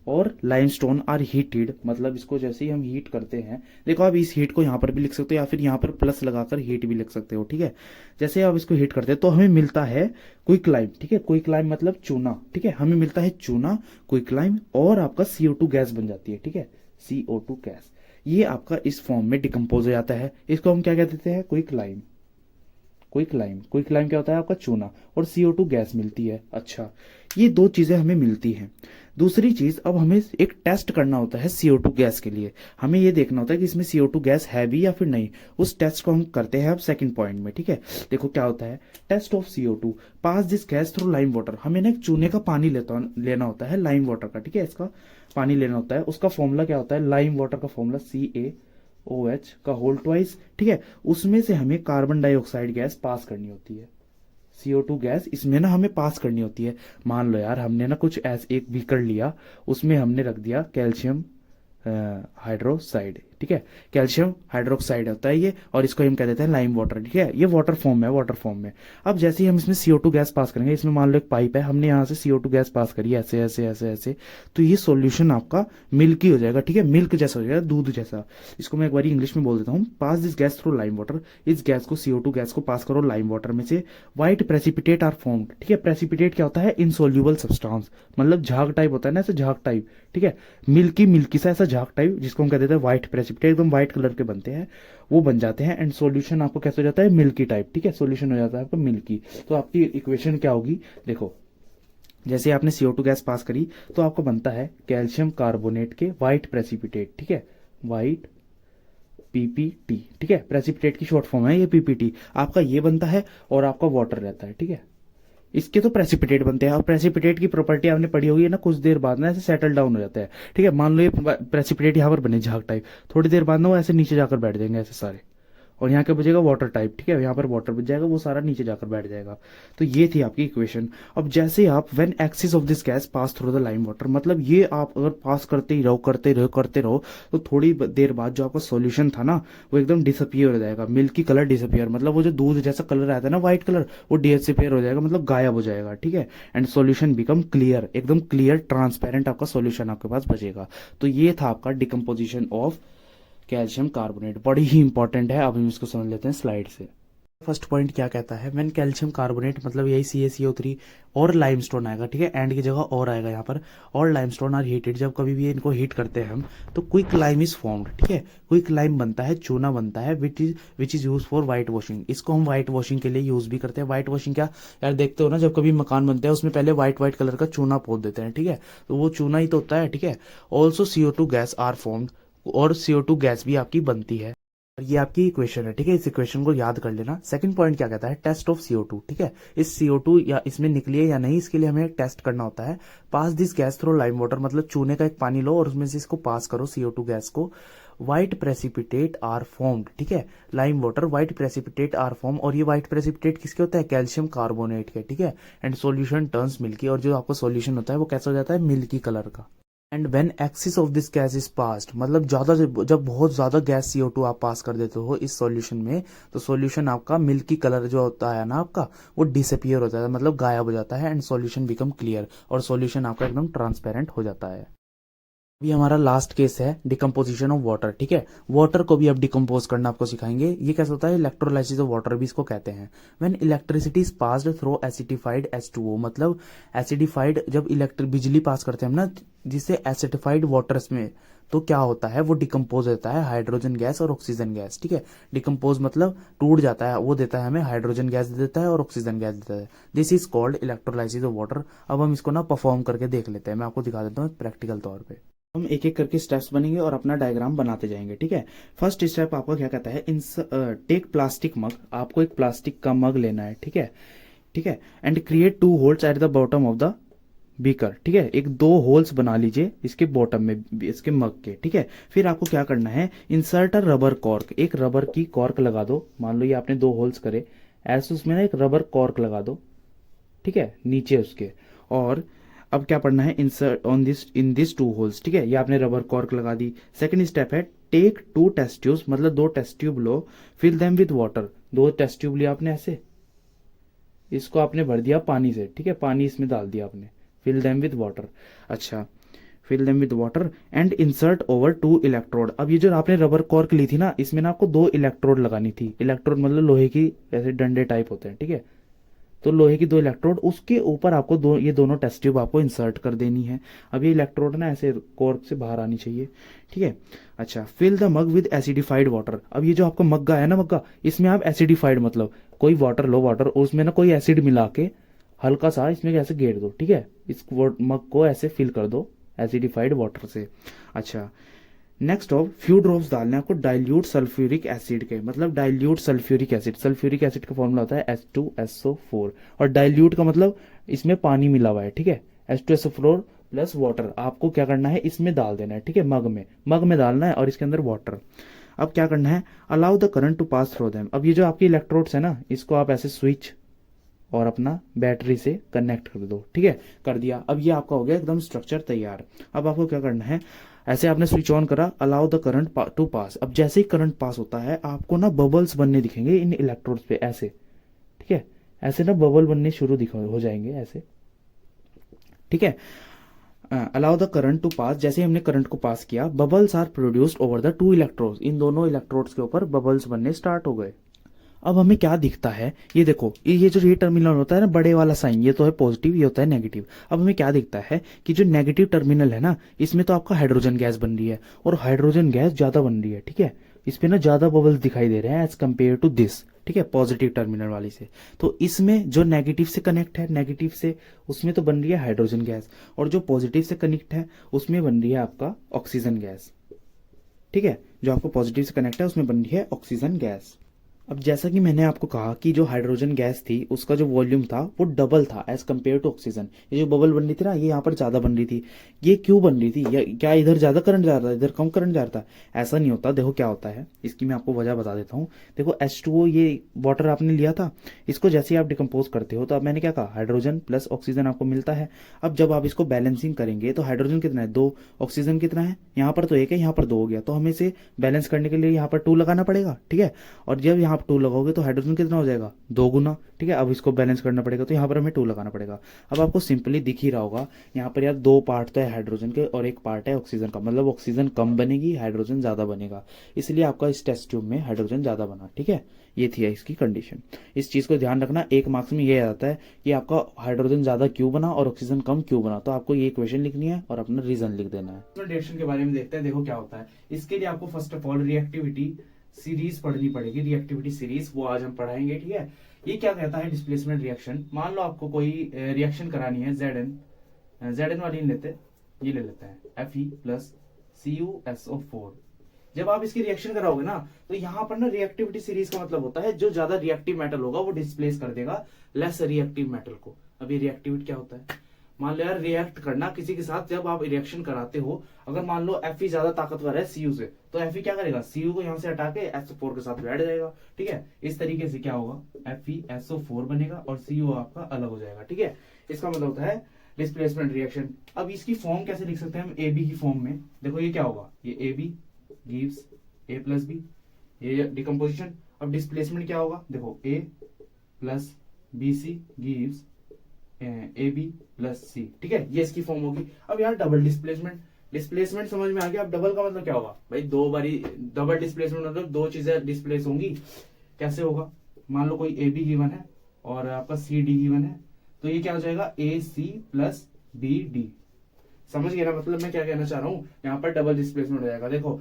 और लाइमस्टोन आर हीटेड, मतलब इसको जैसे ही हम हीट करते हैं, देखो आप इस हीट को यहाँ पर भी लिख सकते हो या फिर यहाँ पर प्लस लगाकर हीट भी लिख सकते हो, ठीक है, जैसे आप इसको हीट करते हैं तो हमें मिलता है क्विकलाइम, ठीक है, क्विकलाइम मतलब चूना, ठीक है, हमें मिलता है चूना, क्विकलाइम, और आपका CO2 गैस बन जाती है, ठीक है, CO2 गैस, ये आपका इस फॉर्म में डिकम्पोज हो जाता है, इसको हम क्या कह देते हैं क्विकलाइम, क्विकलाइम क्या होता है आपका चूना, और CO2 गैस मिलती है। अच्छा, ये दो चीजें हमें मिलती हैं। दूसरी चीज, अब हमें एक टेस्ट करना होता है CO2 गैस के लिए, हमें ये देखना होता है कि इसमें CO2 गैस है भी या फिर नहीं, उस टेस्ट को हम करते हैं अब सेकंड पॉइंट में, ठीक है। देखो क्या होता है, test of CO2 pass this gas through lime water, हमें ना एक चूने का पानी लेना होता है लाइम वाटर का, ठीक है, इसका पानी लेना होता है, उसका फॉर्मूला क्या होता है, लाइम वाटर का फॉर्मूला CaOH का होल ट्वाइस, ठीक है, उसमें से हमें कार्बन डाइऑक्साइड गैस पास करनी होती है, CO2 गैस इसमें ना हमें पास करनी होती है। मान लो यार हमने ना कुछ ऐसे एक बीकर लिया, उसमें हमने रख दिया कैल्शियम हाइड्रोक्साइड, ठीक है, कैल्शियम हाइड्रोक्साइड होता है ये, और इसको हम कह देते हैं लाइम वाटर, ठीक है, ये वाटर फॉर्म में, वाटर फॉर्म में। अब जैसे ही हम इसमें CO2 गैस पास करेंगे, इसमें मान लो एक पाइप है, हमने यहाँ से CO2 गैस पास करी ऐसे ऐसे ऐसे ऐसे, तो ये सॉल्यूशन आपका मिल्की हो जाएगा, ठीक है, मिल्क जैसा हो जाएगा, दूध जैसा। इसको मैं एक बार इंग्लिश में बोल देता हूँ, pass this gas through lime water, इस गैस को CO2 गैस को पास करो लाइम वाटर में से, व्हाइट प्रेसिपिटेट आर फॉर्म्ड, ठीक है, प्रेसिपिटेट क्या होता है, इनसोल्यूबल सब्सटेंस, मतलब झाग टाइप होता है ना, ऐसे झाग टाइप, ठीक है, मिल्की मिल्की सा ऐसा झाग टाइप, जिसको हम कह देते हैं व्हाइट प्रेसिपिटेट, एकदम व्हाइट कलर के बनते हैं, वो बन जाते हैं, एंड सॉल्यूशन आपको कैसे हो जाता है, मिल्की टाइप, ठीक है, सॉल्यूशन हो जाता है आपका मिल्की। तो आपकी इक्वेशन क्या होगी, देखो जैसे आपने CO2 गैस पास करी तो आपको बनता है कैल्शियम कार्बोनेट के वाइट प्रेसिपिटेट, ठीक है, वाइट PPT, ठीक है, प्रेसिपिटेट की शॉर्ट फॉर्म है ये PPT। आपका ये बनता है और आपका वाटर रहता है, ठीक है। इसके तो प्रेसिपिटेट बनते हैं, और प्रेसिपिटेट की प्रॉपर्टी आपने पढ़ी होगी ना, कुछ देर बाद ना ऐसे सेटल डाउन हो जाता है, ठीक है। मान लो ये प्रेसिपिटेट यहाँ पर बने झाग टाइप, थोड़ी देर बाद ना वो ऐसे नीचे जाकर बैठ जाएंगे ऐसे सारे, और यहाँ क्या बचेगा वाटर टाइप, ठीक है, यहाँ पर वाटर बच जाएगा, वो सारा नीचे जाकर बैठ जाएगा। तो ये थी आपकी इक्वेशन। अब जैसे आप when axis of this gas pass through the lime water, मतलब ये आप अगर पास करते ही रहो करते रहो करते रहो तो थोड़ी देर बाद जो आपका सॉल्यूशन था ना वो एकदम डिसअपियर हो जाएगा, मिल्की कलर डिसअपियर, मतलब वो जो दूध जैसा कलर आता है ना व्हाइट कलर, वो डिसअपियर हो जाएगा, मतलब गायब हो जाएगा, ठीक है। एंड सॉल्यूशन बिकम क्लियर, एकदम क्लियर ट्रांसपेरेंट आपका सॉल्यूशन आपके पास बचेगा। तो ये था आपका डिकम्पोजिशन ऑफ कैल्शियम कार्बोनेट, बड़ी ही इंपॉर्टेंट है। अब हम इसको समझ लेते हैं स्लाइड से। फर्स्ट पॉइंट क्या कहता है, व्हेन कैल्शियम कार्बोनेट, मतलब यही CaCO3 और लाइमस्टोन आएगा, ठीक है, एंड की जगह और आएगा यहाँ पर, और लाइमस्टोन आर हीटेड, जब कभी भी इनको हीट करते हैं हम तो क्विक लाइम इज फॉर्म्ड, ठीक है, क्विक लाइम बनता है, चूना बनता है, which is use for white washing. इसको हम वाइट वॉशिंग के लिए यूज भी करते हैं। वाइट वॉशिंग क्या यार, देखते हो ना जब कभी मकान बनते हैं उसमें पहले व्हाइट कलर का चूना पोत देते हैं, ठीक है, तो वो चूना ही तो होता है, ठीक है। Also CO2 gas are formed, और CO2 गैस भी आपकी बनती है। और ये आपकी इक्वेशन है, ठीक है, इस इक्वेशन को याद कर लेना। सेकंड पॉइंट क्या कहता है, टेस्ट ऑफ CO2, ठीक है, इस CO2 या इसमें निकली है या नहीं, इसके लिए हमें टेस्ट करना होता है। Pass this gas through lime water, मतलब चूने का एक पानी लो और उसमें से इसको पास करो CO2 गैस को, व्हाइट प्रेसिपिटेट आर फॉर्म्ड, ठीक है, lime water white precipitate are form, और ये व्हाइट प्रेसिपिटेट किसके होता है, कैल्शियम कार्बोनेट के, ठीक है। एंड सॉल्यूशन टर्न्स मिल्की, और जो आपका सॉल्यूशन होता है वो कैसा हो जाता है, मिल्की कलर का। And when axis of this gas is passed, मतलब ज्यादा जब बहुत ज्यादा गैस CO2 आप पास कर देते हो इस सॉल्यूशन में, तो सॉल्यूशन आपका मिल्की कलर जो होता है ना आपका, वो डिसअपियर हो जाता है, मतलब गायब हो जाता है, एंड सॉल्यूशन बिकम क्लियर, और सॉल्यूशन आपका एकदम ट्रांसपेरेंट हो जाता है। अभी हमारा लास्ट केस है डिकम्पोजिशन ऑफ वाटर, ठीक है। वाटर को भी अब डिकम्पोज करना आपको सिखाएंगे। ये कैसा होता है, इलेक्ट्रोलाइसिस ऑफ वाटर भी इसको कहते हैं। When electricity is passed through acidified H2O, मतलब एसिडिफाइड, जब इलेक्ट्रिक बिजली पास करते हैं हम ना जिससे एसिडिफाइड वाटर्स में, तो क्या होता है, वो डिकम्पोज होता है हाइड्रोजन गैस और ऑक्सीजन गैस, ठीक है। डिकम्पोज मतलब टूट जाता है, वो देता है हमें हाइड्रोजन गैस दे देता है और ऑक्सीजन गैस देता है। This is called electrolysis of water. अब हम इसको ना परफॉर्म करके देख लेते हैं, मैं आपको दिखा देता हूँ प्रैक्टिकल तौर पर। हम एक एक करके स्टेप्स बनेंगे और अपना डायग्राम बनाते जाएंगे, ठीक है। फर्स्ट स्टेप आपका क्या कहता है, टेक प्लास्टिक मग, आपको एक प्लास्टिक का मग लेना है, ठीक है, ठीक है, and create 2 holes at the bottom of the beaker, ठीक है, एक 2 होल्स बना लीजिए इसके बॉटम में, इसके मग के, ठीक है। फिर आपको क्या करना है, इंसर्ट अ रबर कॉर्क, एक रबर की कॉर्क लगा दो। मान लो ये आपने 2 होल्स करे, ऐसे उसमें ना एक रबर कॉर्क लगा दो, ठीक है, नीचे उसके। और अब क्या पढ़ना है, insert on this in this 2 holes, ठीक है, ये आपने रबर कॉर्क लगा दी। सेकंड स्टेप है टेक 2 टेस्ट ट्यूब्स, मतलब 2 टेस्ट ट्यूब लो, fill them with water, 2 test tube लिया आपने ऐसे, इसको आपने भर दिया पानी से, ठीक है, पानी इसमें डाल दिया आपने, फिल देम विद वाटर। अच्छा, fill them with water and insert over 2 electrode. अब ये जो आपने रबर कॉर्क ली थी ना, इसमें ना आपको 2 इलेक्ट्रोड लगानी थी। इलेक्ट्रोड मतलब लोहे की ऐसे डंडे टाइप होते हैं, ठीक है, तो लोहे की 2 इलेक्ट्रोड, उसके ऊपर आपको ये दोनों टेस्ट ट्यूब आपको इंसर्ट कर देनी है। अब ये इलेक्ट्रोड ना ऐसे कॉर्क से बाहर आनी चाहिए, ठीक है। अच्छा, fill the mug with acidified water. अब ये जो आपका मग्गा है ना, मग्गा, इसमें आप एसिडिफाइड मतलब कोई वाटर लो, वाटर और उसमें ना कोई एसिड मिला के हल्का सा इसमें ऐसे घेर दो, ठीक है, इस मग को ऐसे फिल कर दो एसिडिफाइड वाटर से। अच्छा, नेक्स्ट ऑफ फ्यू ड्रॉप्स डालने आपको डाइल्यूट सल्फ्यूरिक एसिड के, मतलब dilute sulphuric acid, sulphuric acid का फॉर्मूला होता है H2SO4, और डाइल्यूट का मतलब इसमें पानी मिला हुआ है, ठीक है, H2SO4 प्लस वाटर। आपको क्या करना है, इसमें डाल देना है, ठीक है, मग में डालना है और इसके अंदर वाटर। अब क्या करना है, allow the current to pass through them. अब ये जो आपकी इलेक्ट्रोड्स है ना, इसको आप ऐसे स्विच और अपना बैटरी से कनेक्ट कर दो, ठीक है, कर दिया। अब ये आपका हो गया एकदम स्ट्रक्चर तैयार। अब आपको क्या करना है, ऐसे आपने स्विच ऑन करा, अलाउ द करंट टू पास। अब जैसे ही करंट पास होता है आपको ना बबल्स बनने दिखेंगे इन इलेक्ट्रोड्स पे ऐसे, ठीक है, ऐसे ना बबल बनने शुरू हो जाएंगे ऐसे, ठीक है। Allow the current to pass, जैसे हमने करंट को पास किया, bubbles are produced over the 2 electrodes, इन दोनों इलेक्ट्रोड्स के ऊपर बबल्स बनने स्टार्ट हो गए। अब हमें क्या दिखता है, ये देखो, ये जो ये टर्मिनल होता है ना, बड़े वाला साइन, ये तो है पॉजिटिव, ये होता है नेगेटिव। अब हमें क्या दिखता है कि जो नेगेटिव टर्मिनल है ना, इसमें तो आपका हाइड्रोजन गैस बन रही है और हाइड्रोजन गैस ज्यादा बन रही है, ठीक है, इस पे ना ज़्यादा बबल्स दिखाई दे रहे हैं एज कम्पेयर टू दिस, ठीक है, पॉजिटिव टर्मिनल वाली से। तो इसमें जो नेगेटिव से कनेक्ट है, नेगेटिव से, उसमें तो बन रही है हाइड्रोजन गैस, और जो पॉजिटिव से कनेक्ट है उसमें बन रही है आपका ऑक्सीजन गैस, ठीक है। जो आपको पॉजिटिव से कनेक्ट है उसमें बन रही है ऑक्सीजन गैस। अब जैसा कि मैंने आपको कहा कि जो हाइड्रोजन गैस थी उसका जो वॉल्यूम था वो डबल था एज कम्पेयर टू ऑक्सीजन। ये जो बबल बन रही थी ना, ये यहाँ पर ज्यादा बन रही थी। ये क्यों बन रही थी? क्या इधर ज्यादा करंट जा रहा था, इधर कम करंट जा रहा था? ऐसा नहीं होता। देखो क्या होता है, इसकी मैं आपको वजह बता देता हूँ। देखो H2O, ये वाटर आपने लिया था, इसको जैसे ही आप डिकम्पोज करते हो तो अब मैंने क्या कहा, हाइड्रोजन प्लस ऑक्सीजन आपको मिलता है। अब जब आप इसको बैलेंसिंग करेंगे तो हाइड्रोजन कितना है, 2, ऑक्सीजन कितना है, यहाँ पर तो 1 है, यहाँ पर 2 हो गया, तो हमें इसे बैलेंस करने के लिए यहाँ पर 2 लगाना पड़ेगा, ठीक है। और जब यहाँ पर 2 लगाओगे तो हाइड्रोजन कितना हो जाएगा, 2 गुना, ठीक है। अब इसको बैलेंस करना पड़ेगा तो यहाँ पर हमें 2 लगाना पड़ेगा। अब आपको सिंपली दिख ही रहा होगा यहाँ पर यार 2 पार्ट तो है हाइड्रोजन के और 1 पार्ट है ऑक्सीजन का, मतलब ऑक्सीजन कम बनेगी, हाइड्रोजन ज्यादा बनेगा, इसलिए आपका इस टेस्ट ट्यूब में हाइड्रोजन ज्यादा बना, ठीक है। ये थी इसकी कंडीशन। इस चीज को ध्यान रखना, 1 मार्क्स में ये आता है कि आपका हाइड्रोजन ज्यादा क्यों बना और ऑक्सीजन कम क्यों बना। तो आपको ये इक्वेशन लिखनी है और अपना रीजन लिख देना है। रिएक्शन के बारे में देखते हैं। देखो क्या होता है, इसके लिए आपको first of all reactivity series पढ़नी पड़ेगी। रिएक्टिविटी सीरीज वो आज हम पढ़ाएंगे, ठीक है। ये क्या कहता है, डिस्प्लेसमेंट रिएक्शन। मान लो आपको कोई रिएक्शन करानी है, जेड एन वाली लेते, ये ले लेते हैं Fe प्लस CuSO4। जब आप इसकी रिएक्शन कराओगे ना तो यहाँ पर ना रिएक्टिविटी सीरीज का मतलब होता है जो ज्यादा रिएक्टिव मेटल होगा वो डिस्प्लेस कर देगा लेस रिएक्टिव मेटल को। अब ये रिएक्टिविटी क्या होता है, मान लो यार रिएक्ट करना किसी के साथ, जब आप रिएक्शन कराते हो, अगर मान लो Fe ज्यादा ताकतवर है Cu से, तो Fe क्या करेगा, Cu को यहाँ से हटा के SO4 के साथ बैठ जाएगा, ठीक है। इस तरीके से क्या होगा, FeSO4 बनेगा और Cu आपका अलग हो जाएगा, ठीक है। इसका मतलब होता है डिस्प्लेसमेंट रिएक्शन। अब इसकी फॉर्म कैसे लिख सकते हैं हम, AB की फॉर्म में। देखो ये क्या होगा, ये AB gives A plus B, ये डिकम्पोजिशन। अब डिस्प्लेसमेंट क्या होगा, देखो A plus BC gives AB plus C, ठीक है। ये इसकी फॉर्म होगी। अब यार डबल डिस्प्लेसमेंट समझ में आ गया। अब डबल का मतलब क्या होगा भाई, 2 बारी डबल डिस्प्लेसमेंट, मतलब 2 चीजें डिस्प्लेस होंगी। कैसे होगा, मान लो कोई AB गिवन है और आपका CD गिवन है, तो ये क्या हो जाएगा, AC प्लस BD। समझ गए ना, मतलब मैं क्या कहना चाह रहा हूं, यहाँ पर डबल डिस्प्लेसमेंट हो जाएगा। देखो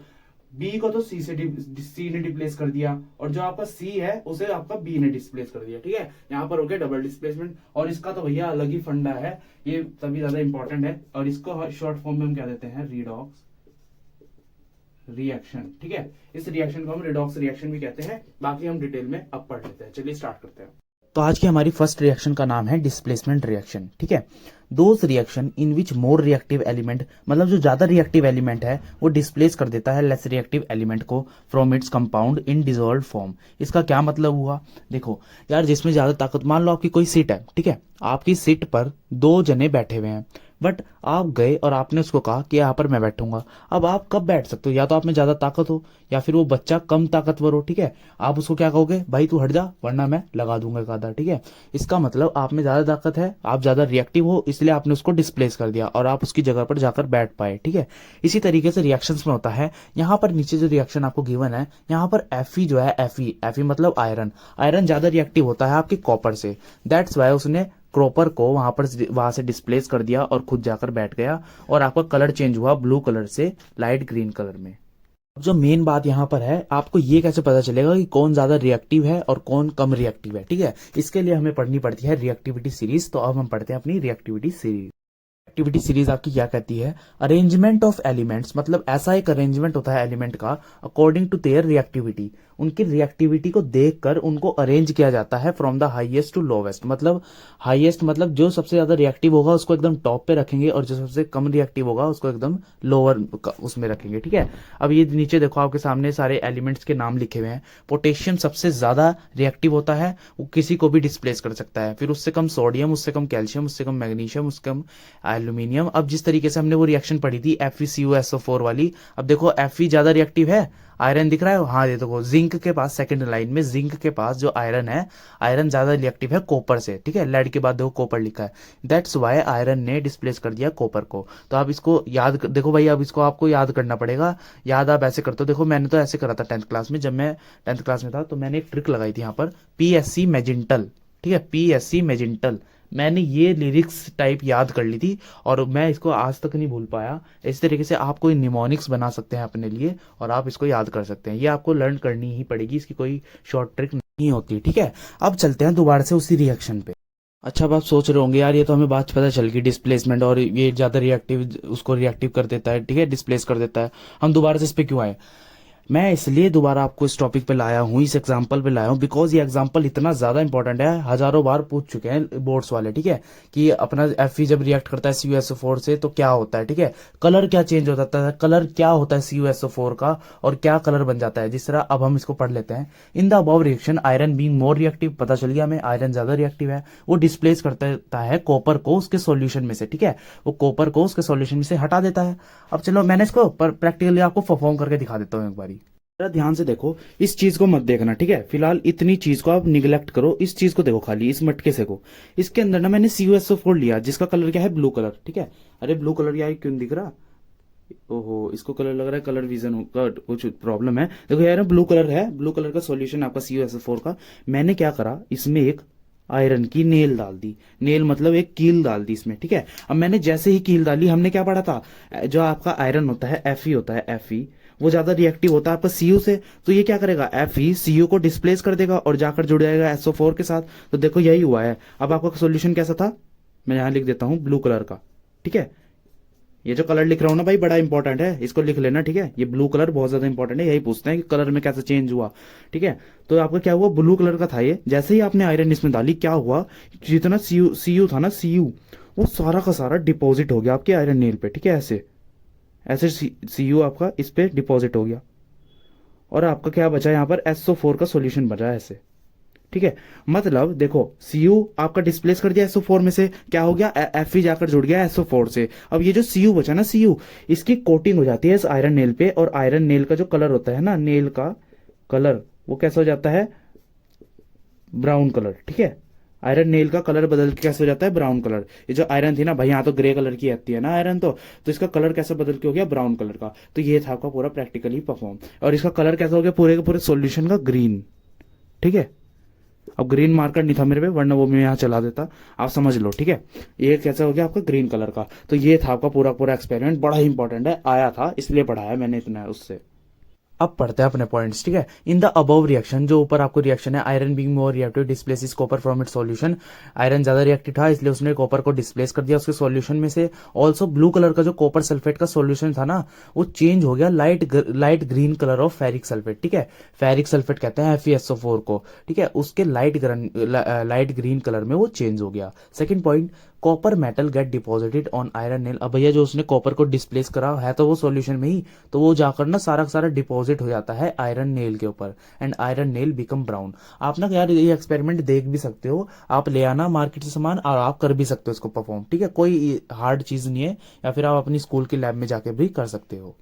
बी को तो सी ने डिस्प्लेस कर दिया, और जो आपका सी है उसे आपका बी ने डिस्प्लेस कर दिया, ठीक है। यहाँ पर हो गया डबल डिस्प्लेसमेंट। और इसका तो भैया अलग ही फंडा है, ये तभी ज्यादा इंपॉर्टेंट है। और इसको शॉर्ट फॉर्म में हम क्या देते हैं, रिडॉक्स रिएक्शन, ठीक है। इस रिएक्शन को हम रिडॉक्स रिएक्शन भी कहते हैं। बाकी हम डिटेल में अब पढ़ लेते हैं, चलिए स्टार्ट करते हैं। तो आज की हमारी फर्स्ट रिएक्शन का नाम है डिस्प्लेसमेंट रिएक्शन, ठीक है। Those reaction in which more reactive element, मतलब जो ज्यादा रिएक्टिव एलिमेंट है वो डिस्प्लेस कर देता है लेस रिएक्टिव एलिमेंट को from its compound in dissolve form. इसका क्या मतलब हुआ, देखो यार जिसमें ज्यादा ताकत, मान लो आपकी कोई सीट है, ठीक है, आपकी सीट पर 2 जने बैठे हुए हैं, बट आप गए और आपने उसको कहा कि यहाँ पर मैं बैठूंगा। अब आप कब बैठ सकते हो, या तो आप में ज्यादा ताकत हो या फिर वो बच्चा कम ताकतवर हो, ठीक है। आप उसको क्या कहोगे, भाई तू हट जा वरना मैं लगा दूंगा एक आधा, ठीक है। इसका मतलब आप में ज्यादा ताकत है, आप ज्यादा रिएक्टिव हो, इसलिए आपने उसको डिस्प्लेस कर दिया और आप उसकी जगह पर जाकर बैठ पाए, ठीक है। इसी तरीके से रिएक्शंस में होता है। यहाँ पर नीचे जो रिएक्शन आपको गिवन है, यहाँ पर Fe जो है, Fe मतलब आयरन ज्यादा रिएक्टिव होता है आपके कॉपर से, दैट्स वाई उसने कॉपर को वहां से डिस्प्लेस कर दिया और खुद जाकर बैठ गया, और आपका कलर चेंज हुआ ब्लू कलर से लाइट ग्रीन कलर में। अब जो मेन बात यहाँ पर है, आपको ये कैसे पता चलेगा कि कौन ज्यादा रिएक्टिव है और कौन कम रिएक्टिव है, ठीक है। इसके लिए हमें पढ़नी पड़ती है रिएक्टिविटी सीरीज। तो अब हम पढ़ते हैं अपनी रिएक्टिविटी सीरीज। एक्टिविटी सीरीज आपकी क्या कहती है, अरेंजमेंट ऑफ एलिमेंट्स, मतलब ऐसा एक अरेंजमेंट होता है एलिमेंट का अकॉर्डिंग टू देयर रिएक्टिविटी, उनकी रिएक्टिविटी को देखकर उनको अरेंज किया जाता है from the highest to lowest. मतलब हाईएस्ट मतलब जो सबसे ज्यादा रिएक्टिव होगा उसको एकदम टॉप पे रखेंगे और जो सबसे कम रिएक्टिव होगा उसको एकदम लोअर उसमें रखेंगे, ठीक है। अब ये नीचे देखो आपके सामने सारे एलिमेंट्स के नाम लिखे हुए हैं। पोटेशियम सबसे ज्यादा रिएक्टिव होता है, वो किसी को भी डिस्प्लेस कर सकता है। फिर उससे कम सोडियम, उससे कम कैल्शियम, उससे कम मैग्नीशियम, उससे कम एल्यूमिनियम। अब जिस तरीके से हमने वो रिएक्शन पढ़ी थी FeCuSO4 वाली, अब देखो Fe ज्यादा रिएक्टिव है, आयरन दिख रहा है, हाँ ये देखो जिंक के पास, सेकंड लाइन में जिंक के पास जो आयरन है, आयरन ज्यादा रिएक्टिव है कॉपर से, ठीक है। लेड के बाद देखो कॉपर लिखा है, दैट्स वाई आयरन ने डिस्प्लेस कर दिया कॉपर को। तो आप इसको याद देखो भाई, अब इसको आपको याद करना पड़ेगा। याद आप ऐसे करते हो, देखो मैंने तो ऐसे करा था 10th क्लास में। जब मैं 10th क्लास में था तो मैंने एक ट्रिक लगाई थी यहाँ पर, PSC मैजेंटल, ठीक है, PSC मैजेंटल मैंने ये लिरिक्स टाइप याद कर ली थी और मैं इसको आज तक नहीं भूल पाया। इस तरीके से आप कोई निमोनिक्स बना सकते हैं अपने लिए और आप इसको याद कर सकते हैं। ये आपको लर्न करनी ही पड़ेगी, इसकी कोई शॉर्ट ट्रिक नहीं होती, ठीक है। अब चलते हैं दोबारा से उसी रिएक्शन पे। अच्छा, अब आप सोच रहे होंगे यार ये तो हमें बात पता चल गई डिस्प्लेसमेंट, और ये ज़्यादा रिएक्टिव उसको रिएक्टिव कर देता है, ठीक है, डिस्प्लेस कर देता है, हम दोबारा से इस पे क्यों आए। मैं इसलिए दोबारा आपको इस टॉपिक पे लाया हूँ, इस एग्जाम्पल पे लाया हूँ, बिकॉज ये एग्जाम्पल इतना ज़्यादा इंपॉर्टेंट है, हजारों बार पूछ चुके हैं बोर्ड्स वाले, ठीक है, कि अपना Fe जब रिएक्ट करता है CuSO4 से तो क्या होता है, ठीक है, कलर क्या चेंज हो जाता है, कलर क्या होता है CuSO4 का और क्या कलर बन जाता है। जिस तरह अब हम इसको पढ़ लेते हैं। In the above reaction iron being more reactive, पता चल गया हमें आयरन ज़्यादा रिएक्टिव है, वो डिस्प्लेस करता है कॉपर को उसके सॉल्यूशन में से, ठीक है, वो कॉपर को उसके सॉल्यूशन में से हटा देता है। अब चलो मैंने इसको प्रैक्टिकली आपको परफॉर्म करके दिखा देता हूँ एक बारी। जरा ध्यान से देखो, इस चीज को मत देखना, ठीक है, फिलहाल इतनी चीज को आप निगलेक्ट करो, इस चीज को देखो खाली, इस मटके से को। इसके अंदर ना मैंने CuSO4 लिया जिसका कलर क्या है, ब्लू कलर, ठीक है। अरे ब्लू कलर यार क्यों दिख रहा, ओहो इसको कलर लग रहा है, कलर विजन का कुछ प्रॉब्लम है। देखो यार ब्लू कलर है, ब्लू कलर का सॉल्यूशन आपका CuSO4 का। मैंने क्या करा, इसमें एक आयरन की नेल डाल दी, नेल मतलब एक कील डाल दी इसमें, ठीक है। अब मैंने जैसे ही कील डाली, हमने क्या पढ़ा था, जो आपका आयरन होता है Fe होता है, Fe वो ज्यादा रिएक्टिव होता है आपका Cu से, तो ये क्या करेगा, Fe Cu को डिस्प्लेस कर देगा और जाकर जुड़ जाएगा SO4 के साथ। तो देखो यही हुआ है। अब आपका सोल्यूशन कैसा था, मैं यहां लिख देता हूं ब्लू कलर का, ठीक है। ये जो कलर लिख रहा हूं ना भाई बड़ा इंपॉर्टेंट है, इसको लिख लेना, ठीक है। ये ब्लू कलर बहुत ज्यादा इंपॉर्टेंट है, यही पूछते हैं कि कलर में कैसे चेंज हुआ, ठीक है। तो आपका क्या हुआ, ब्लू कलर का था ये। जैसे ही आपने आयरन इसमें डाली, क्या हुआ, जितना Cu था ना, Cu वो सारा का सारा डिपॉजिट हो गया आपके आयरन नेल पे, ठीक है। ऐसे ऐसे Cu आपका इस पे डिपॉजिट हो गया और आपका क्या बचा यहाँ पर, SO4 का सॉल्यूशन बचा है ऐसे, ठीक है। मतलब देखो Cu आपका डिस्प्लेस कर दिया SO4 में से, क्या हो गया, Fe जाकर जुड़ गया SO4 से। अब ये जो Cu बचा ना, Cu इसकी कोटिंग हो जाती है इस आयरन नेल पे, और आयरन नेल का जो कलर होता है ना, नेल का कलर वो कैसा हो जाता है, ब्राउन कलर, ठीक है। आयरन नेल का कलर बदल के कैसे हो जाता है, ब्राउन कलर। ये जो आयरन थी ना भाई, यहाँ तो ग्रे कलर की आती है ना आयरन, तो इसका कलर कैसे बदल के हो गया, ब्राउन कलर का। तो ये था आपका पूरा प्रैक्टिकली परफॉर्म, और इसका कलर कैसा हो गया पूरे के पूरे सॉल्यूशन का, ग्रीन, ठीक है। अब ग्रीन मार्कर नहीं था मेरे पे, वरना वो मैं यहाँ चला देता, आप समझ लो, ठीक है। ये कैसा हो गया आपका, ग्रीन कलर का। तो ये था आपका पूरा पूरा एक्सपेरिमेंट, बड़ा ही इंपॉर्टेंट है, आया था इसलिए पढ़ाया मैंने इतना उससे। अब पढ़ते हैं अपने पॉइंट्स, ठीक है। इन द अबव रिएक्शन, जो ऊपर आपको रिएक्शन है, iron being more reactive displaces copper from its solution, iron ज्यादा रिएक्टिव था इसलिए उसने कॉपर को डिस्प्लेस कर दिया उसके सॉल्यूशन में से। ऑल्सो ब्लू कलर का जो कॉपर सल्फेट का सॉल्यूशन था ना, वो चेंज हो गया light green colour of ferric sulphate, ठीक है। फेरिक सल्फेट कहते हैं FeSO4 को, ठीक है, उसके लाइट ग्रीन कलर में वो चेंज हो गया। Second point, copper metal get deposited on iron nail. अब भैया जो उसने कॉपर को डिस्प्लेस करा है तो वो सॉल्यूशन में ही, तो वो जाकर ना सारा का सारा डिपॉजिट हो जाता है आयरन नेल के ऊपर, and iron nail become brown. आप ना यार ये एक्सपेरिमेंट देख भी सकते हो, आप ले आना मार्केट से सामान और आप कर भी सकते हो इसको परफॉर्म, ठीक है, कोई हार्ड चीज नहीं है, या फिर आप अपनी स्कूल के लैब में जाके भी कर सकते हो।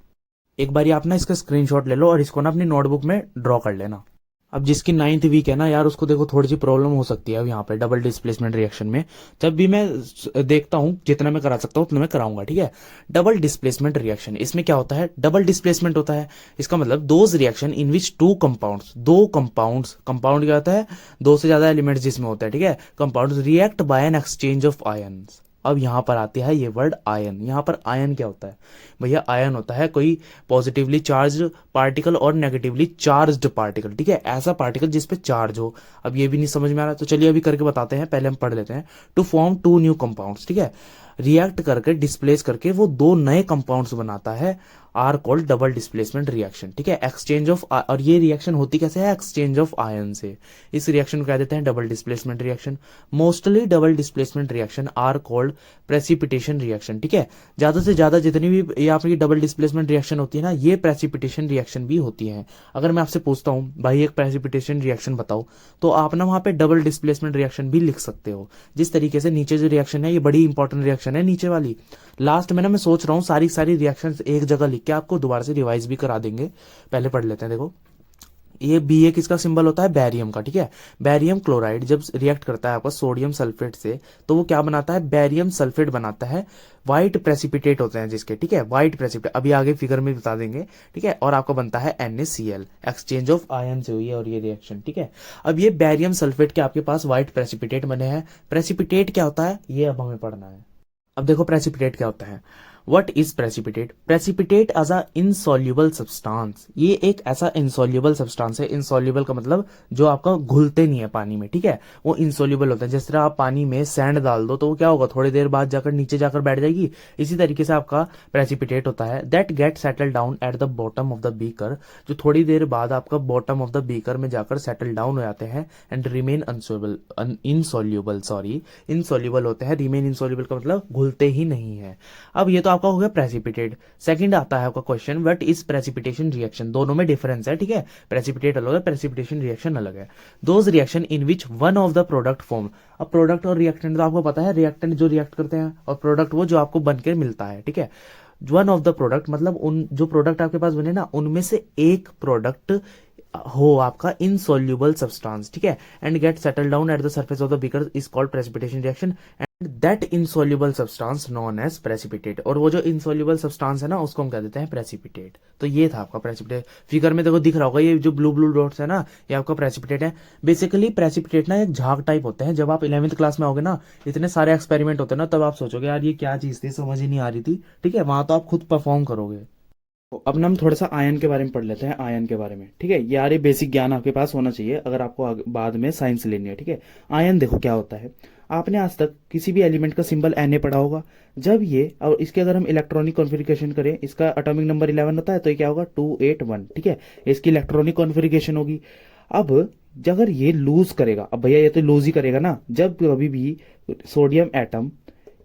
एक बार आप ना इसका स्क्रीनशॉट ले लो और इसको ना अपनी नोटबुक में ड्रॉ कर लेना। अब जिसकी 9th वीक है ना यार, उसको देखो थोड़ी सी प्रॉब्लम हो सकती है अब यहाँ पे डबल डिस्प्लेसमेंट रिएक्शन में। जब भी मैं देखता हूँ, जितना मैं करा सकता हूँ उतना मैं कराऊंगा, ठीक है। डबल डिस्प्लेसमेंट रिएक्शन, इसमें क्या होता है, डबल डिस्प्लेसमेंट होता है। इसका मतलब दोज रिएक्शन इन विच दो कंपाउंड्स, कंपाउंड क्या होता है, दो से ज्यादा एलिमेंट्स जिसमें होता है, ठीक है, compounds react by an exchange of ions. अब यहां पर आते हैं ये वर्ड आयन। यहां पर आयन क्या होता है भैया, आयन होता है कोई पॉजिटिवली चार्ज पार्टिकल और नेगेटिवली चार्ज्ड पार्टिकल, ठीक है, ऐसा पार्टिकल जिस पे चार्ज हो। अब ये भी नहीं समझ में आ रहा तो चलिए अभी करके बताते हैं, पहले हम पढ़ लेते हैं। To form two new compounds, ठीक है, रिएक्ट करके डिस्प्लेस करके वो दो नए कंपाउंड्स बनाता है, are called double displacement reaction, ठीक है। एक्सचेंज ऑफ, और ये रिएक्शन होती कैसे है, एक्सचेंज ऑफ आयन से। इस रिएक्शन को कह देते हैं double displacement reaction. Mostly double displacement reaction are called precipitation reaction, ठीक है। ज्यादा से ज्यादा जितनी भी यहाँ पर डबल डिस्प्लेसमेंट रिएक्शन होती है ना, ये प्रेसिपिटेशन रिएक्शन भी होती है। अगर मैं आपसे पूछता हूँ भाई एक प्रेसिपिटेशन रिएक्शन बताओ, तो आप ना वहां पे डबल डिस्प्लेसमेंट रिएक्शन भी लिख सकते हो। जिस तरीके से नीचे जो रिएक्शन है, ये बड़ी इंपॉर्टेंट रिएक्शन है नीचे वाली। लास्ट में ना मैं सोच रहा हूँ सारी रिएक्शंस एक जगह लिख के आपको दोबारा से रिवाइज भी करा देंगे। पहले पढ़ लेते हैं, देखो ये Ba किसका सिंबल होता है, बैरियम का, ठीक है। बैरियम क्लोराइड जब रिएक्ट करता है आपका सोडियम सल्फेट से, तो वो क्या बनाता है, बैरियम सल्फेट बनाता है। व्हाइट प्रेसिपिटेट होते हैं जिसके, ठीक है, व्हाइट प्रेसिपिटेट, अभी आगे फिगर में बता देंगे, ठीक है। और आपका बनता है NaCl, एक्सचेंज ऑफ आयन से हुई है और ये रिएक्शन, ठीक है। अब ये बैरियम सल्फेट के आपके पास व्हाइट प्रेसिपिटेट बने हैं। प्रेसिपिटेट क्या होता है, ये अब हमें पढ़ना है। अब देखो प्रेसिपिटेट क्या होता है। What is precipitate, precipitate as a insoluble substance, ये एक ऐसा इनसॉल्युबल सब्सटेंस है। इनसॉल्युबल का मतलब जो आपका घुलते नहीं है पानी में, ठीक है, वो इनसॉल्युबल होता है। जिस तरह आप पानी में सैंड डाल दो तो वो क्या होगा, थोड़ी देर बाद जाकर नीचे जाकर बैठ जाएगी। इसी तरीके से आपका प्रेसिपिटेट होता है, that get settle down at the bottom of the beaker, जो थोड़ी देर बाद आपका बॉटम ऑफ द बीकर में जाकर सेटल डाउन हो जाते हैं। And remain insoluble, sorry, insoluble होते हैं। रिमेन इनसॉल्युबल का मतलब घुलते ही नहीं है। अब ये तो आपका हो गया प्रेसिपिटेट। सेकंड आता है आपका question, what is precipitation reaction, दोनों में डिफरेंस है, ठीक है। प्रेसिपिटेट अलग है, प्रेसिपिटेशन रिएक्शन अलग है। Those reaction in which one of the product form, अब प्रोडक्ट और रिएक्टेंट तो आपको पता है, रिएक्टेंट जो रिएक्ट करते हैं और प्रोडक्ट वो जो आपको बनकर मिलता है, ठीक है। वन ऑफ द प्रोडक्ट मतलब उन जो प्रोडक्ट आपके पास बने ना, उनमें से एक प्रोडक्ट हो आपका इनसॉल्युबल सब्सटेंस, ठीक है। And get settle down at the surface of the beaker is called precipitation reaction, and that insoluble substance known as precipitate, और वो जो इनसॉल्युबल सब्सटेंस है ना उसको हम कह देते हैं प्रेसिपिटेट। तो ये था आपका प्रेसिपिटेट। फिगर में देखो दिख रहा होगा, ये जो ब्लू ब्लू डॉट्स है ना, ये आपका प्रेसिपिटेट है। बेसिकली प्रेसिपिटेट ना एक झाग टाइप होते हैं। जब आप 11th क्लास में आओगे ना, इतने सारे एक्सपेरिमेंट होते हैं ना, तब आप सोचोगे यार ये क्या चीज थी, समझ ही नहीं आ रही थी, ठीक है। वहां तो आप खुद परफॉर्म करोगे। तो अब ना हम थोड़ा सा आयन के बारे में पढ़ लेते हैं, आयन के बारे में, ठीक है। यार ये बेसिक ज्ञान आपके पास होना चाहिए अगर आपको बाद में साइंस लेनी है, ठीक है। आयन देखो क्या होता है, आपने आज तक किसी भी एलिमेंट का सिंबल Na पढ़ा होगा। जब ये और इसके अगर हम इलेक्ट्रॉनिक कॉन्फ़िगरेशन करें, इसका एटॉमिक नंबर 11 होता है, तो ये क्या होगा 281, ठीक है। इसकी इलेक्ट्रॉनिक कॉन्फ़िगरेशन होगी। अब अगर ये लूज करेगा, अब भैया ये तो लूज ही करेगा ना, जब कभी भी सोडियम एटम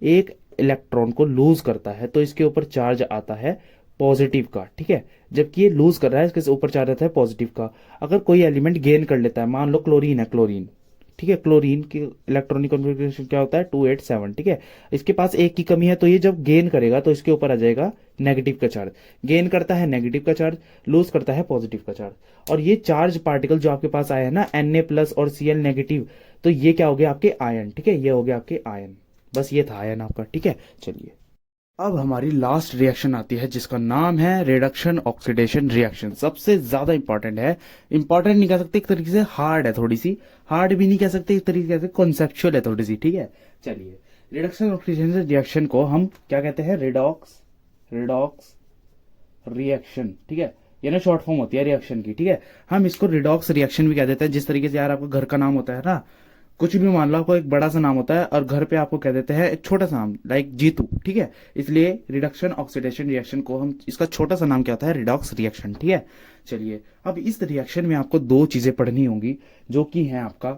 एक इलेक्ट्रॉन को लूज करता है तो इसके ऊपर चार्ज आता है पॉजिटिव का, ठीक है। जबकि ये लूज कर रहा है, इसके ऊपर चार्ज आता है पॉजिटिव का। अगर कोई एलिमेंट गेन कर लेता है, मान लो क्लोरीन है, क्लोरीन, ठीक है, क्लोरीन की इलेक्ट्रॉनिक कॉन्फ़िगरेशन क्या होता है 287, ठीक है। इसके पास एक की कमी है, तो ये जब गेन करेगा तो इसके ऊपर आ जाएगा नेगेटिव का चार्ज। गेन करता है नेगेटिव का चार्ज, लूज करता है पॉजिटिव का चार्ज। और ये चार्ज पार्टिकल जो आपके पास आया है ना, Na+ और Cl नेगेटिव, तो ये क्या हो गया आपके आयन, ठीक है, ये हो गया आपके आयन। बस ये था आयन आपका, ठीक है। चलिए अब हमारी लास्ट रिएक्शन आती है जिसका नाम है रिडक्शन ऑक्सीडेशन रिएक्शन। सबसे ज्यादा इंपॉर्टेंट है, इंपॉर्टेंट नहीं कह सकते, एक तरीके से हार्ड है, थोड़ी सी हार्ड भी नहीं कह सकते, एक तरीके से कॉन्सेप्चुअल है थोड़ी सी, ठीक है। चलिए रिडक्शन ऑक्सीडेशन रिएक्शन को हम क्या कहते हैं, रिडॉक्स रिडॉक्स रिएक्शन, ठीक है। ये ना शॉर्ट फॉर्म होती है रिएक्शन की, ठीक है। हम इसको रिडॉक्स रिएक्शन भी कह देते हैं। जिस तरीके से यार आपका घर का नाम होता है ना, कुछ भी मान लो आपको एक बड़ा सा नाम होता है और घर पे आपको कह देते हैं एक छोटा सा नाम, लाइक जीतू, ठीक है। इसलिए रिडक्शन ऑक्सीडेशन रिएक्शन को हम, इसका छोटा सा नाम क्या होता है, रिडॉक्स रिएक्शन, ठीक है। चलिए अब इस रिएक्शन में आपको दो चीजें पढ़नी होंगी, जो कि है आपका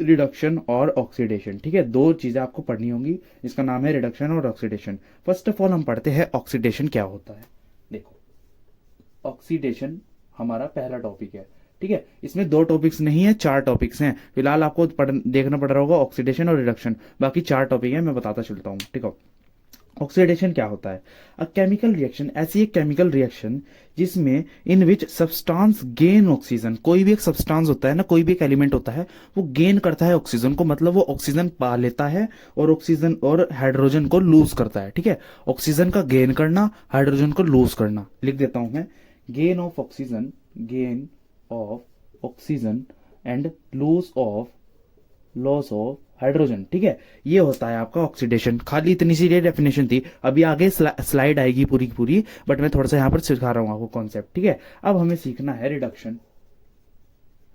रिडक्शन और ऑक्सीडेशन, ठीक है। दो चीजें आपको पढ़नी होंगी, इसका नाम है रिडक्शन और ऑक्सीडेशन। फर्स्ट ऑफ ऑल हम पढ़ते हैं ऑक्सीडेशन क्या होता है। देखो ऑक्सीडेशन हमारा पहला टॉपिक है, ठीक है। इसमें दो टॉपिक्स नहीं है, चार टॉपिक्स हैं। फिलहाल आपको देखना पड़ रहा होगा ऑक्सीडेशन और रिडक्शन, बाकी चार टॉपिक है, मैं बताता चलता हूँ, ठीक है। ऑक्सीडेशन क्या होता है, अ केमिकल रिएक्शन, ऐसी एक केमिकल रिएक्शन जिसमें इन विच सब्सटेंस गेन ऑक्सीजन, कोई भी एक सब्सटेंस होता है ना, कोई भी एक एलिमेंट होता है, वो गेन करता है ऑक्सीजन को, मतलब वो ऑक्सीजन पा लेता है और ऑक्सीजन और हाइड्रोजन को लूज करता है, ठीक है। ऑक्सीजन का गेन करना, हाइड्रोजन को लूज करना, लिख देता हूं मैं, gain of oxygen, gain of oxygen and loss of hydrogen, ठीक है। ये होता है आपका ऑक्सीडेशन। खाली इतनी सी डेफिनेशन थी, अभी आगे स्लाइड आएगी पूरी की पूरी, बट मैं थोड़ा सा यहां पर सिखा रहा हूं आपको कॉन्सेप्ट, ठीक है। अब हमें सीखना है रिडक्शन।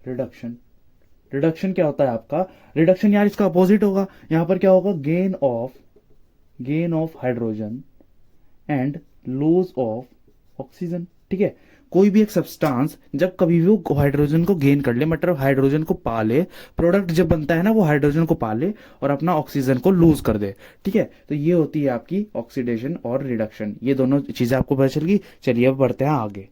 रिडक्शन, रिडक्शन क्या होता है आपका, रिडक्शन यार इसका अपोजिट होगा। यहां पर क्या होगा, gain of hydrogen and lose of oxygen, ठीक है। कोई भी एक सब्सटेंस जब कभी भी वो हाइड्रोजन को गेन कर ले, मतलब हाइड्रोजन को पा ले, प्रोडक्ट जब बनता है ना वो हाइड्रोजन को पा ले और अपना ऑक्सीजन को लूज कर दे, ठीक है। तो ये होती है आपकी ऑक्सीडेशन और रिडक्शन। ये दोनों चीजें आपको पता चल गई। चलिए अब बढ़ते हैं आगे।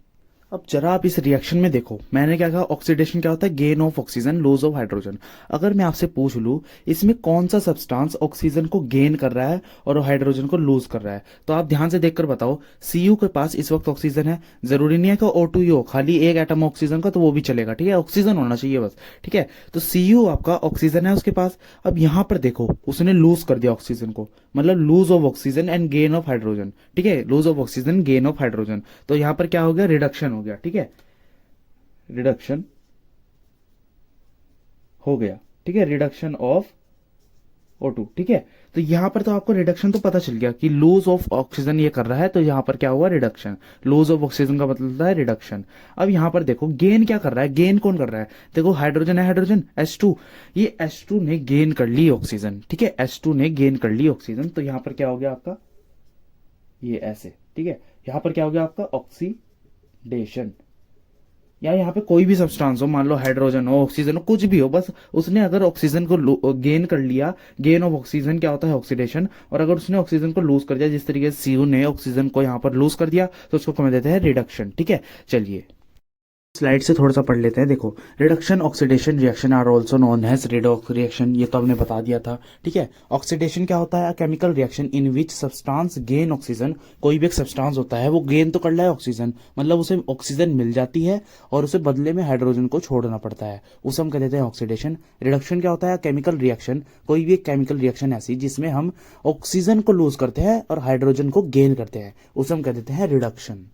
अब जरा आप इस रिएक्शन में देखो, मैंने क्या कहा, ऑक्सीडेशन क्या होता है, gain of oxygen, loss of hydrogen. अगर मैं आपसे पूछ लूं इसमें कौन सा सब्सटेंस ऑक्सीजन को गेन कर रहा है और हाइड्रोजन को लूज कर रहा है, तो आप ध्यान से देखकर बताओ। Cu के पास इस वक्त ऑक्सीजन है, जरूरी नहीं है कि O2 ही हो, खाली एक एटम ऑक्सीजन का तो वो भी चलेगा, ठीक है, ऑक्सीजन होना चाहिए बस, ठीक है। तो Cu आपका ऑक्सीजन है उसके पास। अब यहां पर देखो उसने लूज कर दिया ऑक्सीजन को, मतलब lose of oxygen and gain of hydrogen, ठीक है, lose of oxygen gain of hydrogen. तो यहां पर क्या हो गया, रिडक्शन हो गया, ठीक है, रिडक्शन हो गया, ठीक है, रिडक्शन ऑफ O2, ठीक है। तो यहां पर तो आपको रिडक्शन तो पता चल गया कि लूज ऑफ ऑक्सीजन ये कर रहा है, तो यहां पर क्या हुआ, रिडक्शन। लूज ऑफ ऑक्सीजन का मतलब होता है रिडक्शन। अब यहां पर देखो गेन क्या कर रहा है, गेन कौन कर रहा है, देखो हाइड्रोजन है, हाइड्रोजन H2, ये H2 ने गेन कर ली ऑक्सीजन, ठीक है, H2 ने गेन कर ली ऑक्सीजन। तो यहां पर क्या हो गया आपका, ये ऐसे, ठीक है, यहां पर क्या हो गया आपका, ऑक्सीडेशन। या यहाँ पे कोई भी सब्सटेंस हो, मान लो हाइड्रोजन हो, ऑक्सीजन हो, कुछ भी हो, बस उसने अगर ऑक्सीजन को गेन कर लिया, गेन ऑफ ऑक्सीजन क्या होता है, ऑक्सीडेशन। और अगर उसने ऑक्सीजन को लूज कर दिया, जिस तरीके से सीयू ने ऑक्सीजन को यहाँ पर लूज कर दिया, तो उसको कह देते हैं रिडक्शन, ठीक है। चलिए स्लाइड से थोड़ा सा पढ़ लेते हैं। देखो, reduction oxidation reaction are also known as redox reaction, ये तो हमने बता दिया था, ठीक है। ऑक्सीडेशन क्या होता है, chemical reaction in which substance gain oxygen, कोई भी एक सब्सटेंस होता है वो गेन तो कर रहा है ऑक्सीजन, मतलब उसे ऑक्सीजन मिल जाती है और उसे बदले में हाइड्रोजन को छोड़ना पड़ता है, उसे हम कह देते हैं ऑक्सीडेशन। रिडक्शन क्या होता है, केमिकल रिएक्शन, कोई भी एक केमिकल रिएक्शन ऐसी जिसमें हम ऑक्सीजन को लूज करते हैं और हाइड्रोजन को गेन करते हैं, उसे हम कह देते हैं रिडक्शन।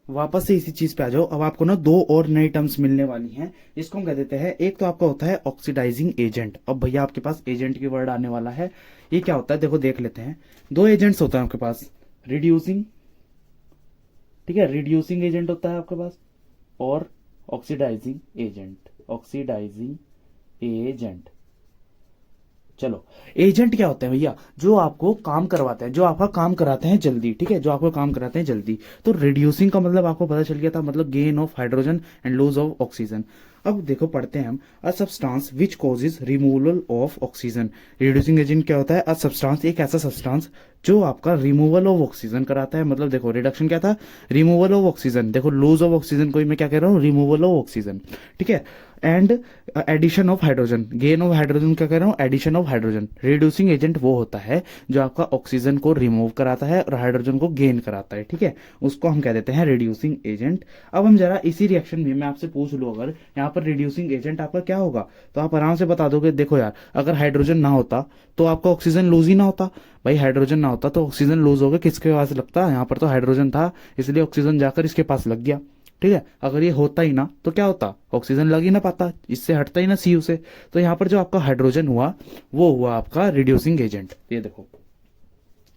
वापस से इसी चीज पे आ जाओ। अब आपको ना दो और नई टर्म्स मिलने वाली हैं, इसको हम कह देते हैं, एक तो आपका होता है ऑक्सीडाइजिंग एजेंट। अब भैया आपके पास एजेंट की वर्ड आने वाला है, ये क्या होता है, देखो देख लेते हैं। दो एजेंट्स होता है आपके पास, रिड्यूसिंग, ठीक है, रिड्यूसिंग एजेंट होता है आपके पास, और ऑक्सीडाइजिंग एजेंट, ऑक्सीडाइजिंग एजेंट। चलो, एजेंट क्या होते हैं भैया, जो आपको काम करवाते हैं, जो आपका काम कराते हैं जल्दी, ठीक है, जो आपको काम कराते हैं जल्दी। तो रिड्यूसिंग का मतलब आपको पता चल गया था, मतलब gain of hydrogen and loss of oxygen. अब देखो पढ़ते हैं हम, अ substance which causes removal of oxygen. Reducing agent क्या होता है, अ सब्सटेंस, एक ऐसा सब्सटेंस जो आपका रिमूवल ऑफ ऑक्सीजन कराता है। मतलब देखो रिडक्शन क्या था, रिमूवल ऑफ ऑक्सीजन, देखो लॉस ऑफ ऑक्सीजन को मैं क्या कह रहा हूँ, रिमूवल ऑफ ऑक्सीजन, ठीक है। And addition of hydrogen, gain of hydrogen क्या कह रहा हूँ, addition of hydrogen. Reducing agent वो होता है जो आपका ऑक्सीजन को रिमूव कराता है और हाइड्रोजन को गेन कराता है, ठीक है, उसको हम कह देते हैं रिड्यूसिंग एजेंट। अब हम जरा इसी रिएक्शन में मैं आपसे पूछ लूं, अगर यहाँ पर रिड्यूसिंग एजेंट आपका क्या होगा, तो आप आराम से बता दोगे। देखो यार, अगर हाइड्रोजन ना होता तो आपका ऑक्सीजन लूज ही ना होता, भाई हाइड्रोजन ना होता तो ऑक्सीजन लूज हो गया, किसके पास लगता, यहाँ पर तो हाइड्रोजन था इसलिए ऑक्सीजन जाकर इसके पास लग गया, ठीक है। अगर ये होता ही ना तो क्या होता, ऑक्सीजन लग ही ना पाता, इससे हटता ही ना सीयू से। तो यहाँ पर जो आपका हाइड्रोजन हुआ वो हुआ आपका रिड्यूसिंग एजेंट, ये देखो,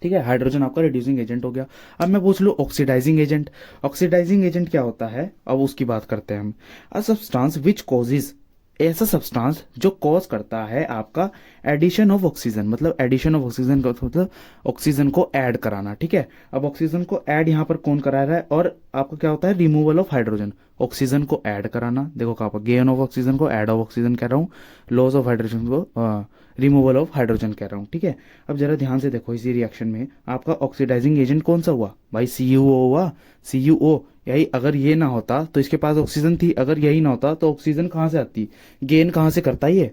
ठीक है, हाइड्रोजन आपका रिड्यूसिंग एजेंट हो गया। अब मैं पूछ लूं ऑक्सीडाइजिंग एजेंट, ऑक्सीडाइजिंग एजेंट क्या होता है, अब उसकी बात करते हैं हम। अ सब्सटेंस विच कॉजेज, ऐसा सब्सटेंस जो कॉज करता है आपका एडिशन ऑफ ऑक्सीजन, मतलब एडिशन ऑफ ऑक्सीजन का मतलब ऑक्सीजन को ऐड कराना, ठीक है। अब ऑक्सीजन को ऐड यहाँ पर कौन करा रहा है, और आपका क्या होता है, रिमूवल ऑफ हाइड्रोजन, ऑक्सीजन को ऐड कराना। देखो कहाँ पर, गेन ऑफ ऑक्सीजन को ऐड ऑफ ऑक्सीजन कह रहा हूँ, लॉस ऑफ हाइड्रोजन को रिमूवल ऑफ हाइड्रोजन कह रहा हूँ, ठीक है। अब जरा ध्यान से देखो, इसी रिएक्शन में आपका ऑक्सीडाइजिंग एजेंट कौन सा हुआ, भाई CuO हुआ, CuO। यही अगर ये ना होता तो इसके पास ऑक्सीजन थी, अगर यही ना होता तो ऑक्सीजन कहाँ से आती, गेन कहाँ से करता, ये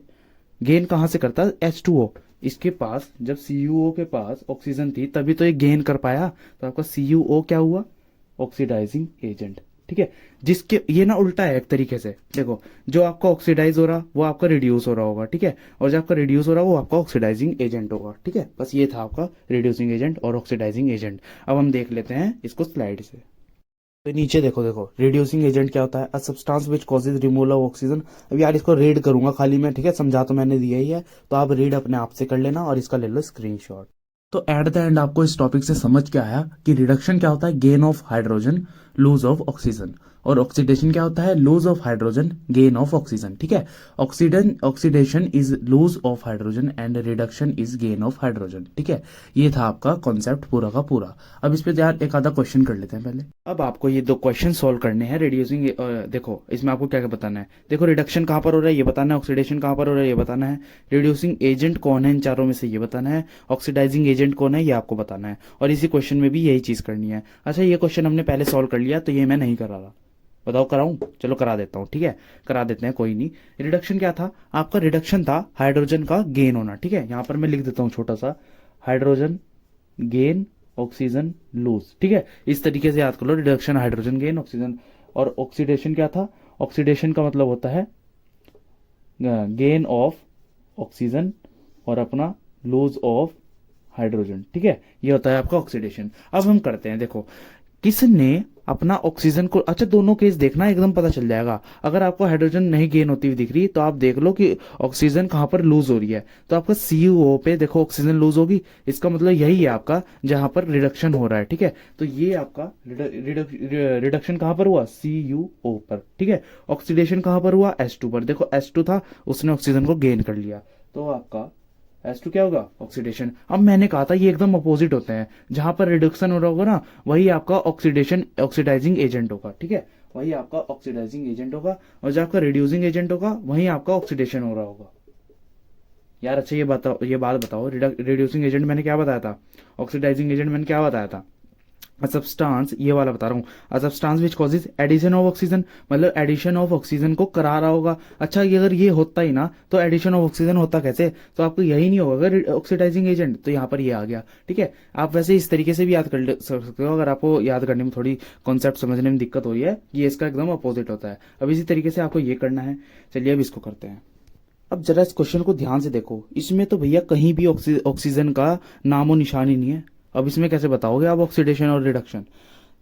गेन कहाँ से करता, H2O। इसके पास जब CuO के पास ऑक्सीजन थी तभी तो ये गेन कर पाया, तो आपका CuO क्या हुआ, ऑक्सीडाइजिंग एजेंट, ठीक है। जिसके ये ना उल्टा है एक तरीके से, देखो जो आपका ऑक्सीडाइज हो रहा वो आपका रिड्यूस हो रहा होगा, ठीक है, और जो आपका रिड्यूस हो रहा वो आपका ऑक्सीडाइजिंग एजेंट होगा, ठीक है। बस ये था आपका रिड्यूसिंग एजेंट और ऑक्सीडाइजिंग एजेंट। अब हम देख लेते हैं इसको स्लाइड से। तो नीचे देखो, देखो रिड्यूसिंग एजेंट क्या होता है, a substance which causes removal of oxygen. अब यार इसको रीड करूंगा खाली मैं, ठीक है, समझा तो मैंने दिया ही है, तो आप रीड अपने आप से कर लेना और इसका ले लो स्क्रीनशॉट। तो एट द एंड आपको इस टॉपिक से समझ क्या आया कि रिडक्शन क्या होता है, gain of hydrogen, lose of oxygen, और ऑक्सीडेशन क्या होता है, lose of hydrogen, gain of oxygen, ठीक है। Oxidation is lose of hydrogen and reduction is gain of hydrogen, ठीक है। ये था आपका कॉन्सेप्ट पूरा का पूरा। अब इस पे यार एक आधा क्वेश्चन कर लेते हैं पहले। अब आपको ये दो क्वेश्चन सॉल्व करने हैं रिड्यूसिंग, देखो इसमें आपको क्या क्या बताना है, देखो रिडक्शन कहाँ पर हो रहा है ये बताना है, ऑक्सीडेशन कहाँ पर हो रहा है ये बताना है, रिड्यूसिंग एजेंट कौन है इन चारों में से ये बताना है, ऑक्सीडाइजिंग एजेंट कौन है ये आपको बताना है, और इसी क्वेश्चन में भी यही चीज करनी है। अच्छा, ये क्वेश्चन हमने पहले सॉल्व कर लिया तो ये मैं नहीं कर रहा था, बताओ कराऊं? चलो करा देता हूँ, ठीक है, करा देते हैं, कोई नहीं। रिडक्शन क्या था आपका? रिडक्शन था हाइड्रोजन का गेन होना, ठीक है। यहाँ पर मैं लिख देता हूँ छोटा सा, हाइड्रोजन गेन ऑक्सीजन लूज, ठीक है। इस तरीके से याद कर लो, रिडक्शन हाइड्रोजन गेन ऑक्सीजन। और ऑक्सीडेशन क्या था? ऑक्सीडेशन का मतलब होता है गेन ऑफ ऑक्सीजन और अपना लूज ऑफ हाइड्रोजन, ठीक है। ये होता है आपका ऑक्सीडेशन। अब हम करते हैं, देखो किसने अपना ऑक्सीजन को, अच्छा दोनों केस देखना एकदम पता चल जाएगा। अगर आपको हाइड्रोजन नहीं गेन होती हुई दिख रही तो आप देख लो कि ऑक्सीजन कहां पर लूज हो रही है, तो आपका सीयू पे देखो ऑक्सीजन लूज होगी, इसका मतलब यही है आपका जहां पर रिडक्शन हो रहा है, ठीक है। तो ये आपका रिडक्शन कहां पर हुआ? सीयूओ पर, ठीक है। ऑक्सीडेशन कहां पर हुआ? S2 पर। देखो S2 था, उसने ऑक्सीजन को गेन कर लिया, तो आपका S2 क्या होगा? ऑक्सीडेशन। अब मैंने कहा था ये एकदम अपोजिट होते हैं, जहां पर रिडक्शन हो रहा होगा ना वही आपका ऑक्सीडेशन ऑक्सीडाइजिंग एजेंट होगा, ठीक है, वही आपका ऑक्सीडाइजिंग एजेंट होगा। और जो आपका रिड्यूसिंग एजेंट होगा वही आपका ऑक्सीडेशन हो रहा होगा। यार अच्छा ये बात बताओ, रिड्यूसिंग एजेंट मैंने क्या बताया था? ऑक्सीडाइजिंग एजेंट मैंने क्या बताया था? अ सब्सटेंस, ये वाला बता रहा हूँ, a substance which causes addition of oxygen, मतलब एडिशन ऑफ ऑक्सीजन को करा रहा होगा। अच्छा ये अगर ये होता ही ना तो एडिशन ऑफ ऑक्सीजन होता कैसे? तो आपको यही नहीं होगा अगर ऑक्सीडाइजिंग एजेंट, तो यहाँ पर ये आ गया, ठीक है। आप वैसे इस तरीके से भी याद कर सकते हो, अगर आपको याद करने में थोड़ी कॉन्सेप्ट समझने में दिक्कत हो रही है, ये इसका एकदम अपोजिट होता है। अब इसी तरीके से आपको ये करना है। चलिए अब इसको करते हैं। अब जरा इस क्वेश्चन को ध्यान से देखो, इसमें तो भैया कहीं भी ऑक्सीजन का नामो निशान ही नहीं है। अब इसमें कैसे बताओगे आप ऑक्सीडेशन और रिडक्शन?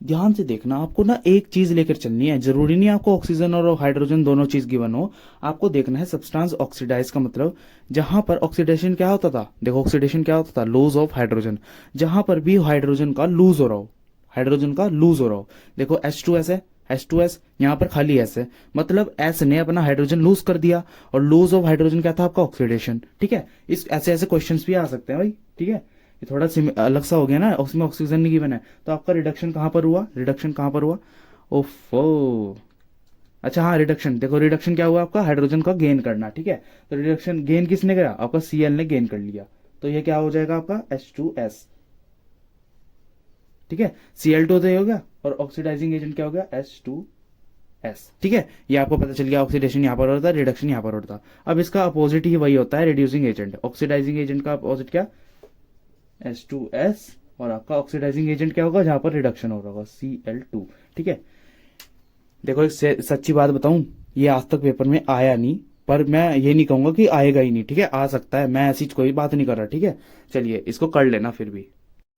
ध्यान से देखना, आपको ना एक चीज लेकर चलनी है, जरूरी नहीं आपको ऑक्सीजन और हाइड्रोजन दोनों चीज गिवन हो। आपको देखना है सब्सटेंस ऑक्सीडाइज का मतलब जहां पर ऑक्सीडेशन क्या होता था, देखो ऑक्सीडेशन क्या होता था? Lose of hydrogen. जहां पर भी हाइड्रोजन का लूज हो रहा हो, हाइड्रोजन का लूज हो रहा हो, देखो H2S है, H2S यहाँ पर खाली S है, मतलब S ने अपना हाइड्रोजन लूज कर दिया, और लूज ऑफ हाइड्रोजन क्या था आपका? ऑक्सीडेशन, ठीक है। इस ऐसे ऐसे क्वेश्चंस भी आ सकते हैं भाई, ठीक है। ये थोड़ा अलग सा हो गया ना, उसमें ऑक्सीजन नहीं गिवन है, तो आपका रिडक्शन कहां पर हुआ? रिडक्शन कहां पर हुआ? ओफो, अच्छा हाँ रिडक्शन, देखो रिडक्शन क्या हुआ आपका? हाइड्रोजन का गेन करना, ठीक है। तो रिडक्शन गेन किसने करा? आपका Cl ने गेन कर लिया, तो ये क्या हो जाएगा आपका? H2S, ठीक है। Cl2 तो ये हो गया, और ऑक्सीडाइजिंग एजेंट क्या हो गया? H2S, ठीक है। ये आपको पता चल गया, ऑक्सीडेशन यहाँ पर होता है, रिडक्शन यहाँ पर होता है। अब इसका अपोजिट ही वही होता है, रिड्यूसिंग एजेंट। ऑक्सीडाइजिंग एजेंट का अपोजिट क्या? H2S। और आपका ऑक्सीडाइजिंग एजेंट क्या होगा जहां पर रिडक्शन हो रहा होगा? Cl2, ठीक है। देखो एक सच्ची बात बताऊं, ये आज तक पेपर में आया नहीं, पर मैं ये नहीं कहूंगा कि आएगा ही नहीं, ठीक है, आ सकता है, मैं ऐसी कोई बात नहीं कर रहा, ठीक है। चलिए इसको कर लेना फिर भी।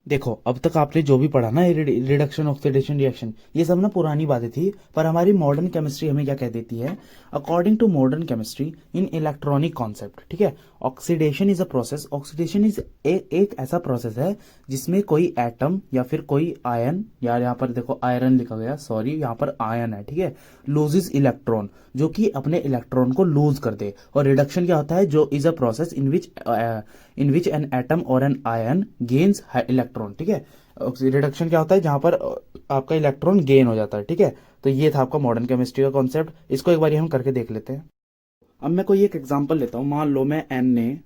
देखो अब तक आपने जो भी पढ़ा ना, ये रिडक्शन ऑक्सीडेशन रिएक्शन, ये सब ना पुरानी बातें थी, पर हमारी मॉडर्न केमिस्ट्री हमें क्या कह देती है? According to modern chemistry in electronic concept, ठीक है, oxidation is a process, oxidation is एक ऐसा प्रोसेस है जिसमें कोई एटम या फिर कोई आयन, यार यहाँ पर देखो आयरन लिखा गया, सॉरी यहाँ पर आयन है, ठीक है, लूजेस इलेक्ट्रॉन, जो कि अपने इलेक्ट्रॉन को लूज कर दे। और रिडक्शन क्या होता है? जो is a process in which an atom और एन आयन गेन्स इलेक्ट्रॉन, ठीक है। रिडक्शन क्या होता है? जहां पर आपका इलेक्ट्रॉन गेन हो जाता है, ठीक है। तो ये था आपका मॉडर्न केमिस्ट्री का कॉन्सेप्ट, इसको एक बार हम करके देख लेते हैं। अब मैं कोई एक एग्जांपल लेता हूं, मान लो मैं Na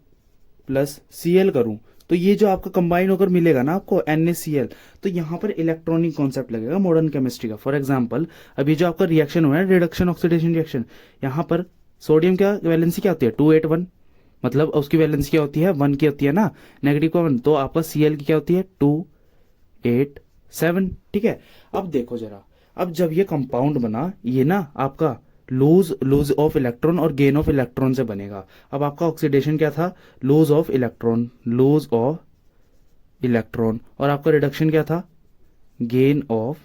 प्लस Cl करूं, तो ये जो आपका कंबाइन होकर मिलेगा ना आपको NaCl, तो यहाँ पर इलेक्ट्रॉनिक कॉन्सेप्ट लगेगा मॉडर्न केमिस्ट्री का। फॉर एग्जांपल अभी जो आपका रिएक्शन हुआ है, रिडक्शन ऑक्सीडेशन रिएक्शन, यहाँ पर सोडियम क्या वैलेंसी क्या होती है? 281, मतलब उसकी वैलेंसी क्या होती है? 1 की होती है ना, नेगेटिव का 1, तो आपका Cl की क्या होती है? 287, ठीक है। अब देखो जरा, अब जब ये कंपाउंड बना, ये ना आपका लूज लूज ऑफ इलेक्ट्रॉन और गेन ऑफ इलेक्ट्रॉन से बनेगा। अब आपका ऑक्सीडेशन क्या था? Lose of electron, lose of electron, और आपका रिडक्शन क्या था? गेन ऑफ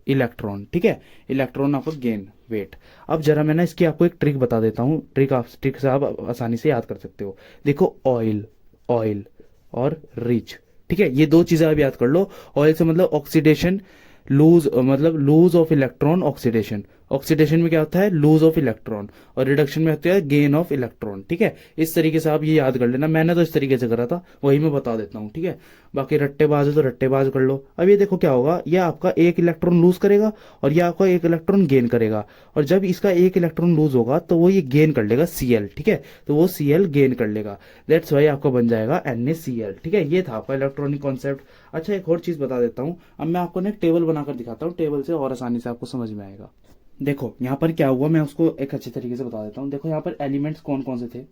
इलेक्ट्रॉन, ठीक है। इलेक्ट्रॉन आपको गेन, वेट। अब जरा मैं ना इसकी आपको एक ट्रिक बता देता हूँ, ट्रिक से आप आसानी से याद कर सकते हो। देखो ऑयल, ऑयल और रिच, ठीक है, ये दो चीजें आप याद कर लो। ऑयल से मतलब ऑक्सीडेशन, लूज मतलब lose of electron, oxidation, oxidation में क्या होता है? लूज ऑफ इलेक्ट्रॉन, और रिडक्शन में होता है गेन ऑफ इलेक्ट्रॉन, ठीक है। इस तरीके से आप ये याद कर लेना, मैंने तो इस तरीके से करा था, वही मैं बता देता हूँ, ठीक है। बाकी रट्टेबाज है तो रट्टेबाज कर लो। अब ये देखो क्या होगा, ये आपका एक इलेक्ट्रॉन लूज करेगा और ये आपका एक इलेक्ट्रॉन गेन करेगा, और जब इसका एक इलेक्ट्रॉन लूज होगा तो वो ये गेन कर लेगा Cl, ठीक है, तो वो Cl गेन कर लेगा, दैट्स वाई आपका बन जाएगा NaCl, ठीक है। ये था आपका इलेक्ट्रॉनिक कॉन्सेप्ट। अच्छा एक और चीज बता देता हूँ, अब मैं आपको ना एक टेबल बनाकर दिखाता हूँ, टेबल से और आसानी से आपको समझ में आएगा। देखो यहाँ पर क्या हुआ, मैं उसको एक अच्छे तरीके से बता देता हूँ। देखो यहाँ पर एलिमेंट्स कौन कौन से थे,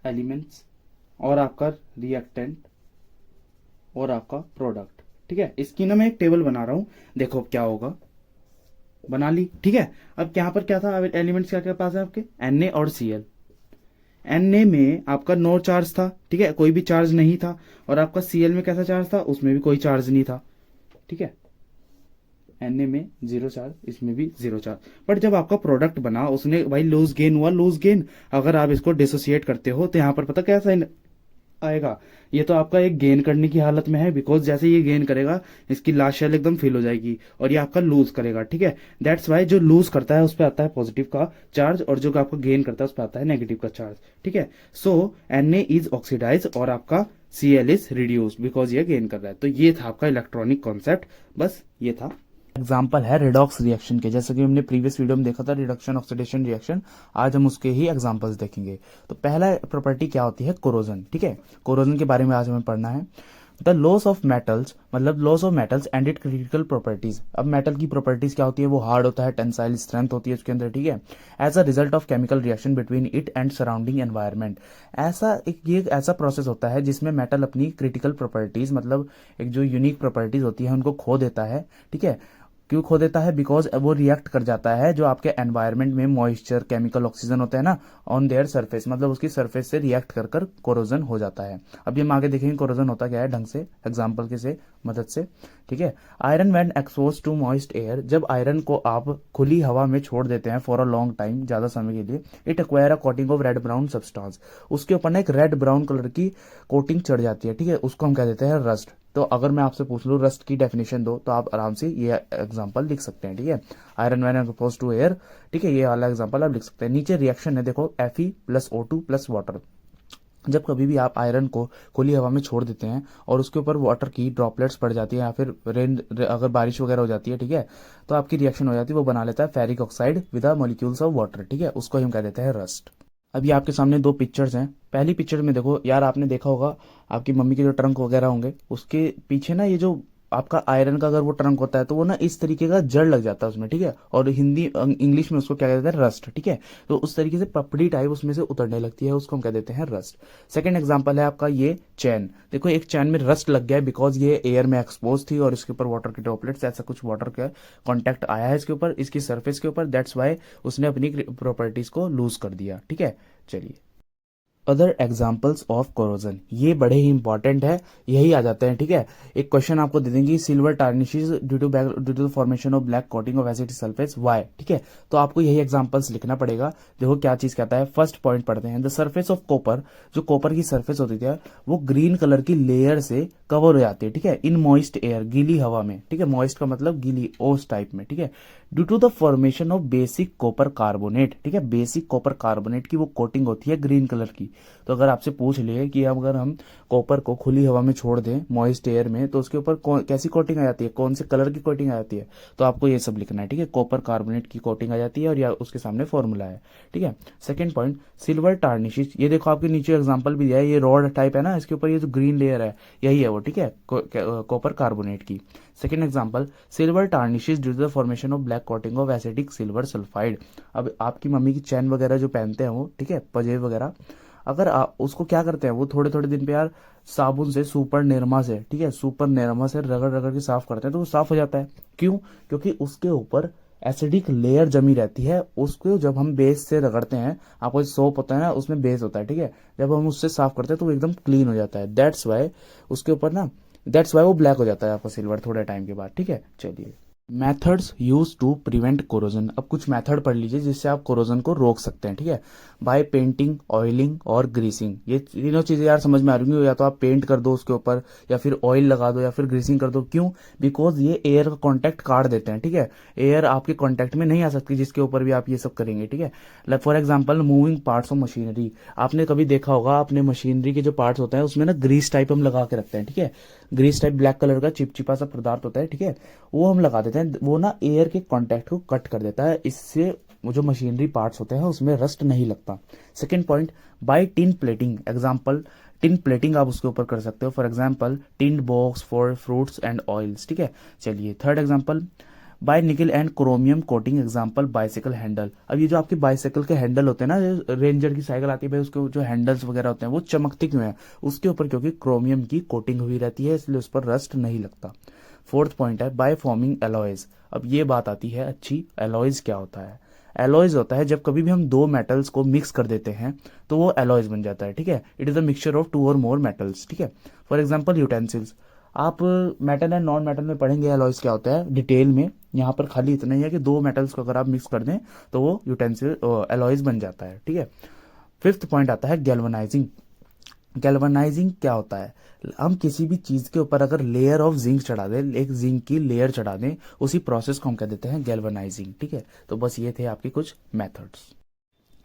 एलिमेंट्स और आपका रिएक्टेंट और आपका प्रोडक्ट, ठीक है। इसकी ना मैं एक टेबल बना रहा हूँ, देखो अब क्या होगा, बना ली, ठीक है। अब यहाँ पर क्या था, एलिमेंट्स क्या क्या पास है आपके, Na और Cl। Na में आपका नो चार्ज था, ठीक है, कोई भी चार्ज नहीं था। और आपका Cl में कैसा चार्ज था, उसमें भी कोई चार्ज नहीं था, ठीक है। Na में जीरो चार्ज, इसमें भी जीरो चार्ज। बट जब आपका प्रोडक्ट बना, उसने भाई लूज गेन हुआ, लूज गेन। अगर आप इसको डिसोसिएट करते हो तो यहाँ पर पता क्या साइन आएगा, ये तो आपका एक गेन करने की हालत में है, बिकॉज जैसे ये गेन करेगा इसकी लास्ट शेल एकदम फिल हो जाएगी और ये आपका लूज करेगा, ठीक है। दैट्स वाई जो लूज करता है उस पर आता है पॉजिटिव का चार्ज, और जो आपका गेन करता है उस पर आता है नेगेटिव का चार्ज, ठीक है। सो Na इज ऑक्सीडाइज और आपका Cl इज रिड्यूस बिकॉज ये गेन कर रहा है। तो ये था आपका इलेक्ट्रॉनिक कॉन्सेप्ट, बस ये था। एग्जाम्पल है रिडॉक्स रिएक्शन के, जैसे कि हमने प्रीवियस वीडियो में देखा था रिडक्शन ऑक्सीडेशन रिएक्शन, आज हम उसके ही एग्जांपल्स देखेंगे। तो पहला प्रॉपर्टी क्या होती है, कोरोजन, ठीक है। कोरोजन के बारे में आज हमें पढ़ना है। द लॉस ऑफ मेटल्स, मतलब loss of metals and it critical properties. अब मेटल की प्रॉपर्टीज क्या होती है, वो हार्ड होता है, टेंसाइल स्ट्रेंथ होती है उसके अंदर, ठीक है। As a result of chemical reaction between it and surrounding environment. ये एक ऐसा प्रोसेस होता है जिसमें मेटल अपनी क्रिटिकल प्रॉपर्टीज, मतलब एक जो यूनिक प्रॉपर्टीज होती है उनको खो देता है, ठीक है। क्यों खो देता है, बिकॉज वो रिएक्ट कर जाता है जो आपके एनवायरनमेंट में मॉइस्चर, केमिकल, ऑक्सीजन होता है ना ऑन देयर सरफेस, मतलब उसकी सरफेस से रिएक्ट कर कर कोरोजन हो जाता है। अभी हम आगे देखेंगे कोरोजन होता क्या है ढंग से, एग्जाम्पल के से मदद से, ठीक है। Iron when expose to moist air, जब आयरन को आप खुली हवा में छोड़ देते हैं फॉर अ लॉन्ग टाइम, ज्यादा समय के लिए, it acquire a coating of red brown substance, उसके ऊपर ना एक रेड ब्राउन कलर की कोटिंग चढ़ जाती है, ठीक है। उसको हम कह देते हैं रस्ट। तो अगर मैं आपसे पूछ लूँ रस्ट की डेफिनेशन दो, तो आप आराम से ये एग्जांपल लिख सकते हैं, ठीक है। Iron when expose to air, ठीक है, ये वाला एग्जांपल आप लिख सकते हैं। नीचे रिएक्शन है देखो, Fe+O2 प्लस वाटर। जब कभी भी आप आयरन को खुली हवा में छोड़ देते हैं और उसके ऊपर वाटर की ड्रॉपलेट्स पड़ जाती है या फिर रेन, अगर बारिश वगैरह हो जाती है, ठीक है, तो आपकी रिएक्शन हो जाती है, वो बना लेता है ferric oxide with the molecules of water, ठीक है, उसको हम कह देते हैं रस्ट। अभी आपके सामने दो पिक्चर्स हैं। पहली पिक्चर में देखो यार, आपने देखा होगा आपकी मम्मी के जो ट्रंक वगैरह होंगे उसके पीछे ना, ये जो आपका आयरन का अगर वो ट्रंक होता है तो वो ना इस तरीके का जड़ लग जाता है उसमें, ठीक है। और हिंदी इंग्लिश में उसको क्या कहते हैं, रस्ट, ठीक है। तो उस तरीके से पपड़ी टाइप उसमें से उतरने लगती है, उसको हम कह देते हैं रस्ट। सेकंड एग्जांपल है आपका ये चैन। देखो एक चैन में रस्ट लग गया है बिकॉज ये एयर में एक्सपोज थी और इसके ऊपर वाटर के ड्रॉपलेट्स, ऐसा कुछ वाटर का कॉन्टैक्ट आया है इसके ऊपर, इसकी सरफेस के ऊपर, दैट्स वाई उसने अपनी प्रॉपर्टीज को लूज कर दिया, ठीक है। चलिए, अदर एग्जाम्पल्स ऑफ कोरोजन, ये बड़े ही इंपॉर्टेंट है, यही आ जाते हैं, ठीक है। एक क्वेश्चन आपको दे देंगे, silver tarnishes due to the formation of black coating of acid sulphates, why, ठीक है। तो आपको यही एग्जाम्पल्स लिखना पड़ेगा। देखो क्या चीज कहता है, फर्स्ट पॉइंट पढ़ते हैं। द सरफेस ऑफ कॉपर, जो कॉपर की सरफेस होती है वो ग्रीन कलर की लेयर से कवर हो जाती है, ठीक है, इन मॉइस्ट एयर, गीली हवा में, ठीक है। मॉइस्ट का मतलब गीली, ओस टाइप में, ठीक है। Due to the formation of basic copper carbonate, ठीक है, बेसिक कॉपर कार्बोनेट की वो कोटिंग होती है ग्रीन कलर की। तो अगर आपसे पूछ लिए कि अगर हम कॉपर को खुली हवा में छोड़ दें मॉइस्ट एयर में तो उसके ऊपर कैसी कोटिंग आ जाती है, कौन से कलर की कोटिंग आ जाती है, तो आपको ये सब लिखना है, ठीक है। कॉपर कार्बोनेट की कोटिंग आ जाती है और या उसके सामने फॉर्मूला है, ठीक है। सेकंड पॉइंट, सिल्वर टार्निशिश, ये देखो आपके नीचे एग्जांपल भी दिया है, ये रॉड टाइप है ना, इसके ऊपर ये जो ग्रीन लेयर है यही है वो, ठीक है, कॉपर कार्बोनेट की। Second example, silver tarnishes due to the formation of black coating of acidic silver sulphide. अब आपकी मम्मी की चैन वगैरह जो पहनते हैं वो, ठीक है, पजेब वगैरह, अगर आप उसको क्या करते हैं, वो थोड़े थोड़े दिन पे यार साबुन से, सुपर निरमा से, ठीक है, सुपर निरमा से रगड़ रगड़ के साफ करते हैं तो वो साफ हो जाता है। क्यों? क्योंकि उसके ऊपर एसिडिक लेयर जमी रहती है, उसको जब हम बेस से रगड़ते हैं, आपको सोप होता है ना उसमें बेस होता है, ठीक है, जब हम उससे साफ करते हैं तो वो एकदम क्लीन हो जाता है। दैट्स वाई उसके ऊपर ना, दैट्स वाई वो ब्लैक हो जाता है आपका सिल्वर थोड़े टाइम के बाद, ठीक है। चलिए, methods use to prevent corrosion. अब कुछ मेथड पढ़ लीजिए जिससे आप कोरोजन को रोक सकते हैं, ठीक है। बाय पेंटिंग, ऑयलिंग और ग्रीसिंग, ये तीनों चीजें यार समझ में आ रही होंगी, या तो आप पेंट कर दो उसके ऊपर, या फिर ऑयल लगा दो, या फिर ग्रीसिंग कर दो। क्यों? बिकॉज ये एयर का कॉन्टैक्ट काट देते हैं, ठीक है। एयर आपके कॉन्टैक्ट में नहीं आ सकती जिसके ऊपर भी आप ये सब करेंगे, ठीक है। Like for example moving parts of machinery, आपने कभी देखा होगा अपने मशीनरी के जो पार्ट्स होते हैं उसमें ना ग्रीस टाइप हम लगा के रखते हैं, ठीक है। ग्रीस टाइप ब्लैक कलर का चिपचिपा सा पदार्थ होता है, ठीक है, वो हम लगा देते हैं, वो ना एयर के कांटेक्ट को कट कर देता है, इससे वो जो मशीनरी पार्ट्स होते हैं उसमें रस्ट नहीं लगता। Second point, by tin plating, example tin plating आप उसके ऊपर कर सकते हो, for example tin box for fruits and oils, ठीक है। चलिए, third example, by nickel and chromium coating, example bicycle handle. अब ये जो आपके बाइसाइकिल के हैंडल होते हैं ना, रेंजर की साइकिल आती है भाई, उसके जो हैंडल्स वगैरह होते हैं वो चमकते क्यों हैं? उसके ऊपर क्योंकि क्रोमियम की कोटिंग हुई रहती है, इसलिए उस पर रस्ट नहीं लगता। फोर्थ पॉइंट है बाय फॉर्मिंग एलॉयज। अब ये बात आती है अच्छी, एलॉयज क्या होता है? एलॉयज होता है जब कभी भी हम दो मेटल्स को मिक्स कर देते हैं तो वो एलॉयज बन जाता है, ठीक है। It is a mixture of two और मोर मेटल्स, ठीक है। फॉर एग्जांपल यूटेंसिल्स, आप मेटल एंड नॉन मेटल में पढ़ेंगे एलॉयज क्या होता है डिटेल में। यहाँ पर खाली इतना ही है कि दो मेटल्स को अगर आप मिक्स कर दें तो वो यूटेंसिल एलॉयज बन जाता है, ठीक है। फिफ्थ पॉइंट आता है गैल्वेनाइजिंग। गैल्वेनाइजिंग क्या होता है? हम किसी भी चीज के ऊपर अगर लेयर ऑफ जिंक चढ़ा दें, एक जिंक की लेयर चढ़ा दें, उसी प्रोसेस को हम कह देते हैं गैल्वेनाइजिंग, ठीक है। तो बस ये थे आपके कुछ मेथड्स।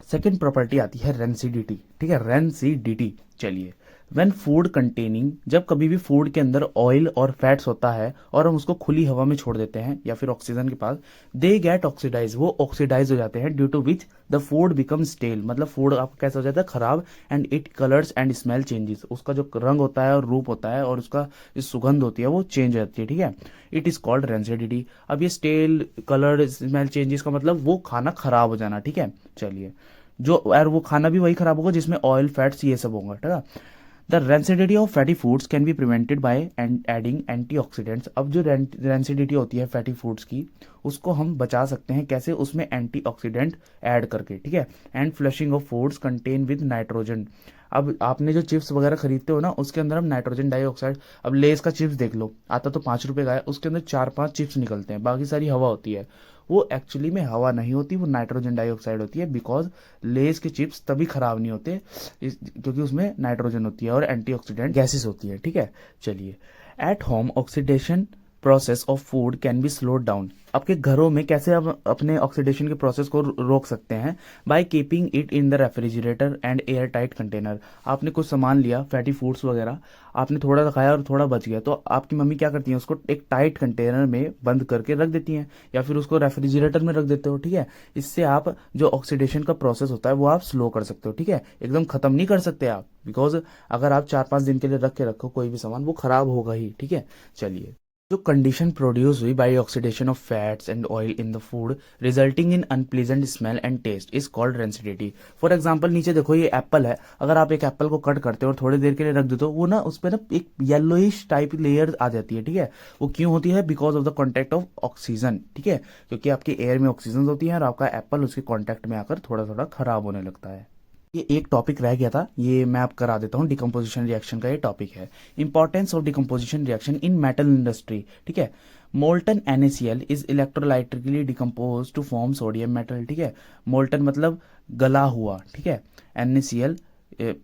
सेकेंड प्रॉपर्टी आती है रेंसिडिटी, ठीक है, रेंसिडिटी। चलिए, व्हेन फूड कंटेनिंग, जब कभी भी फूड के अंदर ऑयल और फैट्स होता है और हम उसको खुली हवा में छोड़ देते हैं या फिर ऑक्सीजन के पास, दे गेट ऑक्सीडाइज, वो ऑक्सीडाइज हो जाते हैं, due to which the food become stale, मतलब फूड आपका कैसा हो जाता है? खराब। And it colours and smell changes, उसका जो रंग होता है और रूप होता है और उसका जो सुगंध होती है वो चेंज हो जाती है, ठीक है। It is called rancidity. अब ये स्टेल, कलर, स्मेल चेंजेस का मतलब वो खाना खराब हो जाना, ठीक है। चलिए, जो और वो खाना भी वही खराब होगा जिसमें ऑयल फैट्स ये सब होगा, ठीक है। The rancidity of fatty foods can be prevented by adding antioxidants. अब जो रेंसिडिटी होती है फैटी फूड्स की, उसको हम बचा सकते हैं कैसे? उसमें एंटीऑक्सीडेंट ऐड करके, ठीक है। And flushing of foods contain with nitrogen. अब आपने जो चिप्स वगैरह खरीदते हो ना, उसके अंदर हम नाइट्रोजन डाइऑक्साइड, अब लेस का चिप्स देख लो, आता तो 5 रुपए का है, उसके अंदर 4-5 चिप्स निकलते हैं, बाकी सारी हवा होती है। वो एक्चुअली में हवा नहीं होती, वो नाइट्रोजन डाइऑक्साइड होती है। बिकॉज लेस के चिप्स तभी खराब नहीं होते क्योंकि उसमें नाइट्रोजन होती है और एंटीऑक्सीडेंट गैसेस होती है, ठीक है। चलिए, at home oxidation process of food can be slowed down. आपके घरों में कैसे आप अपने ऑक्सीडेशन के प्रोसेस को रोक सकते हैं? By keeping it in the refrigerator and air tight container. आपने कुछ सामान लिया, फैटी फूड्स वगैरह, आपने थोड़ा सा खाया और थोड़ा बच गया, तो आपकी मम्मी क्या करती है? उसको एक टाइट कंटेनर में बंद करके रख देती हैं, या फिर उसको रेफ्रिजरेटर में रख देते हो, ठीक है। इससे आप जो ऑक्सीडेशन का प्रोसेस होता है वो आप स्लो कर सकते हो, ठीक है। एकदम खत्म नहीं कर सकते आप, बिकॉज अगर आप 4-5 दिन के लिए रख के रखो कोई भी सामान, वो खराब होगा ही, ठीक है। चलिए, जो कंडीशन प्रोड्यूस हुई by oxidation of fats and oil in the food resulting in unpleasant smell and taste is called rancidity. For example, नीचे देखो ये एप्पल है, अगर आप एक एप्पल को कट करते हो और थोड़ी देर के लिए रख देते हो, वो ना उस पर ना एक येलोइश टाइप लेयर आ जाती है, ठीक है। वो क्यों होती है? Because of the contact of oxygen, ठीक है, क्योंकि आपके एयर में ऑक्सीजन होती है और आपका एप्पल उसके कॉन्टेक्ट में आकर थोड़ा थोड़ा खराब होने लगता है। ये एक टॉपिक रह गया था, ये मैं आप करा देता हूँ। डिकम्पोजिशन रिएक्शन का ये टॉपिक है, importance of decomposition reaction in metal industry, ठीक है। Molten NaCl is electrolytically decompose to form sodium metal, ठीक है। मोल्टन मतलब गला हुआ, ठीक है। NaCl,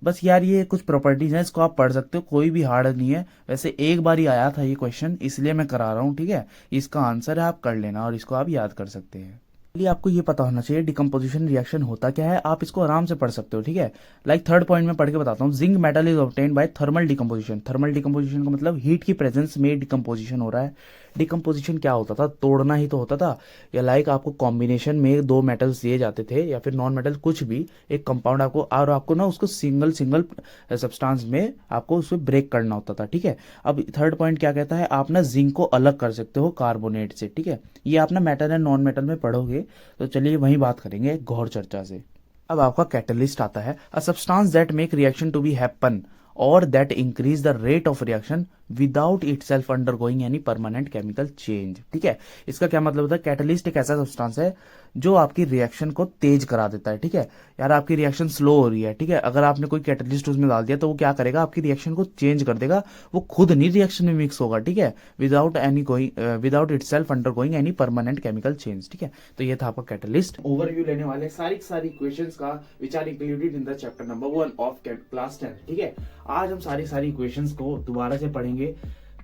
बस यार ये कुछ प्रॉपर्टीज हैं, इसको आप पढ़ सकते हो, कोई भी हार्ड नहीं है। वैसे एक बार ही आया था ये क्वेश्चन, इसलिए मैं करा रहा हूँ, ठीक है। इसका आंसर है, आप कर लेना और इसको आप याद कर सकते हैं। लिए आपको ये पता होना चाहिए डिकम्पोजिशन रिएक्शन होता क्या है, आप इसको आराम से पढ़ सकते हो, ठीक है। लाइक थर्ड पॉइंट में पढ़ के बताता हूँ। Zinc metal is obtained by thermal decomposition. Thermal decomposition का मतलब हीट की प्रेजेंस में डिकम्पोजिशन हो रहा है। डिकम्पोजिशन क्या होता था? तोड़ना ही तो होता था। या लाइक आपको कॉम्बिनेशन में दो मेटल्स दिए जाते थे या फिर नॉन मेटल कुछ भी, एक कंपाउंड आपको, और आपको ना उसको सिंगल सिंगल सब्सटेंस में आपको उसमें ब्रेक करना होता था, ठीक है। अब थर्ड पॉइंट क्या कहता है? आप ना जिंक को अलग कर सकते हो कार्बोनेट से, ठीक है। ये आप ना मेटल एंड नॉन मेटल में पढ़ोगे, तो चलिए वहीं बात करेंगे गौर चर्चा से। अब आपका कैटलिस्ट आता है, a substance that make reaction to be happen और that increase the rate of reaction without itself undergoing any permanent chemical change, ठीक है। इसका क्या मतलब होता है? कैटलिस्ट एक ऐसा सब्सटेंस है जो आपकी रिएक्शन को तेज करा देता है, ठीक है। यार आपकी रिएक्शन स्लो हो रही है, ठीक है, अगर आपने कोई कैटलिस्ट उसमें डाल दिया तो वो क्या करेगा? आपकी रिएक्शन को चेंज कर देगा, वो खुद नहीं रिएक्शन में मिक्स होगा, ठीक है, without itself undergoing any permanent chemical change, ठीक है। तो ये था आपका कैटलिस्ट। ओवरव्यू लेने वाले सारी इक्वेशंस का which are included in the chapter number 1 of class 10, ठीक है। आज हम सारी इक्वेशंस को दोबारा से पढ़ेंगे,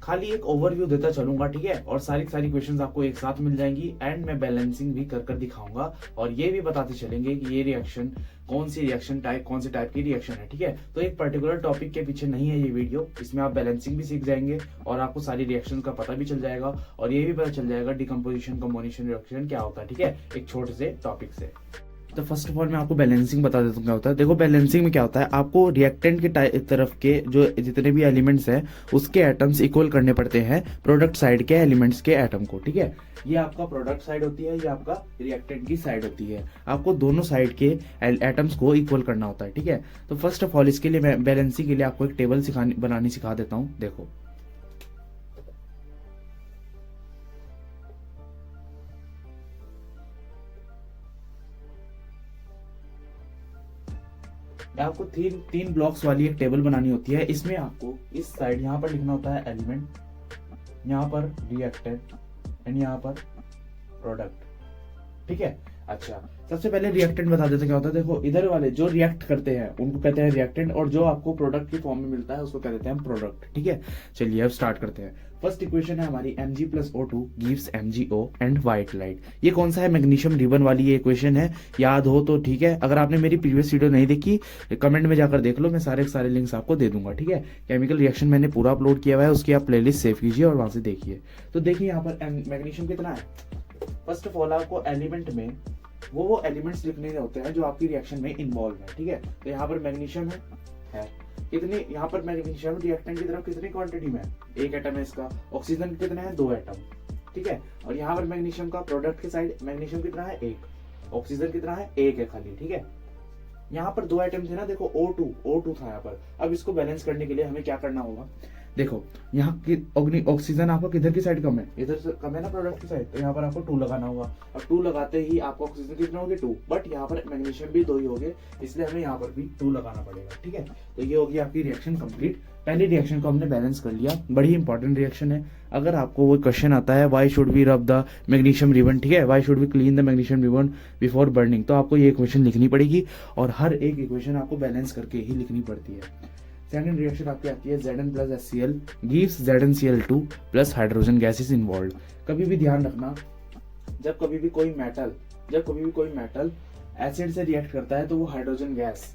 खाली एक ओवरव्यू देता चलूंगा, ठीक है, और सारी क्वेश्चंस आपको एक साथ मिल जाएंगी एंड मैं बैलेंसिंग भी कर दिखाऊंगा और ये भी बताते चलेंगे कि ये रिएक्शन कौन सी रिएक्शन टाइप, कौन से टाइप की रिएक्शन है, ठीक है। तो एक पर्टिकुलर टॉपिक के पीछे नहीं है ये वीडियो, इसमें आप बैलेंसिंग भी सीख जाएंगे और आपको सारी रिएक्शन का पता भी चल जाएगा और ये भी पता चल जाएगा डिकम्पोजिशन, कंपोजिशन रिएक्शन क्या होता है, ठीक है, एक छोटे से टॉपिक से। तो फर्स्ट ऑफ ऑल मैं आपको बैलेंसिंग बता देता हूँ क्या होता है। देखो बैलेंसिंग में क्या होता है, आपको रिएक्टेंट के तरफ के जो जितने भी एलिमेंट्स हैं उसके एटम्स इक्वल करने पड़ते हैं प्रोडक्ट साइड के एलिमेंट्स के एटम को, ठीक है। ये आपका प्रोडक्ट साइड होती है, ये आपका रिएक्टेंट की साइड होती है। आपको दोनों साइड के एटम्स को इक्वल करना होता है, ठीक है। तो फर्स्ट ऑफ ऑल इसके लिए मैं बैलेंसिंग के लिए आपको एक टेबल बनानी सिखा देता हूँ। देखो आपको तीन ब्लॉक्स वाली एक टेबल बनानी होती है। इसमें आपको इस साइड यहाँ पर लिखना होता है एलिमेंट, यहाँ पर रिएक्टेंट एंड यहाँ पर प्रोडक्ट, ठीक है। अच्छा, सबसे पहले रिएक्टेंट बता देते हैं क्या होता है। देखो इधर वाले जो रिएक्ट करते हैं उनको कहते हैं रिएक्टेंट, और जो आपको प्रोडक्ट की फॉर्म में मिलता है उसको कह देते हैं प्रोडक्ट, ठीक है। चलिए अब स्टार्ट करते हैं। फर्स्ट इक्वेशन है हमारी Mg+O2 gives MgO and white light. ये कौन सा है, मैग्नीशियम रिबन वाली ये इक्वेशन है। याद हो तो ठीक है, अगर आपने मेरी प्रीवियस वीडियो नहीं देखी कमेंट में जाकर देख लो, मैं सारे लिंक्स आपको दे दूंगा, ठीक है। केमिकल रिएक्शन मैंने पूरा अपलोड किया हुआ है, उसकी आप प्लेलिस्ट सेव कीजिए और वहां से देखिए। तो देखिए यहाँ पर मैग्नीशियम कितना है। फर्स्ट ऑफ ऑल आपको एलिमेंट में वो एलिमेंट्स लिखने होते हैं जो आपकी रिएक्शन में इन्वॉल्व है, ठीक है। तो यहाँ पर मैग्नीशियम है कितनी, यहाँ पर मैग्नीशियम रिएक्टेंट की तरफ कितनी क्वांटिटी में है, एक एटम है इसका। ऑक्सीजन कितने हैं, 2 एटम, ठीक है। और यहाँ पर मैग्नीशियम का प्रोडक्ट के साइड मैग्नीशियम कितना है, 1। ऑक्सीजन कितना है, 1 है खाली, ठीक है। यहाँ पर 2 आइटम थे ना, देखो O2 था यहाँ पर। अब इसको बैलेंस करने के लिए हमें क्या करना होगा, देखो यहाँ की ऑक्सीजन आपको किधर की साइड कम है, इधर से कम है ना प्रोडक्ट की साइड, तो यहाँ पर आपको 2 लगाना होगा। अब 2 लगाते ही आपको ऑक्सीजन कितना होगी, 2, बट यहाँ पर मैग्नीशियम भी 2 ही हो गए, इसलिए हमें यहाँ पर भी 2 लगाना पड़ेगा, ठीक है। तो ये होगी आपकी रिएक्शन कंप्लीट। पहली रिएक्शन को हमने बैलेंस कर लिया, बड़ी इंपॉर्टेंट रिएक्शन है। अगर आपको वो क्वेश्चन आता है why should we rub the magnesium ribbon, ठीक है, why should we clean the magnesium ribbon before burning, तो आपको ये इक्वेशन लिखनी पड़ेगी और हर एक इक्वेशन आपको बैलेंस करके ही लिखनी पड़ती है। सेकंड रिएक्शन आपकी आती है Zn plus HCl gives ZnCl2 plus hydrogen gas is involve. कभी भी ध्यान रखना, जब कभी भी कोई मेटल एसिड से रिएक्ट करता है तो वो हाइड्रोजन गैस,